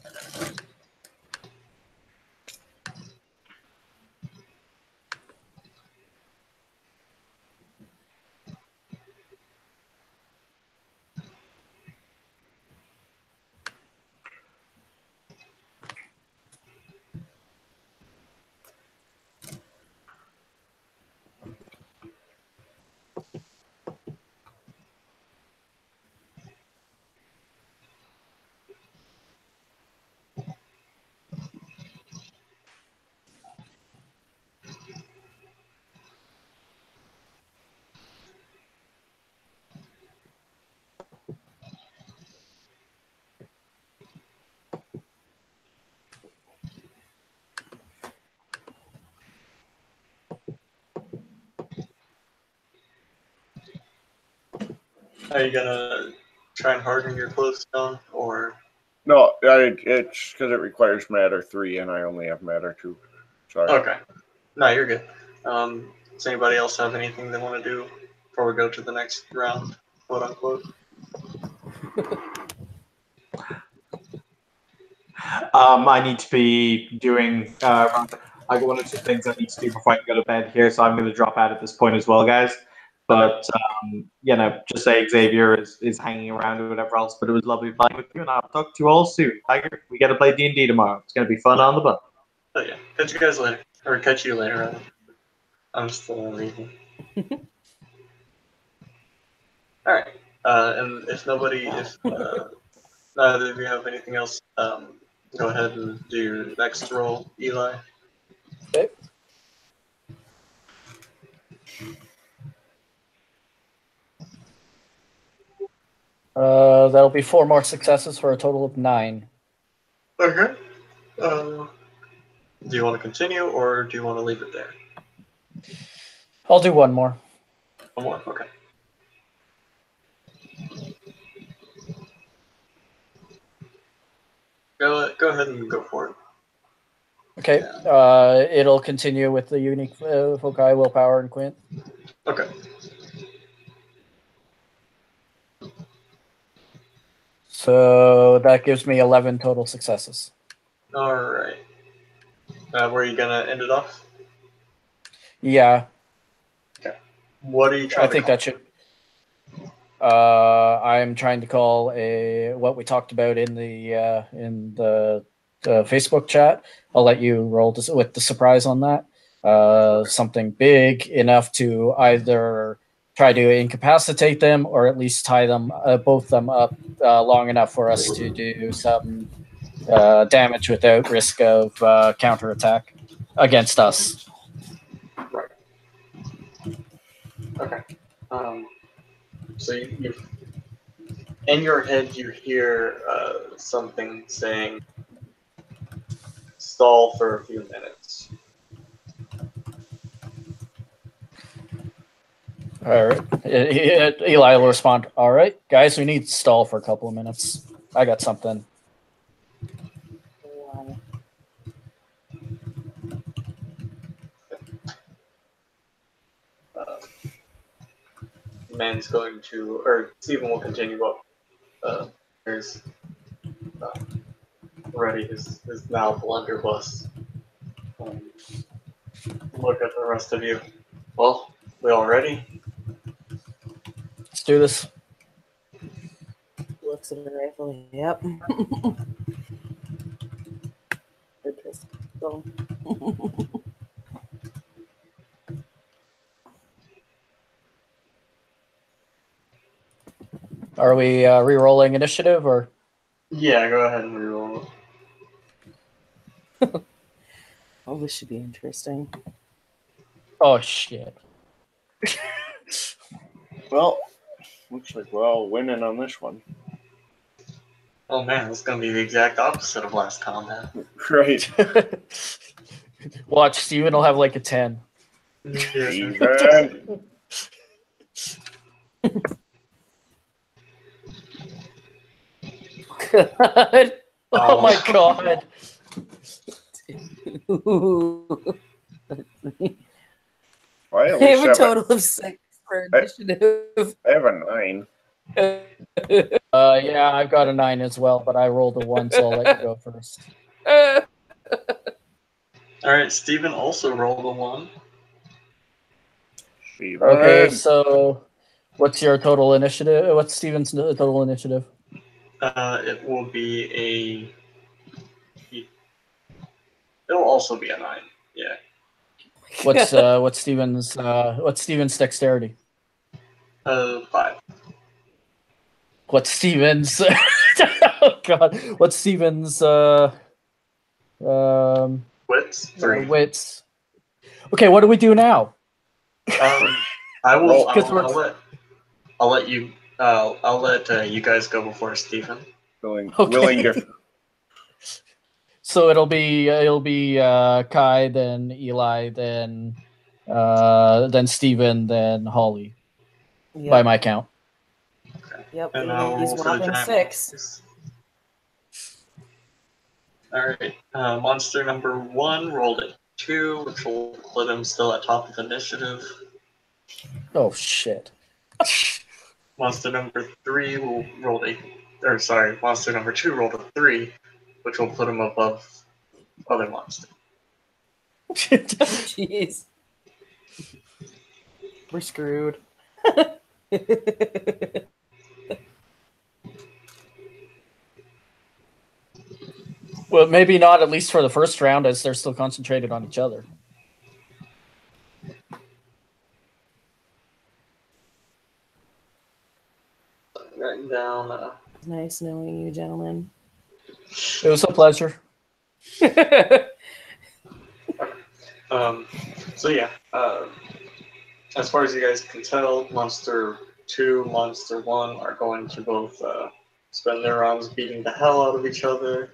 Are you gonna try and harden your clothes down, or No, it's because it requires Matter 3, and I only have Matter 2. Sorry. okay? No, you're good. Does anybody else have anything they want to do before we go to the next round, quote unquote? I need to be doing. I got one or two things I need to do before I can go to bed here, so I'm going to drop out at this point as well, guys. But just say Xavier is hanging around or whatever else. But it was lovely playing with you, and I'll talk to you all soon. Tiger, we got to play D&D tomorrow. It's going to be fun on the bus. Oh yeah, catch you guys later, or catch you later. Rather. I'm still reading. All right, and if neither of you have anything else, go ahead and do your next roll, Eli. Okay. That'll be 4 more successes for a total of 9. Okay. Do you want to continue, or do you want to leave it there? I'll do 1 more. One more. Okay. Go ahead and go for it. Okay. It'll continue with the unique foci, willpower, and quint. Okay. So that gives me 11 total successes. All right. Where are you gonna end it off? Yeah, What are you trying I think that should. I'm trying to call what we talked about in the Facebook chat. I'll let you roll with the surprise on that. Something big enough to either try to incapacitate them or at least tie them both them up long enough for us to do some damage without risk of counterattack against us. Right. Okay. So you in your head you hear something saying, "Stall for a few minutes." All right. Eli will respond. All right, guys, we need to stall for a couple of minutes. I got something. Man's going to, or Stephen will continue up. There's ready his now blunderbuss. Look at the rest of you. Well, we all ready? Let's do this. Looks at the rifle. Yep. Pistol. Are we re-rolling initiative or? Yeah, go ahead and reroll. Oh, this should be interesting. Oh shit! Well, looks like we're all winning on this one. Oh man, this is gonna be the exact opposite of last combat. Right. Watch, Steven will have like a 10. Even. God. Oh my god. Well, I at I have least a have total of 6 for initiative. I have a 9. Yeah, I've got a 9 as well, but I rolled a 1, so I'll let you go first. All right, Steven also rolled a 1. Steven. Okay, so what's your total initiative? What's Steven's total initiative? It will be it'll also be a 9. Yeah. What's Steven's dexterity? 5. What's Steven's oh god. What's Steven's Wits 3. wits? Okay, what do we do now? I will. Because I'll let you. I'll let you guys go before Stephen. Willing Okay. to So it'll be Kai, then Eli, then Steven, then Holly by Yep. my count. Yep. And And I'll he's roll for the whopping giant 6. monsters. All right. Monster number 1 rolled a 2, which will put him still at top of initiative. Oh shit. Monster number 3 will monster number 2 rolled a 3, which will put him above other monster. Jeez. We're screwed. Well, maybe not, at least for the first round, as they're still concentrated on each other. Writing down. Nice knowing you, gentlemen. It was a pleasure. So yeah. As far as you guys can tell, Monster 2, Monster 1 are going to both spend their rounds beating the hell out of each other.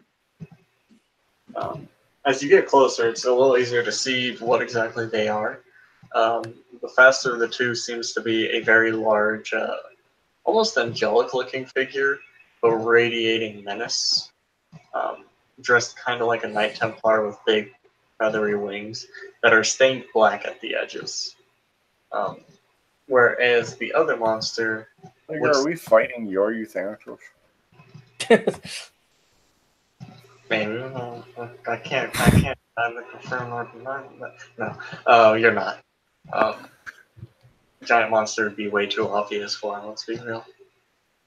As you get closer, it's a little easier to see what exactly they are. The faster of the two seems to be a very large, almost angelic-looking figure, but radiating menace. Dressed kind of like a Knight Templar with big, feathery wings that are stained black at the edges. Whereas the other monster Are we fighting your Euthanatos? maybe I can't either confirm or deny that. No, you're not. Giant monster would be way too obvious for him. Let's be real.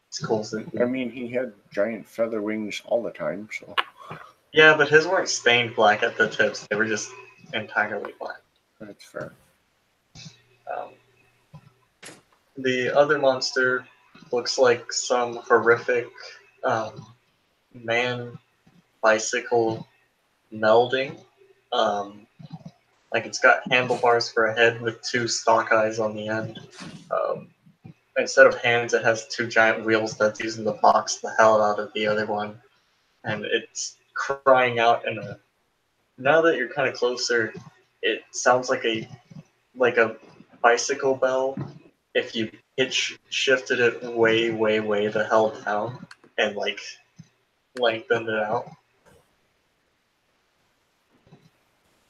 It's cool. I mean, he had giant feather wings all the time, so. Yeah, but his weren't stained black at the tips. They were just entirely black. That's fair. The other monster looks like some horrific man bicycle melding. Like it's got handlebars for a head with 2 stalk eyes on the end. Instead of hands, it has 2 giant wheels that's using to box the hell out of the other one. And it's crying out in a. Now that you're kind of closer, it sounds like a bicycle bell if you pitch shifted it way, way, way the hell down and like lengthened it out.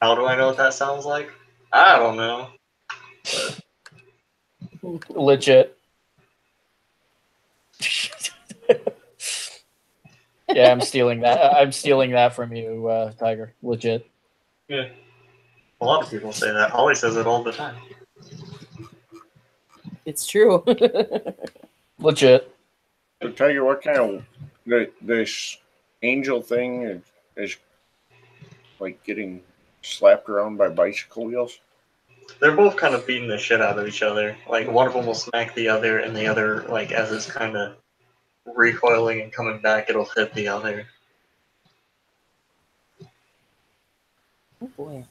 How do I know what that sounds like? I don't know. Legit. Yeah, I'm stealing that. I'm stealing that from you, Tiger. Legit. Yeah. A lot of people say that. Holly says it all the time. It's true. Legit. So, Tiger, what kind of this angel thing is like getting slapped around by bicycle wheels? They're both kind of beating the shit out of each other. Like one of them will smack the other, and the other, like as it's kind of recoiling and coming back, it'll hit the other. Oh boy.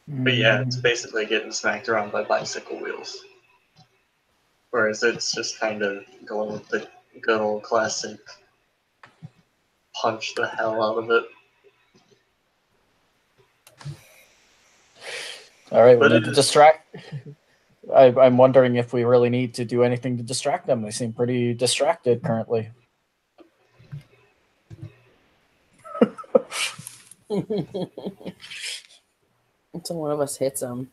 But yeah, it's basically getting smacked around by bicycle wheels. Whereas it's just kind of going with the good old classic punch the hell out of it. All right, we But need it to is- distract. I'm wondering if we really need to do anything to distract them. They seem pretty distracted currently. Until one of us hits him.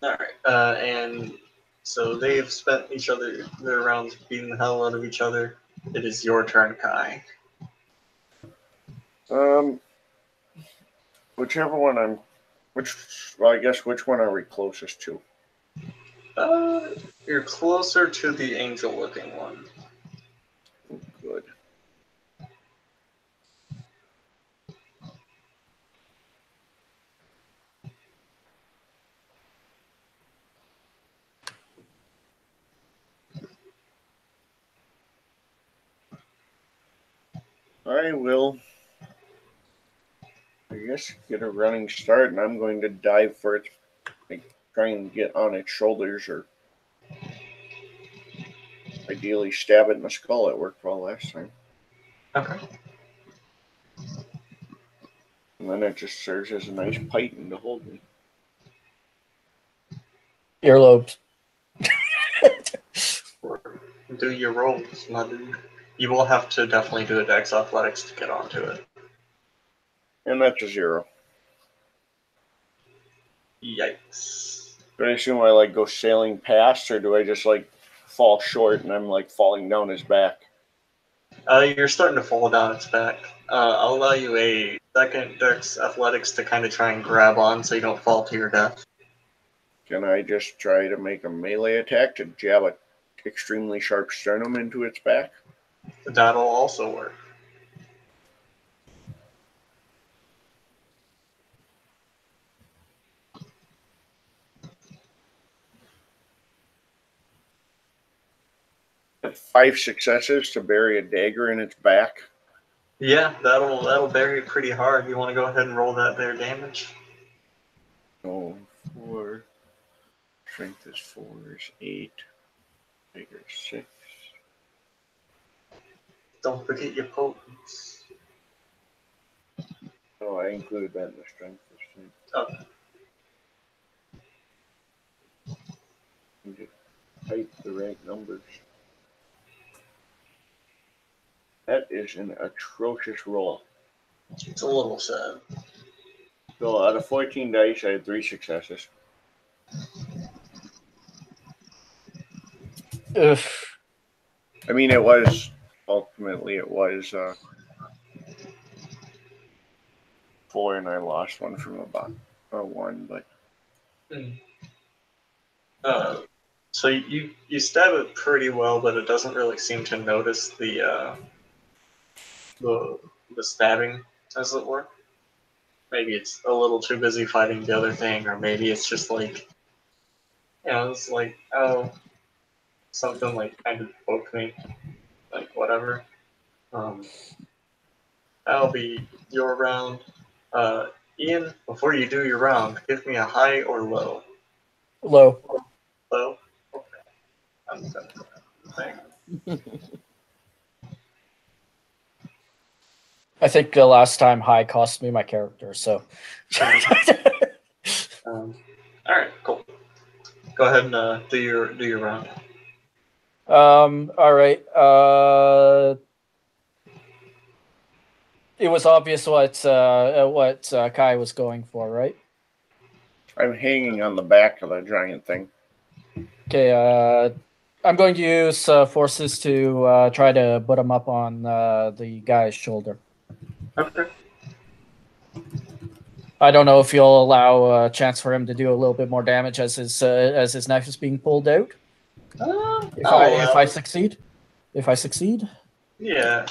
All right, and so they've spent their rounds beating the hell out of each other. It is your turn, Kai. Whichever one well, I guess which one are we closest to? You're closer to the angel-looking one. Good. I will, I guess, get a running start, and I'm going to dive for it. Try and get on its shoulders, or ideally stab it in the skull. It worked well last time. Okay. And then it just serves as a nice python to hold me. Earlobes. Do your rolls, my dude. You will have to definitely do a Dex Athletics to get onto it. And that's a 0. Yikes. Do I assume I go sailing past, or do I just fall short and I'm falling down his back? You're starting to fall down its back. I'll allow you a second Dex Athletics to kind of try and grab on so you don't fall to your death. Can I just try to make a melee attack to jab an extremely sharp sternum into its back? That'll also work. At 5 successes to bury a dagger in its back. Yeah, that'll bury it pretty hard. You want to go ahead and roll that there damage? Oh, 4. Strength is 4 is 8. Dagger is 6. Don't forget your potence. Oh, I included that in the strength. Okay. You just type the right numbers. That is an atrocious roll. It's a little sad. So out of 14 dice, I had 3 successes. Ugh. I mean, ultimately it was 4, and I lost one from about 1, but. So you stab it pretty well, but it doesn't really seem to notice the stabbing, as it were. Maybe it's a little too busy fighting the other thing, or maybe it's just it's oh, something kind of poked me, whatever. That'll be your round. Ian, before you do your round, give me a high or low. Low. Low? Okay. I'm gonna put that thing. I think the last time high cost me my character, so. All right, cool. Go ahead and do your round. All right. It was obvious what Kai was going for, right? I'm hanging on the back of the giant thing. Okay. I'm going to use forces to try to put him up on the guy's shoulder. Okay. I don't know if you'll allow a chance for him to do a little bit more damage as his knife is being pulled out. If I succeed. Yeah.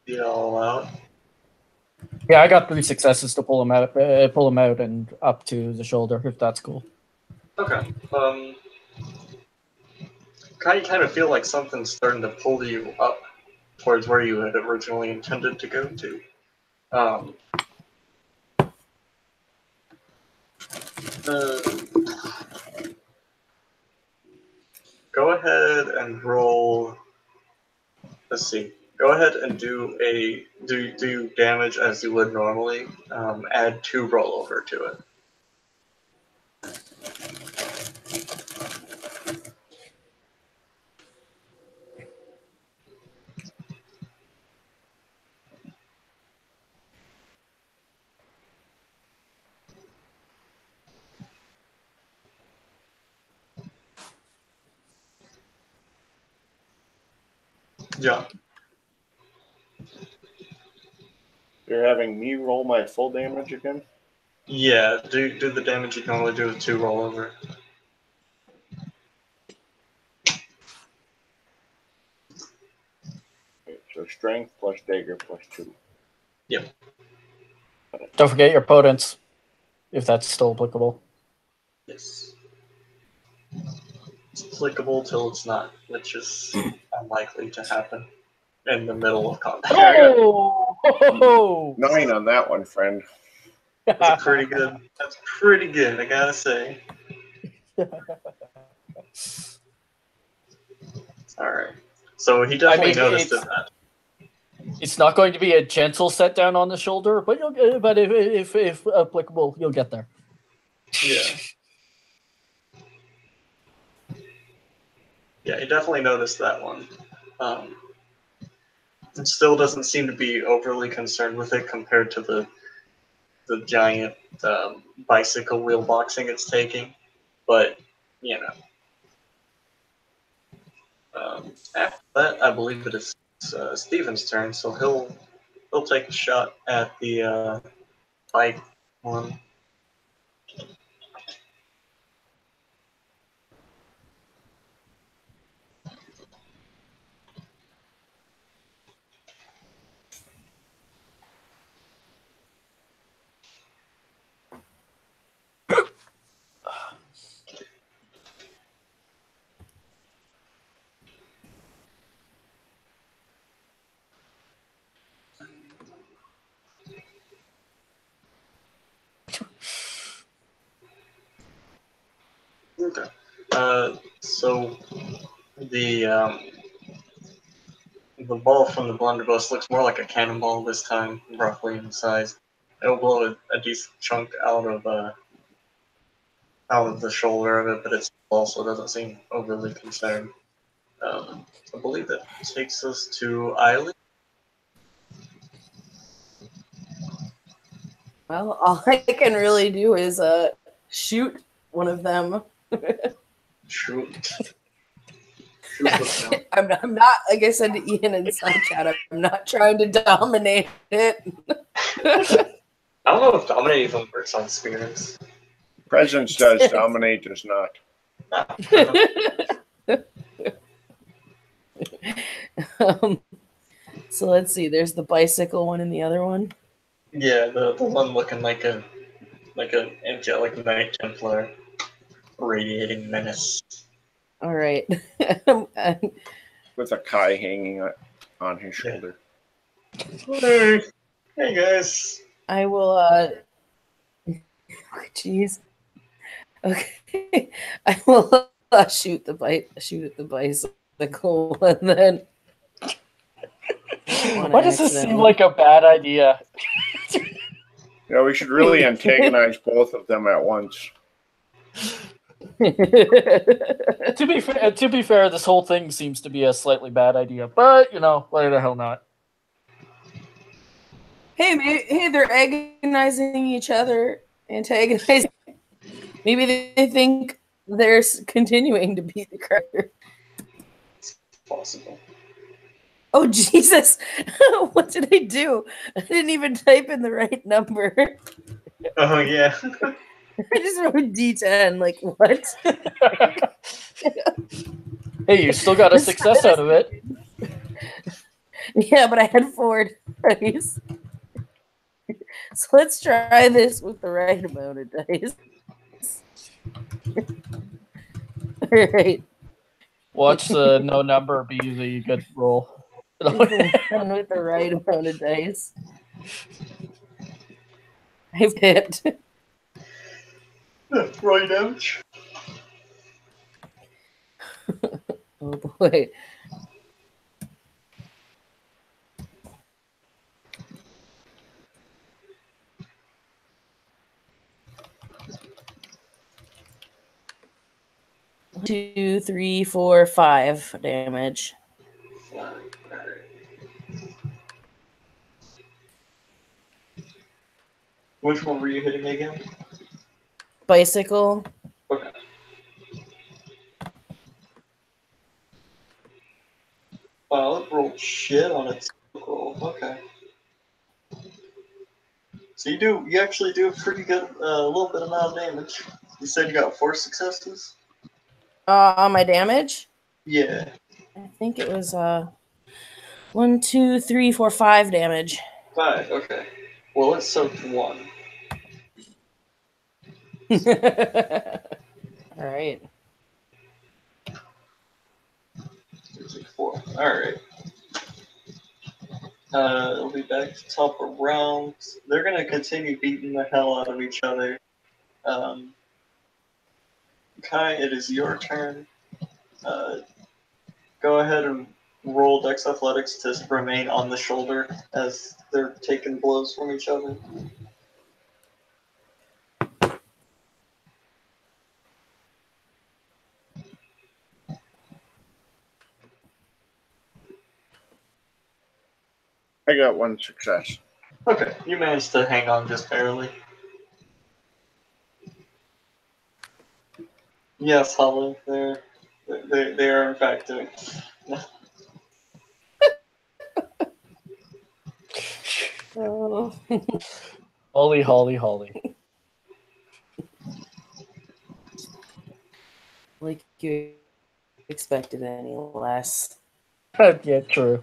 Yeah, all out. Yeah, I got 3 successes to pull him out and up to the shoulder, if that's cool. Okay. Kind of feel like something's starting to pull you up towards where you had originally intended to go to. Go ahead and roll. Let's see. Go ahead and do damage as you would normally. Add 2 rollover to it. John. You're having me roll my full damage again? Yeah, do the damage you can only do with 2 rollover. Okay, so strength plus dagger plus 2. Yep. Don't forget your potence, if that's still applicable. Yes. It's applicable till it's not, which is unlikely to happen in the middle of combat. Oh! 9 on that one, friend. That's pretty good. That's pretty good, I gotta say. Alright. So he definitely noticed that. It's not going to be a gentle set down on the shoulder, but if applicable, you'll get there. Yeah. Yeah, he definitely noticed that one. It still doesn't seem to be overly concerned with it compared to the giant bicycle wheel boxing it's taking, but you know. After that, I believe it is Steven's turn, so he'll take a shot at the bike one. Okay. So the ball from the blunderbuss looks more like a cannonball this time, roughly in size. It'll blow a decent chunk out of the shoulder of it, but it also doesn't seem overly concerned. I believe that takes us to Eiley. Well, all I can really do is shoot one of them. Shoot. I'm not, like I said to Ian in side chat, I'm not trying to dominate it. I don't know if dominate even works on spirits. Presence does, dominate does not. So let's see. There's the bicycle one and the other one. Yeah, the one looking like an angelic Knight Templar, radiating menace. All right. With a Kai hanging on his shoulder. Hey guys. I will. Jeez. Okay. I will shoot at the bicycle, and then. Why does this seem like a bad idea? Yeah, we should really antagonize both of them at once. To be fair, this whole thing seems to be a slightly bad idea, but why the hell not? Hey, they're agonizing each other, antagonizing. Maybe they think they're continuing to beat the crowd. It's possible. Oh, Jesus. What did I do? I didn't even type in the right number. Oh, yeah. I just wrote D10. Like, what? Hey, you still got a success out of it. Yeah, but I had 4 dice. So let's try this with the right amount of dice. All right. Watch the no number be the good roll. One with the right amount of dice. I've hit. Roll damage. Oh boy. Two, 3, 4, 5 damage. Which one were you hitting again? Bicycle. Okay. Let's roll shit on its roll. Okay. So you actually do a pretty good, little bit amount of damage. You said you got 4 successes? On my damage? Yeah. I think it was 1, 2, 3, 4, 5 damage. 5, okay. Well, let's soak 1. All right. 4. Alright. It'll be back to top of rounds. They're gonna continue beating the hell out of each other. Kai, it is your turn. Go ahead and roll Dex Athletics to remain on the shoulder as they're taking blows from each other. I got 1 success. Okay, you managed to hang on just barely. Yes, Holly, they are in fact doing. Oh. Holly. Like you expected any less. Yeah, true.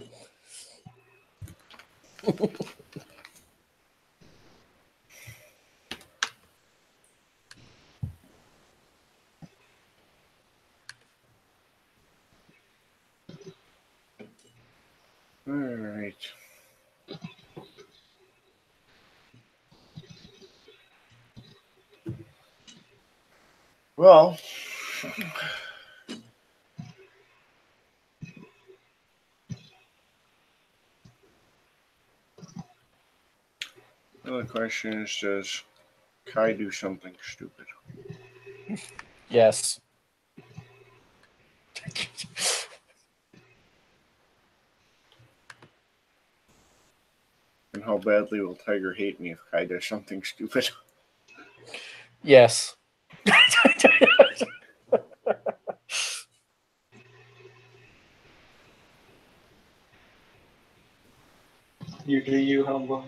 All right. Well, the question is, does Kai do something stupid? Yes. And how badly will Tiger hate me if Kai does something stupid? Yes. You do you, Humble.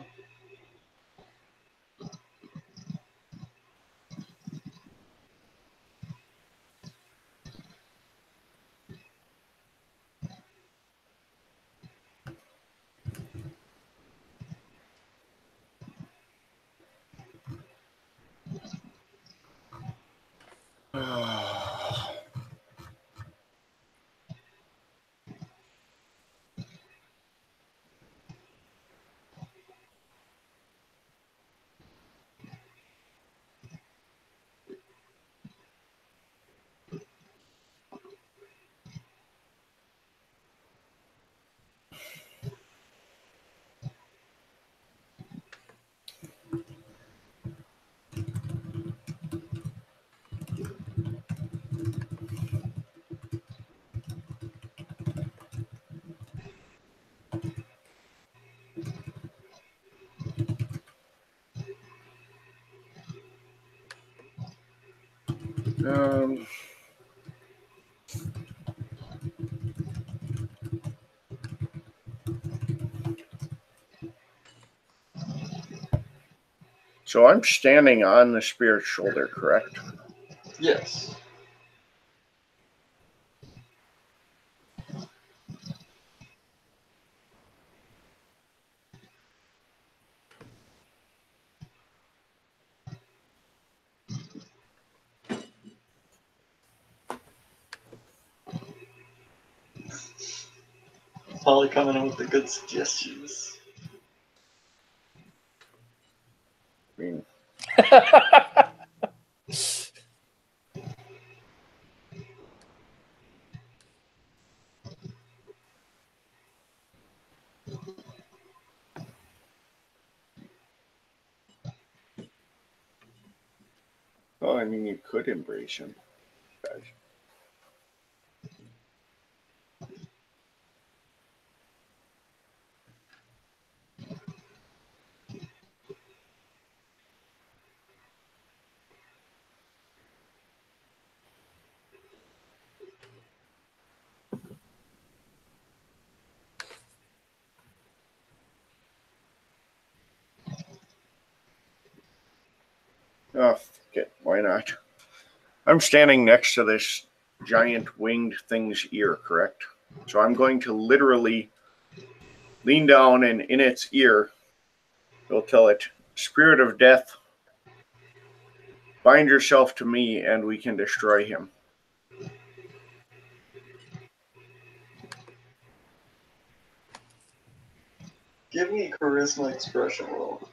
Um, so I'm standing on the spirit's shoulder, correct? Yes. Holly coming in with the good suggestions. I mean, well, I mean, you could embrace him, guys. Oh, fuck it. Why not? I'm standing next to this giant winged thing's ear, correct? So I'm going to literally lean down and in its ear, will tell it, Spirit of Death, bind yourself to me and we can destroy him. Give me a charisma expression roll.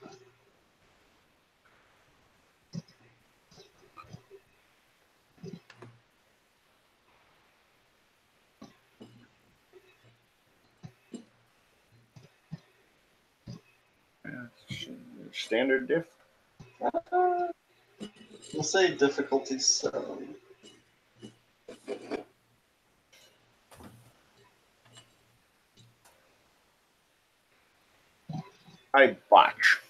Standard diff? We'll say difficulty 7. I botch.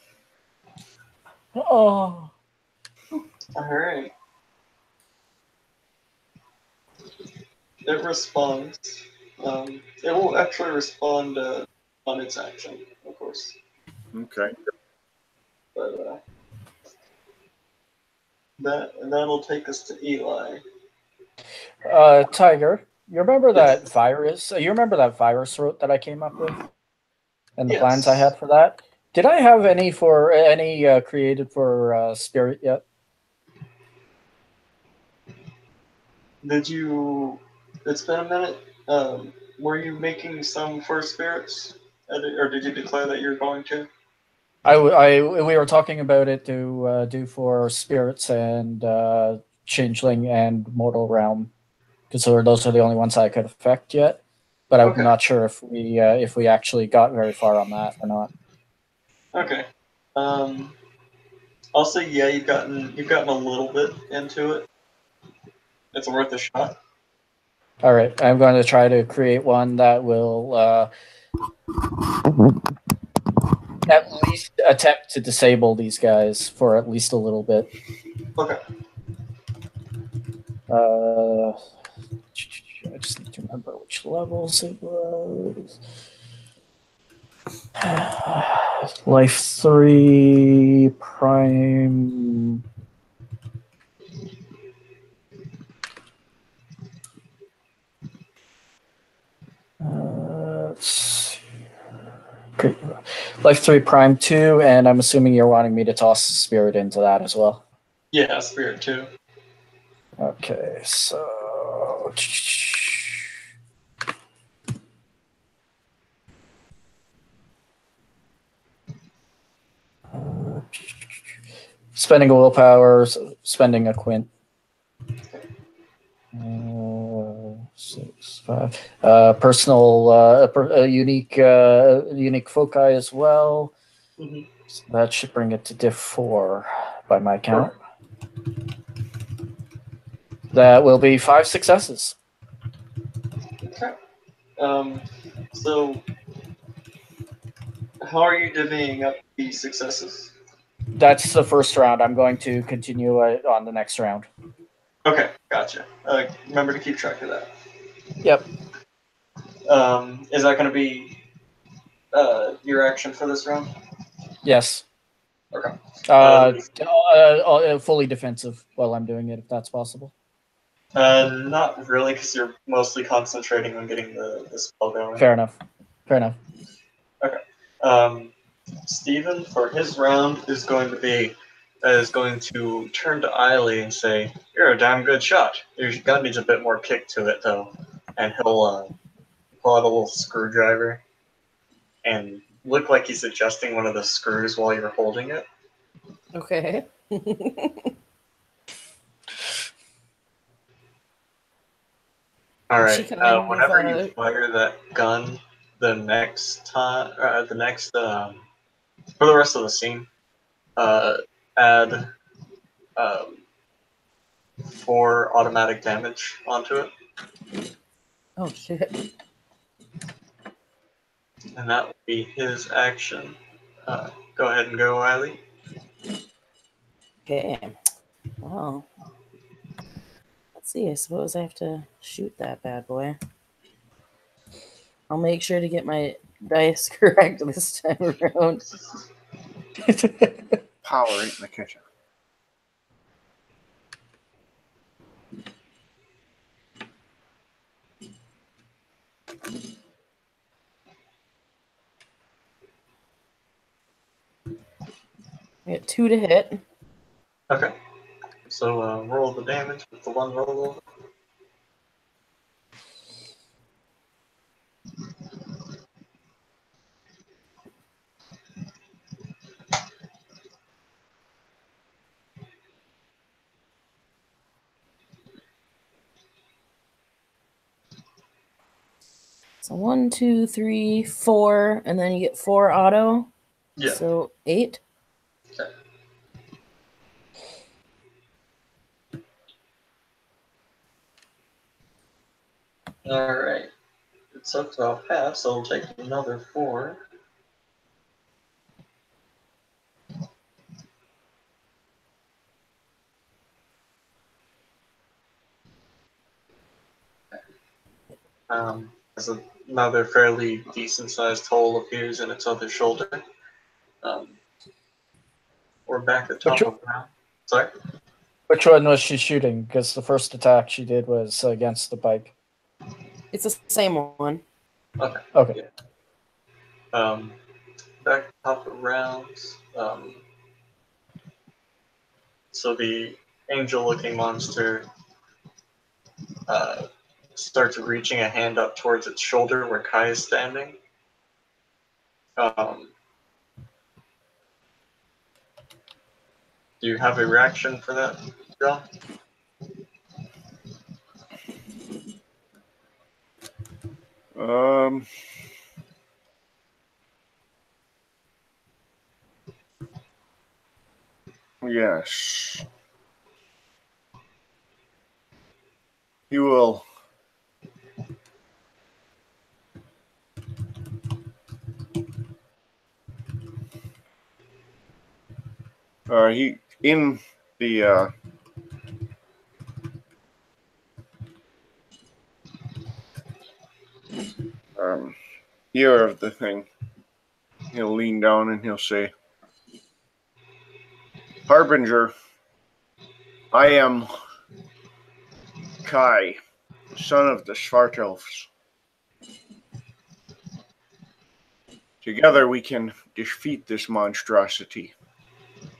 Oh. Alright. It responds. It will actually respond on its action, of course. Okay. But that'll take us to Eli. Tiger, you remember that virus? You remember that virus route that I came up with, and the plans I had for that? Did I have any created for Spirit yet? Did you? It's been a minute. Were you making some for spirits, or did you declare that you're going to? We were talking about it to do for spirits and changeling and mortal realm, because those are the only ones I could affect yet. But I'm not sure if we actually got very far on that or not. Okay. I'll say yeah. You've gotten a little bit into it. It's worth a shot. All right, I'm going to try to create one that will at least attempt to disable these guys for at least a little bit. Okay. I just need to remember which levels it was. Life 3 Prime. Great. Life 3 Prime 2, and I'm assuming you're wanting me to toss Spirit into that as well. Yeah, Spirit 2. Okay, so spending a willpower, spending a quint. 6, 5. Personal, unique foci as well. Mm-hmm. So that should bring it to diff 4 by my count. That will be 5 successes. Okay. So how are you divvying up the successes? That's the first round. I'm going to continue on the next round. Okay, gotcha. Remember to keep track of that. Yep. Is that going to be your action for this round? Yes. Okay. Fully defensive while I'm doing it, if that's possible. Not really, because you're mostly concentrating on getting the spell going. Fair enough. Okay. Steven, for his round, is going to turn to Eiley and say, "You're a damn good shot. Your gun needs a bit more kick to it, though." And he'll pull out a little screwdriver and look like he's adjusting one of the screws while you're holding it. Okay. All right. Whenever you fire that gun, for the rest of the scene, add 4 automatic damage onto it. Oh shit. And that would be his action. Go ahead and go, Eiley. Okay. Well, let's see. I suppose I have to shoot that bad boy. I'll make sure to get my dice correct this time around. Power right in the kitchen. I get 2 to hit. Okay. So roll the damage with the one roll. So 1, 2, 3, 4, and then you get 4 auto. Yeah. So 8. Okay. All right. It's up to about half, so we'll take another 4. As another fairly decent-sized hole appears in its other shoulder. We're back at top of round. Sorry? Which one was she shooting? Because the first attack she did was against the bike. It's the same one. Okay. Okay. Yeah. Back to top of rounds. So the angel-looking monster starts reaching a hand up towards its shoulder where Kai is standing. Do you have a reaction for that, John? Yes. He will. He in the ear of the thing. He'll lean down and he'll say, "Harbinger, I am Kai, son of the Svartalfs. Together we can defeat this monstrosity.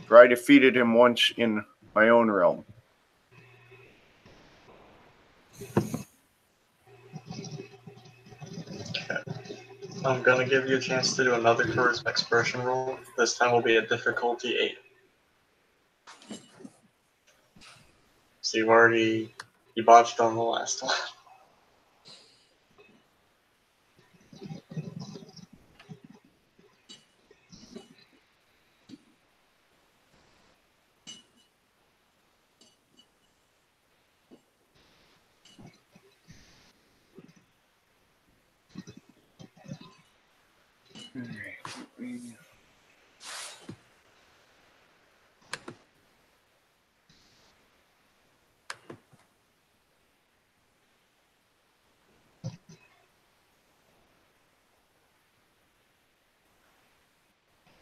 For I defeated him once in my own realm." I'm gonna give you a chance to do another charisma expression roll. This time will be a difficulty 8. So you botched on the last one.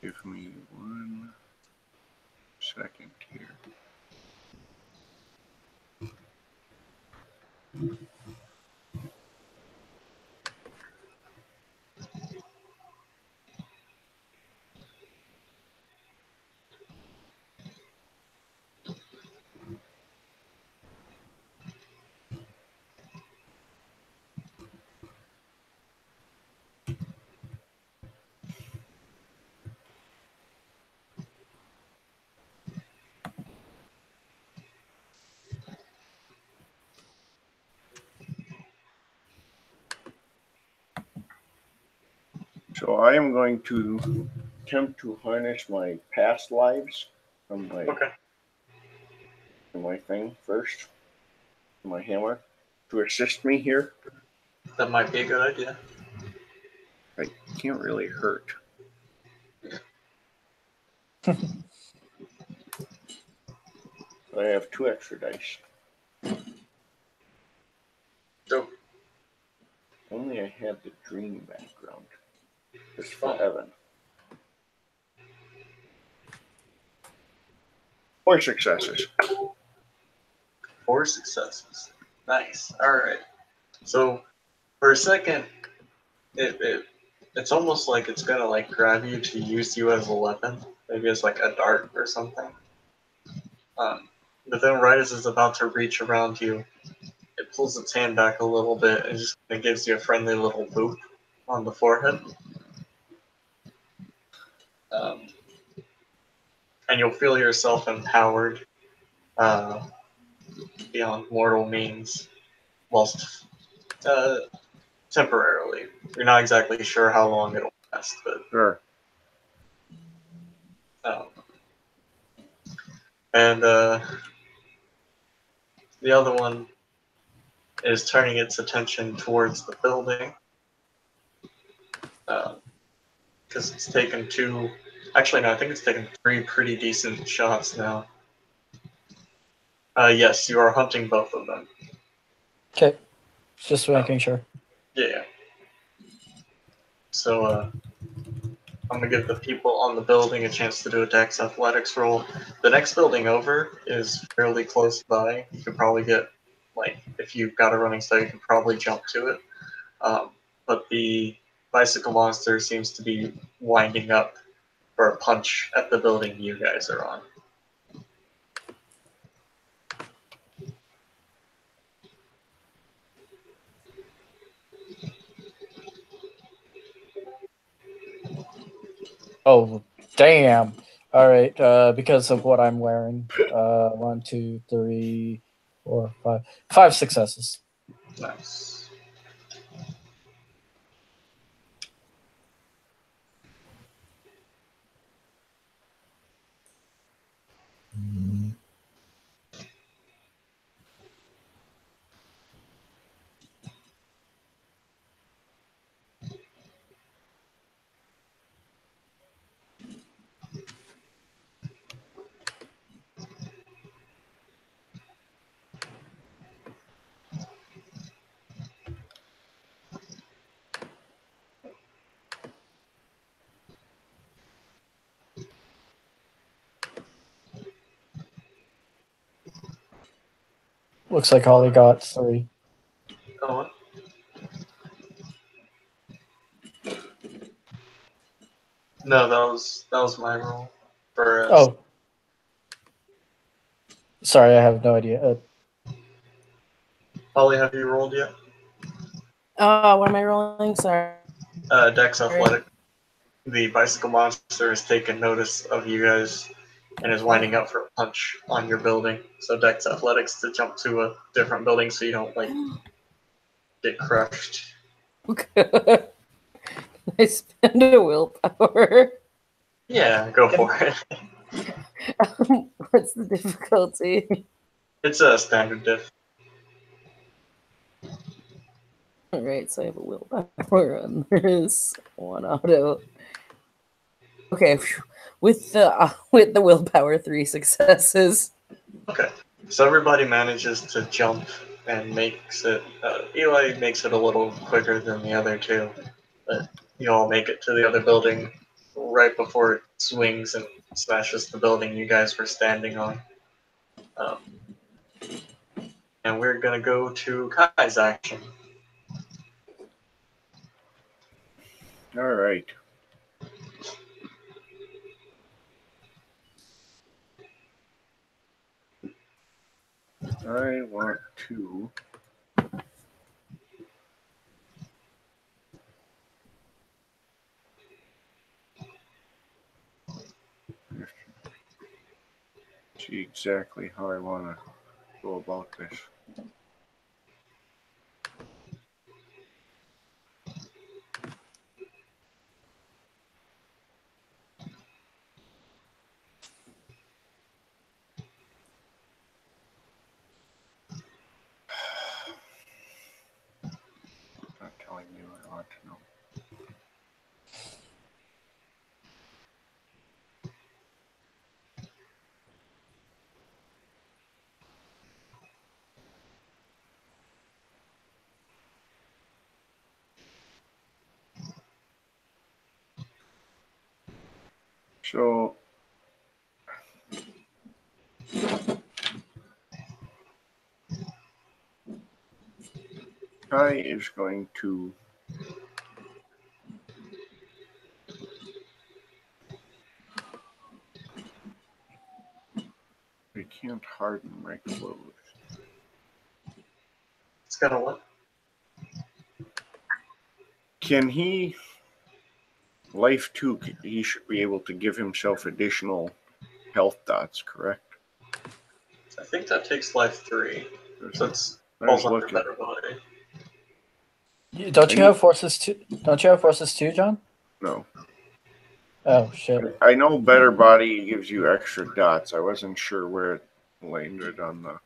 Give me 1 second here. So I am going to attempt to harness my past lives from Okay. my thing first, my hammer, to assist me here. That might be a good idea. I can't really hurt. I have 2 extra dice. Dope. Only I have the dream background. Just for Evan. 4 successes. 4 successes. Nice. Alright. So for a second, it's almost like it's gonna like grab you to use you as a weapon. maybe as like a dart or something. But then right as it's about to reach around you, it pulls its hand back a little bit and just kind of gives you a friendly little boop on the forehead. And you'll feel yourself empowered beyond mortal means, whilst temporarily. You're not exactly sure how long it'll last, but Sure. and the other one is turning its attention towards the building because it's taken two. Actually, no, I think it's taken 3 pretty decent shots now. Yes, you are hunting both of them. Okay. Just making sure. Yeah. So I'm gonna give the people on the building a chance to do a Dex Athletics roll. The next building over is fairly close by. You could probably get, like, if you've got a running start, you could probably jump to it. But the bicycle monster seems to be winding up for a punch at the building you guys are on. Oh, damn. All right. Because of what I'm wearing. 1, 2, 3, 4, 5. 5 successes. Nice. Looks like Holly got 3. Oh, what? No, that was my roll. For Oh. Sorry, I have no idea. Holly, have you rolled yet? What am I rolling? Sorry. Dex Athletic. The bicycle monster has taken notice of you guys and is winding up for a punch on your building. So Dex Athletics to jump to a different building so you don't like get crushed. Okay. I spend a willpower. Yeah, go for it. What's the difficulty? It's a standard diff. Alright, so I have a willpower and there's 1 auto. Okay, with the willpower, 3 successes. Okay, so everybody manages to jump and makes it. Eli makes it a little quicker than the other two, but you all make it to the other building right before it swings and smashes the building you guys were standing on. And we're gonna go to Kai's action. All right. I want to see exactly how I want to go about this. Not telling me what I want to know. So Kai is going to can't harden my clothes. It's got a what? Can he... Life 2, he should be able to give himself additional health dots, correct? I think that takes life 3. So it's I falls was under looking. better body. Don't you have forces too? Don't you have forces too, John? No. Oh shit. I know better body gives you extra dots. I wasn't sure where it landed on the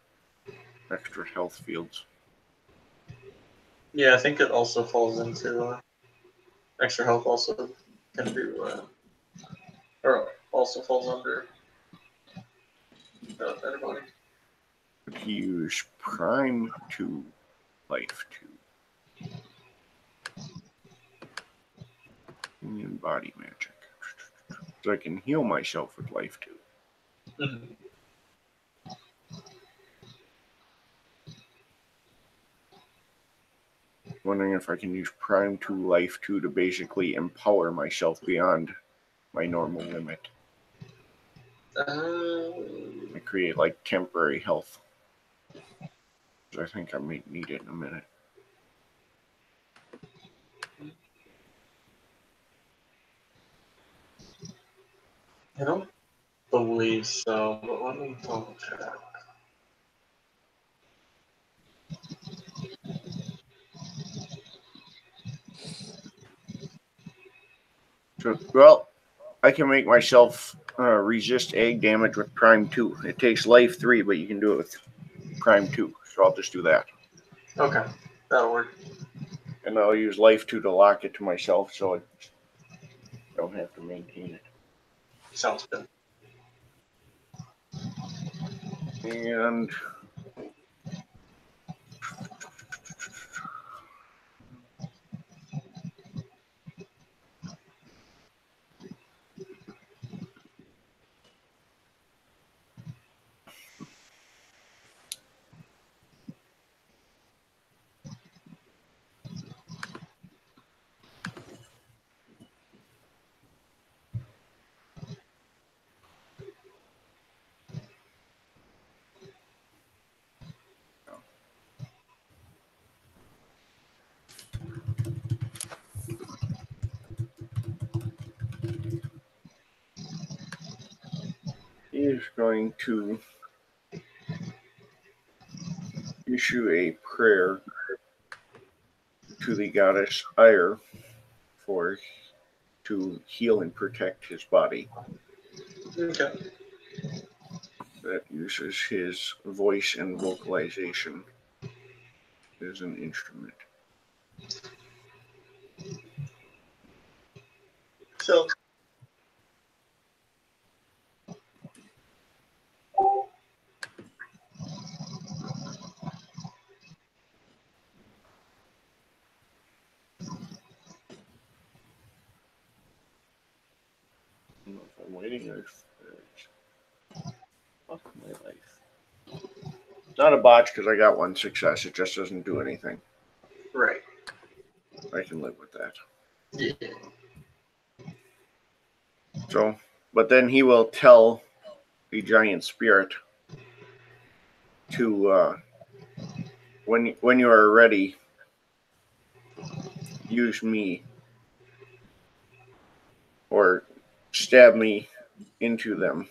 extra health fields. Yeah, I think it also falls into extra health. Also can do, or also falls under better body. But he used Prime 2, Life 2. And body magic. So I can heal myself with Life 2. Mm-hmm. Wondering if I can use Prime 2, Life 2 to basically empower myself beyond my normal limit. I create like temporary health. I think I might need it in a minute. I don't believe so, but let me double check. So, well, I can make myself resist egg damage with Prime 2. It takes Life 3, but you can do it with Prime 2. So I'll just do that. Okay, that'll work. And I'll use Life 2 to lock it to myself so I don't have to maintain it. Sounds good. And he is going to issue a prayer to the goddess Ire to heal and protect his body. Okay. That uses his voice and vocalization as an instrument. So, I don't know if I'm waiting or if fuck my life. It's not a botch because I got one success. It just doesn't do anything. right. I can live with that. Yeah. So, but then he will tell the giant spirit to when you are ready, use me or stab me into them.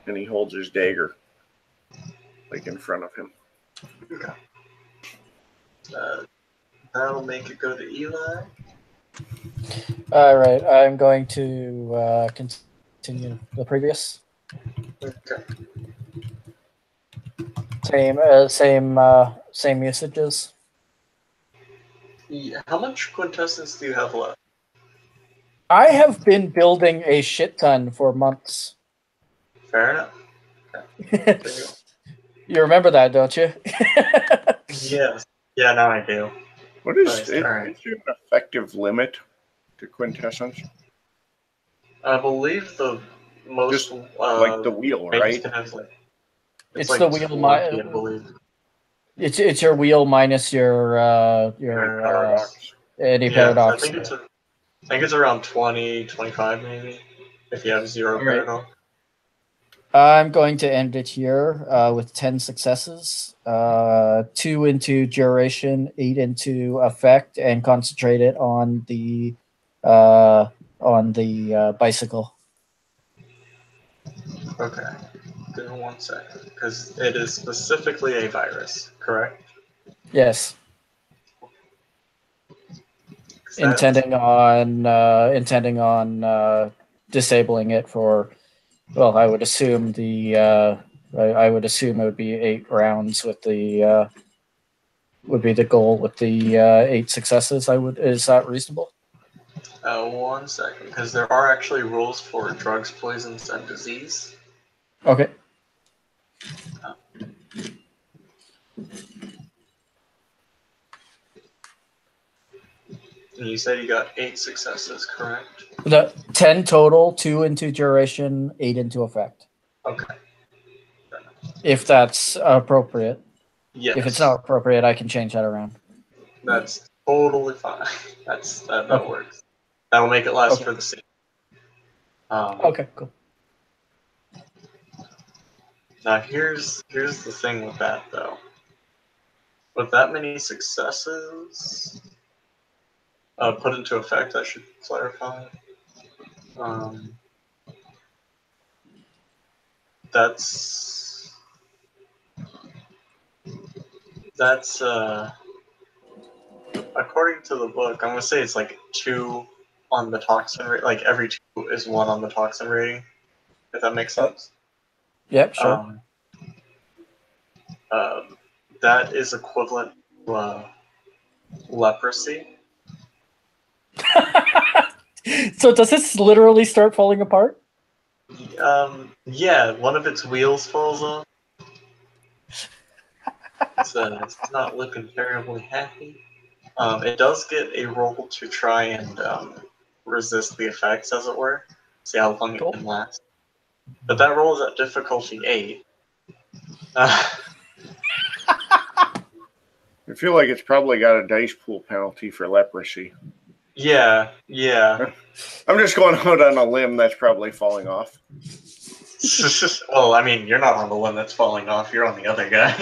And he holds his dagger like in front of him. Okay. That'll make it go to Eli. All right, I'm going to continue the previous. Okay. Same usages. Yeah. How much quintessence do you have left? I have been building a shit ton for months. Fair enough. You remember that, don't you? Yes. Yeah, now I do. What is Nice. it? All right. Is there an effective limit to quintessence? I believe the most Just like the wheel, right? can have like It's like the wheel 20, I believe. It's your wheel minus your Paradox. any Yeah, paradox. I think it's around 20, 25 maybe. If you have zero All right. paradox. I'm going to end it here with 10 successes, 2 into duration, 8 into effect, and concentrate it on the bicycle. Okay. Give me 1 second, because it is specifically a virus, correct? Yes, 'Cause that's- intending on disabling it for. Well, I would assume I would assume it would be 8 rounds with the would be the goal with the 8 successes. Is that reasonable? 1 second, because there are actually rules for drugs, poisons, and disease. Okay. And you said you got 8 successes, correct? The 10 total, 2 into duration, 8 into effect. Okay. If that's appropriate. Yes. If it's not appropriate, I can change that around. That's totally fine. That Okay. works. That'll make it last Okay. for the scene. Okay, cool. Now here's the thing with that though. With that many successes put into effect, I should clarify. That's according to the book, I'm gonna say it's like 2 on the toxin rate. Like every 2 is 1 on the toxin rating. If that makes sense. Yep, sure. That is equivalent to leprosy. So does this literally start falling apart? Yeah, one of its wheels falls off. It's not looking terribly happy. It does get a roll to try and resist the effects, as it were. See how long Cool. it can last. But that roll is at difficulty 8. I feel like it's probably got a dice pool penalty for leprosy. Yeah. I'm just going out on a limb that's probably falling off. Well, I mean, you're not on the one that's falling off. You're on the other guy.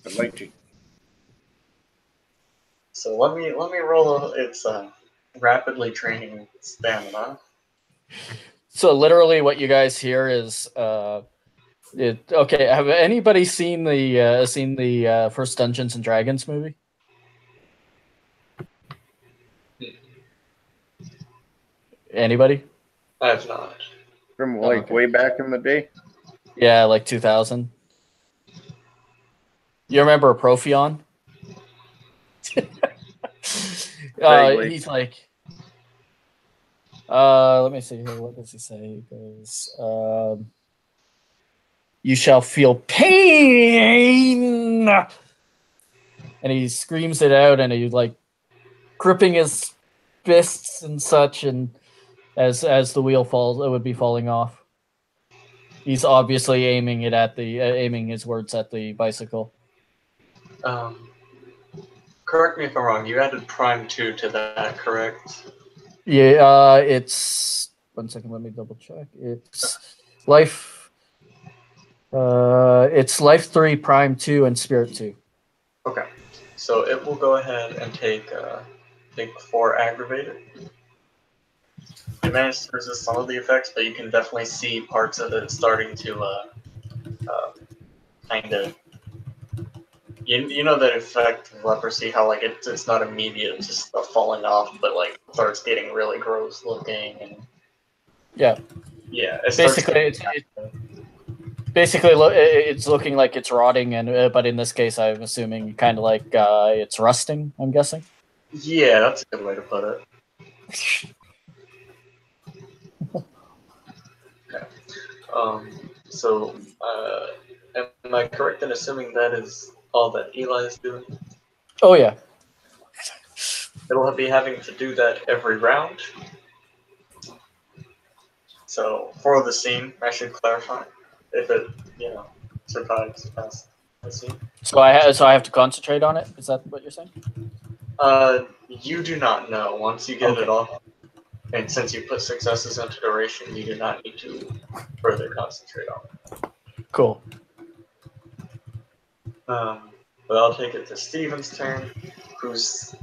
I'd like to. So let me roll its rapidly training stamina. So literally what you guys hear is okay, have anybody seen the first Dungeons and Dragons movie? Anybody? I have not. From like okay. way back in the day? Yeah, like 2000. You remember Profion? Vaguely. He's like, let me see here. What does he say? He goes, "You shall feel pain," and he screams it out, and he's like gripping his fists and such, and as the wheel falls, it would be falling off. He's obviously aiming his words at the bicycle. Correct me if I'm wrong. You added Prime 2 to that, correct? Yeah, it's 1 second. Let me double check. It's life. It's life 3, Prime 2, and Spirit 2. Okay. So it will go ahead and take 4 aggravated. You managed to resist some of the effects, but you can definitely see parts of it starting to kind of. You know that effect of leprosy, how like it's not immediate, just falling off, but like starts getting really gross looking and Yeah. it it's looking like it's rotting, and but in this case, I'm assuming kind of like it's rusting. I'm guessing. Yeah, that's a good way to put it. Okay. So, am I correct in assuming that is all that Eli is doing? Oh yeah. It'll be having to do that every round. So, for the scene, I should clarify if it, survives past the scene. So I have to concentrate on it. Is that what you're saying? You do not know once you get it off. And since you put successes into duration, you do not need to further concentrate on it. Cool. But I'll take it to Steven's turn, who's,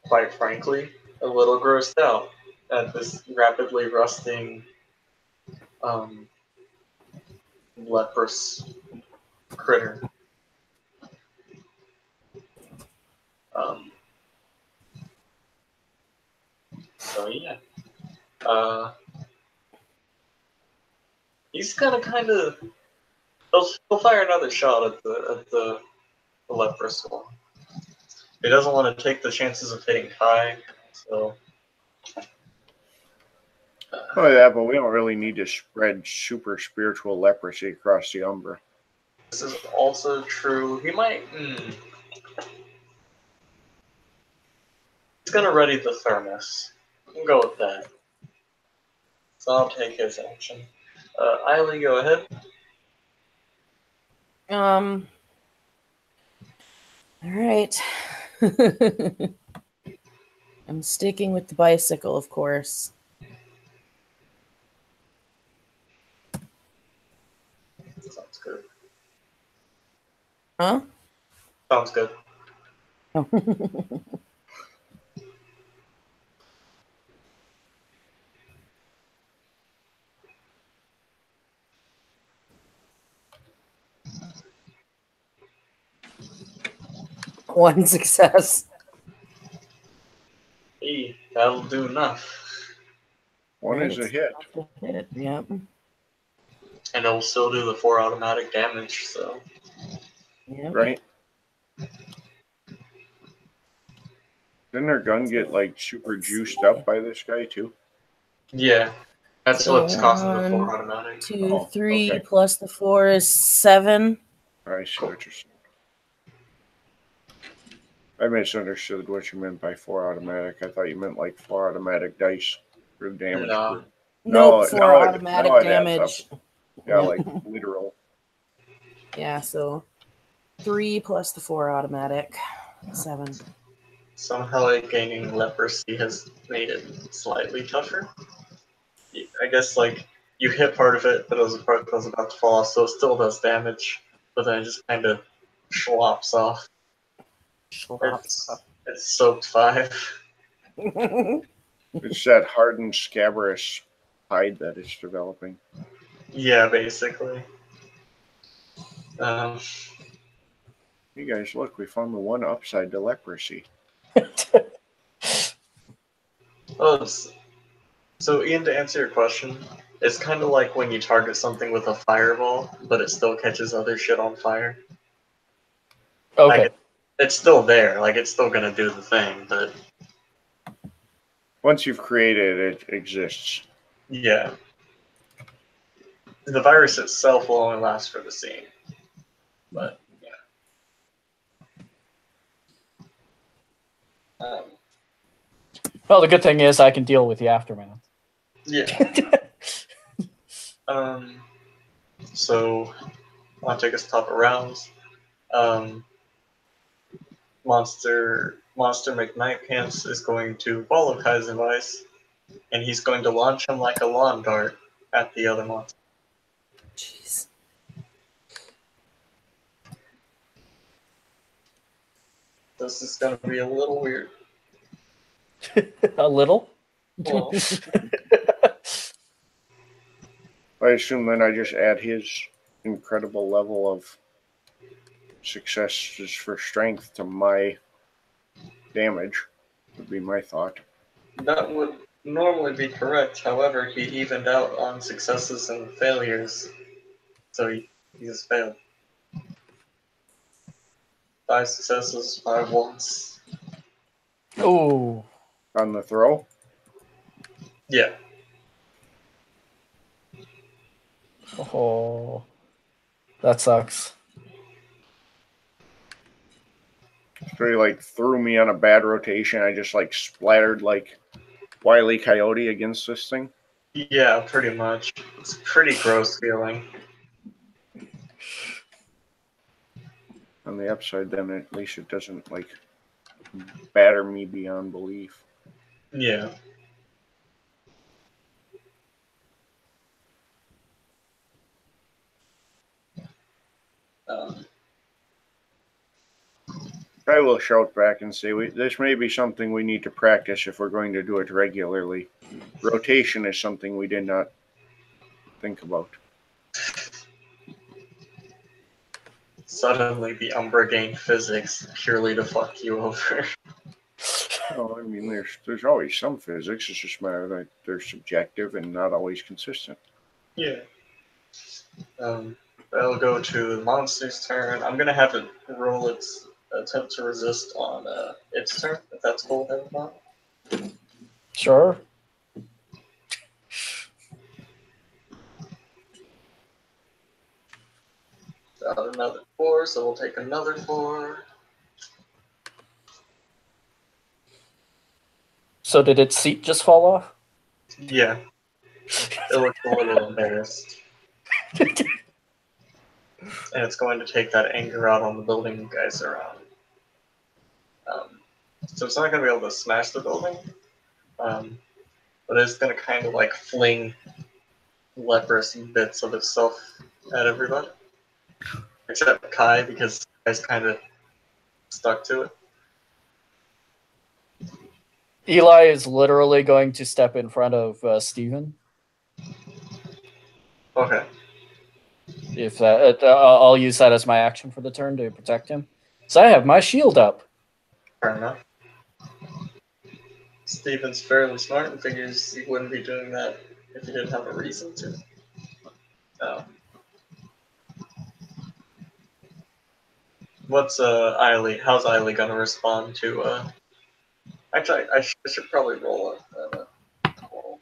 quite frankly, a little grossed out at this rapidly rusting leprous critter. So yeah. He's gonna kind of. He'll fire another shot at the leprous one. He doesn't want to take the chances of hitting high, so. Oh yeah, but we don't really need to spread super spiritual leprosy across the Umbra. This is also true. He might. He's gonna ready the thermos. We'll go with that. So I'll take his action. Eiley, go ahead. All right. I'm sticking with the bicycle, of course. Sounds good. Huh? Sounds good. Oh. One success. Hey, that'll do enough. One is a hit. Hit. Yep. And it'll still do the 4 automatic damage, so. Yep. Right? Didn't our gun get like super juiced up by this guy too? Yeah. That's So what's causing the 4 1, automatic. 2, Oh, 3 okay. plus the 4 is 7. I see what you're saying. I misunderstood what you meant by 4 automatic. I thought you meant like 4 automatic dice for damage. No. Nope, 4 now automatic now it adds damage. up. Yeah, Yep. like literal. Yeah, so 3 plus the 4 automatic. 7. Somehow gaining leprosy has made it slightly tougher. I guess, like, you hit part of it, but it was a part that was about to fall off, so it still does damage, but then it just kind of slops off. It's soaked 5. It's that hardened, scabrous hide that it's developing. Yeah, basically. You guys, look, we found the one upside to leprosy. So Ian, to answer your question, it's kind of like when you target something with a fireball, but it still catches other shit on fire. Okay. Like, it's still there, like it's still gonna do the thing, but Once you've created it, it exists. yeah. The virus itself will only last for the scene. But yeah. Well, the good thing is I can deal with the aftermath. Yeah. So I'll take us top of rounds. Monster McKnight Pants is going to follow Kai's advice, and he's going to launch him like a lawn dart at the other monster. Jeez. This is going to be a little weird. A little? Well, I assume then I just add his incredible level of successes for strength to my damage, would be my thought. that would normally be correct. However, he evened out on successes and failures, so he just failed. 5 successes, 5 ones. Oh. On the throw? Yeah. Oh. That sucks. So he like threw me on a bad rotation. I just like splattered like Wile E. Coyote against this thing. Yeah, pretty much. It's a pretty gross feeling. On the upside, then at least it doesn't like batter me beyond belief. Yeah. Um, I will shout back and say, this may be something we need to practice if we're going to do it regularly. Rotation is something we did not think about. Suddenly, the Umbra gained physics purely to fuck you over. Well, I mean, there's always some physics. It's just a matter that they're subjective and not always consistent. Yeah. I'll go to the monster's turn. I'm gonna have it roll its attempt to resist on its turn, if that's cool with everyone. Sure. Got another 4, so we'll take another 4. So did its seat just fall off? Yeah. It looks a little embarrassed. And it's going to take that anger out on the building you guys are on. So it's not going to be able to smash the building, but it's going to kind of like fling leprous bits of itself at everybody. Except Kai, because Kai's kind of stuck to it. Eli is literally going to step in front of Steven. Okay. If that, I'll use that as my action for the turn to protect him. So I have my shield up. Fair enough. Steven's fairly smart and figures he wouldn't be doing that if he didn't have a reason to. What's Eiley? How's Eiley gonna respond to? Actually, I should probably roll a call.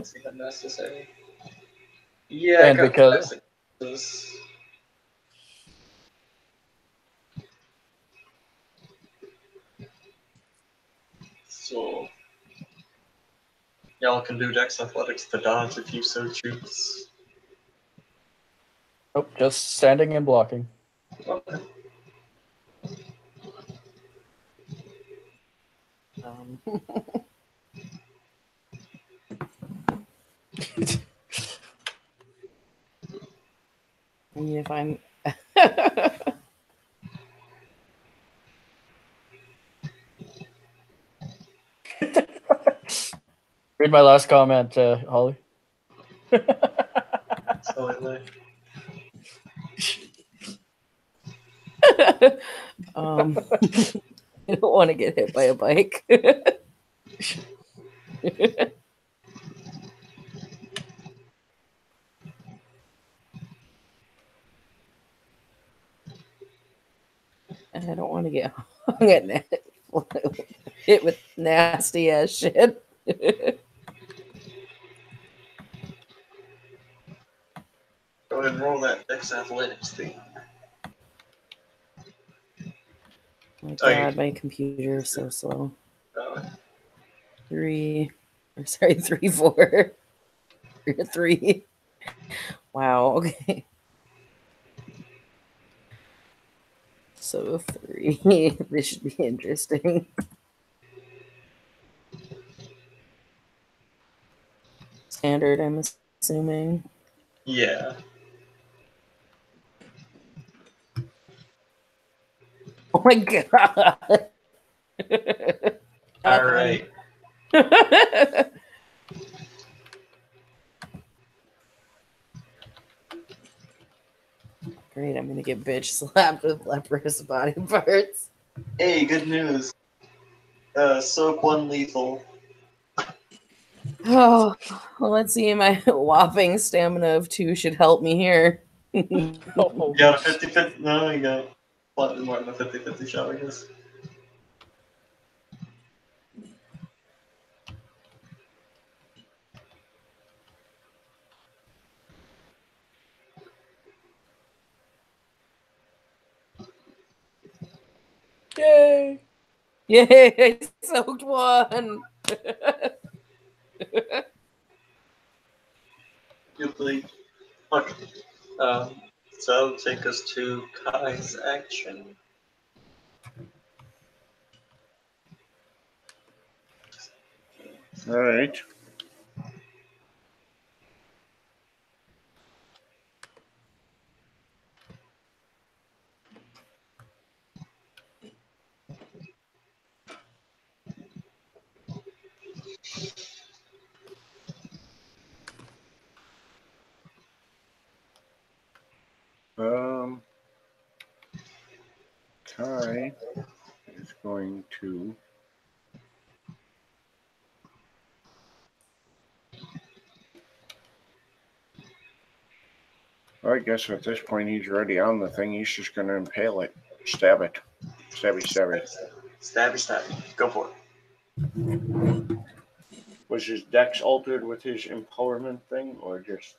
See if necessary. Yeah, And I got because- 5 successes. So y'all can do Dex Athletics to dodge if you so choose. Nope, just standing and blocking. Okay. I mean, if I'm Read my last comment, Holly. Slightly. I don't want to get hit by a bike. And I don't want to get hung at hit with nasty ass shit. Go ahead and roll that Dex Athletics thing. My Oh, you- God, my computer is so slow. Uh, 3, 4. 3. Wow, okay. So 3. This should be interesting. Standard, I'm assuming. yeah. Oh my God. All right. Great, I'm gonna get bitch slapped with leprous body parts. Hey, good news. Soak 1 lethal. Oh, well, let's see. My whopping stamina of 2 should help me here. Oh, You got a 50-50? No, you got slightly more than a 50-50 shot, I guess. yay! Yay, I soaked 1. Good lead. Okay. So that'll take us to Kai's action. All right. Kai is going to well, I guess at this point he's already on the thing. He's just going to impale it. Stab it. Stabby, stabby. Stabby, stabby. Go for it. Was his dex altered with his empowerment thing, or just...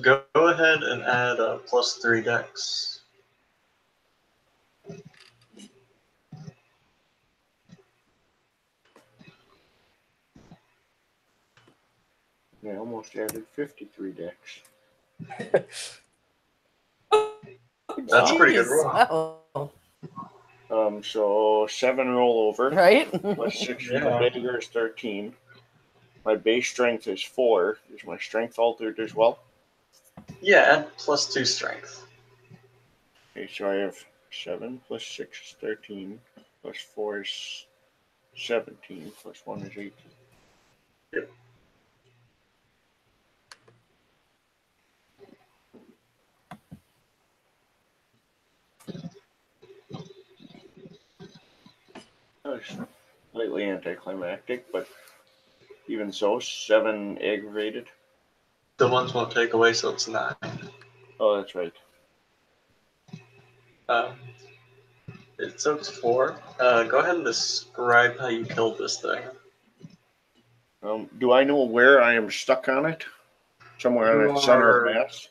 Go ahead and add a +3 dex. Yeah, almost added 53 dex. That's a pretty good Jeez. roll. Oh, So 7 roll over. right? Plus 6 for Yeah. the vinegar is 13. My base strength is 4. Is my strength altered as well? Yeah, add +2 strength. Okay, so I have 7 plus 6 is 13. Plus 4 is 17. Plus 1 is 18. Yep. That was slightly anticlimactic, but even so, 7 aggravated. The ones won't take away, so it's 9. Oh, that's right. It took 4. Go ahead and describe how you killed this thing. Do I know where I am stuck on it? Somewhere in its center of mass?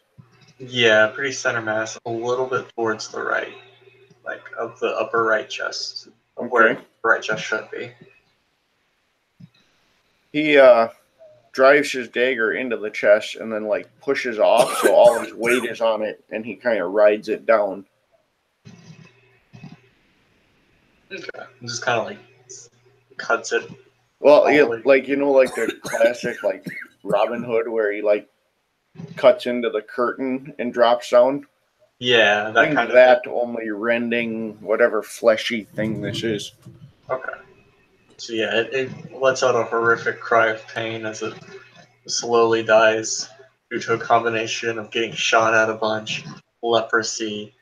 Yeah, pretty center mass, a little bit towards the right, like of the upper right chest, of where Okay. the right chest should be. He drives his dagger into the chest and then like pushes off, so all his weight is on it, and he kind of rides it down. Okay. Just kind of like cuts it. Well, yeah, like like the classic like Robin Hood where he like cuts into the curtain and drops down. Yeah, I that think kind of that only rending whatever fleshy thing this is. Okay. So yeah, it lets out a horrific cry of pain as it slowly dies due to a combination of getting shot at a bunch, leprosy,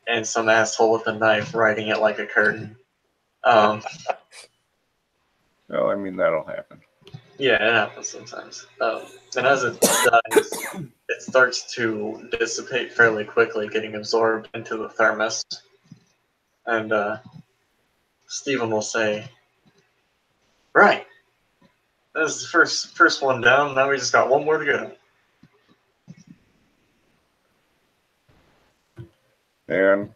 and some asshole with a knife riding it like a curtain. Well, I mean that'll happen. Yeah, it happens sometimes. And as it dies, it starts to dissipate fairly quickly, getting absorbed into the thermos. And Stephen will say, "Right, that's the first one down. Now we just got one more to go." And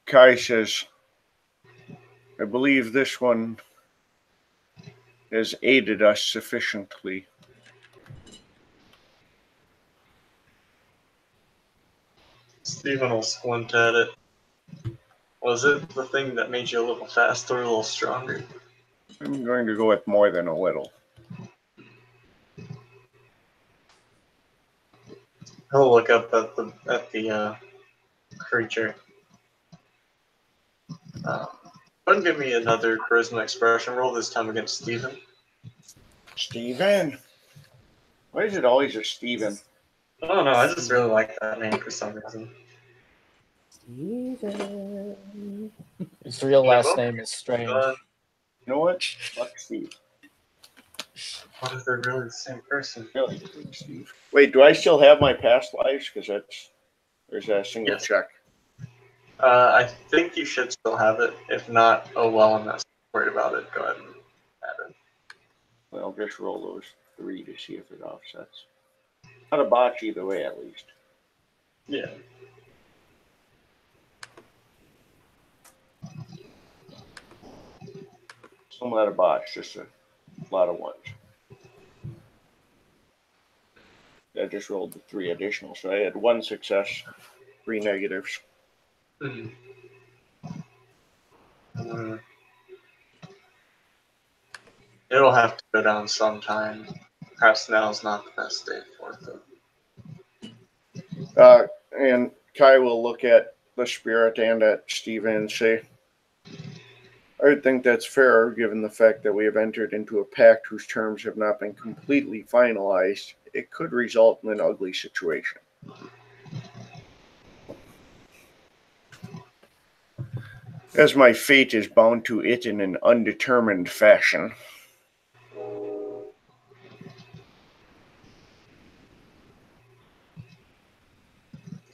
Kai says, I believe this one has aided us sufficiently. Stephen will squint at it. Was it the thing that made you a little faster, a little stronger? I'm going to go with more than a little. He'll look up at the creature. Go ahead and give me another charisma expression roll, this time against Stephen. Steven? Why is it always a Steven? I don't know, I just really like that name for some reason. Steven. His real Yeah, last well, name is Strange. You know what? Fuck Steve. What if they're really the same person? Really, fuck Steve. Wait, do I still have my past lives? Because there's a single Yes. check. I think you should still have it. If not, oh well, I'm not worried about it. Go ahead and add it. Well, I'll just roll those 3 to see if it offsets. Not a botch either way, at least. Yeah. Still not a botch, just a lot of ones. I just rolled the 3 additional, so I had 1 success, 3 negatives. Mm. It'll have to go down sometime. Perhaps now's not the best day for it. And Kai will look at the spirit and at Steven and say, I would think that's fair, given the fact that we have entered into a pact whose terms have not been completely finalized. It could result in an ugly situation. as my fate is bound to it in an undetermined fashion.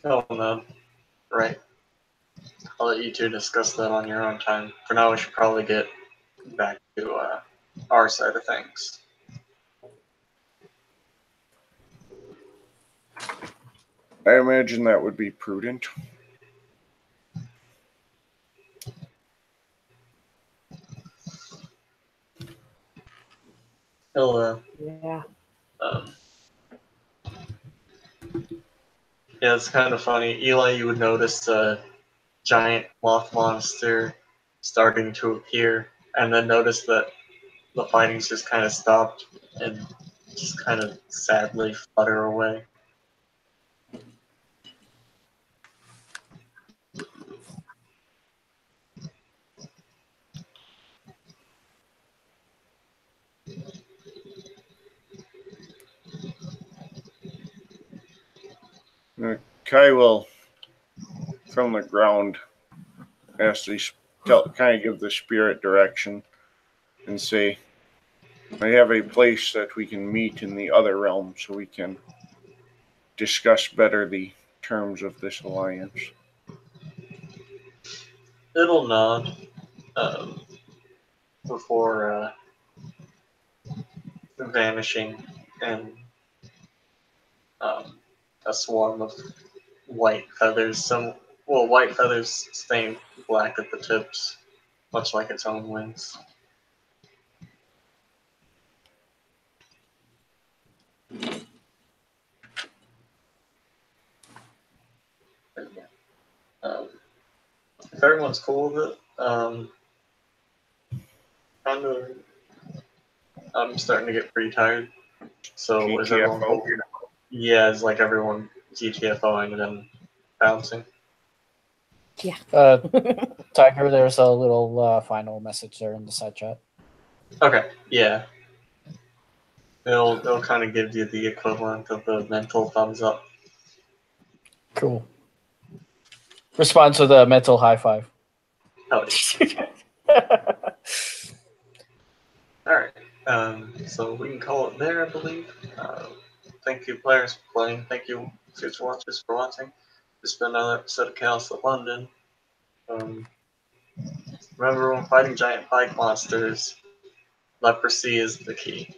Oh no. Right. I'll let you two discuss that on your own time. For now, we should probably get back to our side of things. I imagine that would be prudent. He'll, Yeah. um, yeah, it's kind of funny. Eli, you would notice a giant moth monster starting to appear, and then notice that the fighting's just kind of stopped and just kind of sadly flutter away. Kai will, from the ground, ask the kind of give the spirit direction and say, "I have a place that we can meet in the other realm, so we can discuss better the terms of this alliance." It'll nod um, before vanishing, and um, a swarm of white feathers. White feathers stained black at the tips, much like its own wings. But yeah. If everyone's cool with it, kind of, I'm starting to get pretty tired. So is everyone GTFO. cool? Yeah, it's like everyone GTFOing and then bouncing. Tiger, there's a little final message there in the side chat. Okay, yeah. It'll kind of give you the equivalent of the mental thumbs up. Cool. Response with a mental high five. Oh, yeah. All right. So we can call it there, I believe. Thank you, players, for playing. Thank you, future watchers, for watching. This has been another episode of Chaos of London. Remember, when fighting giant pike monsters, leprosy is the key.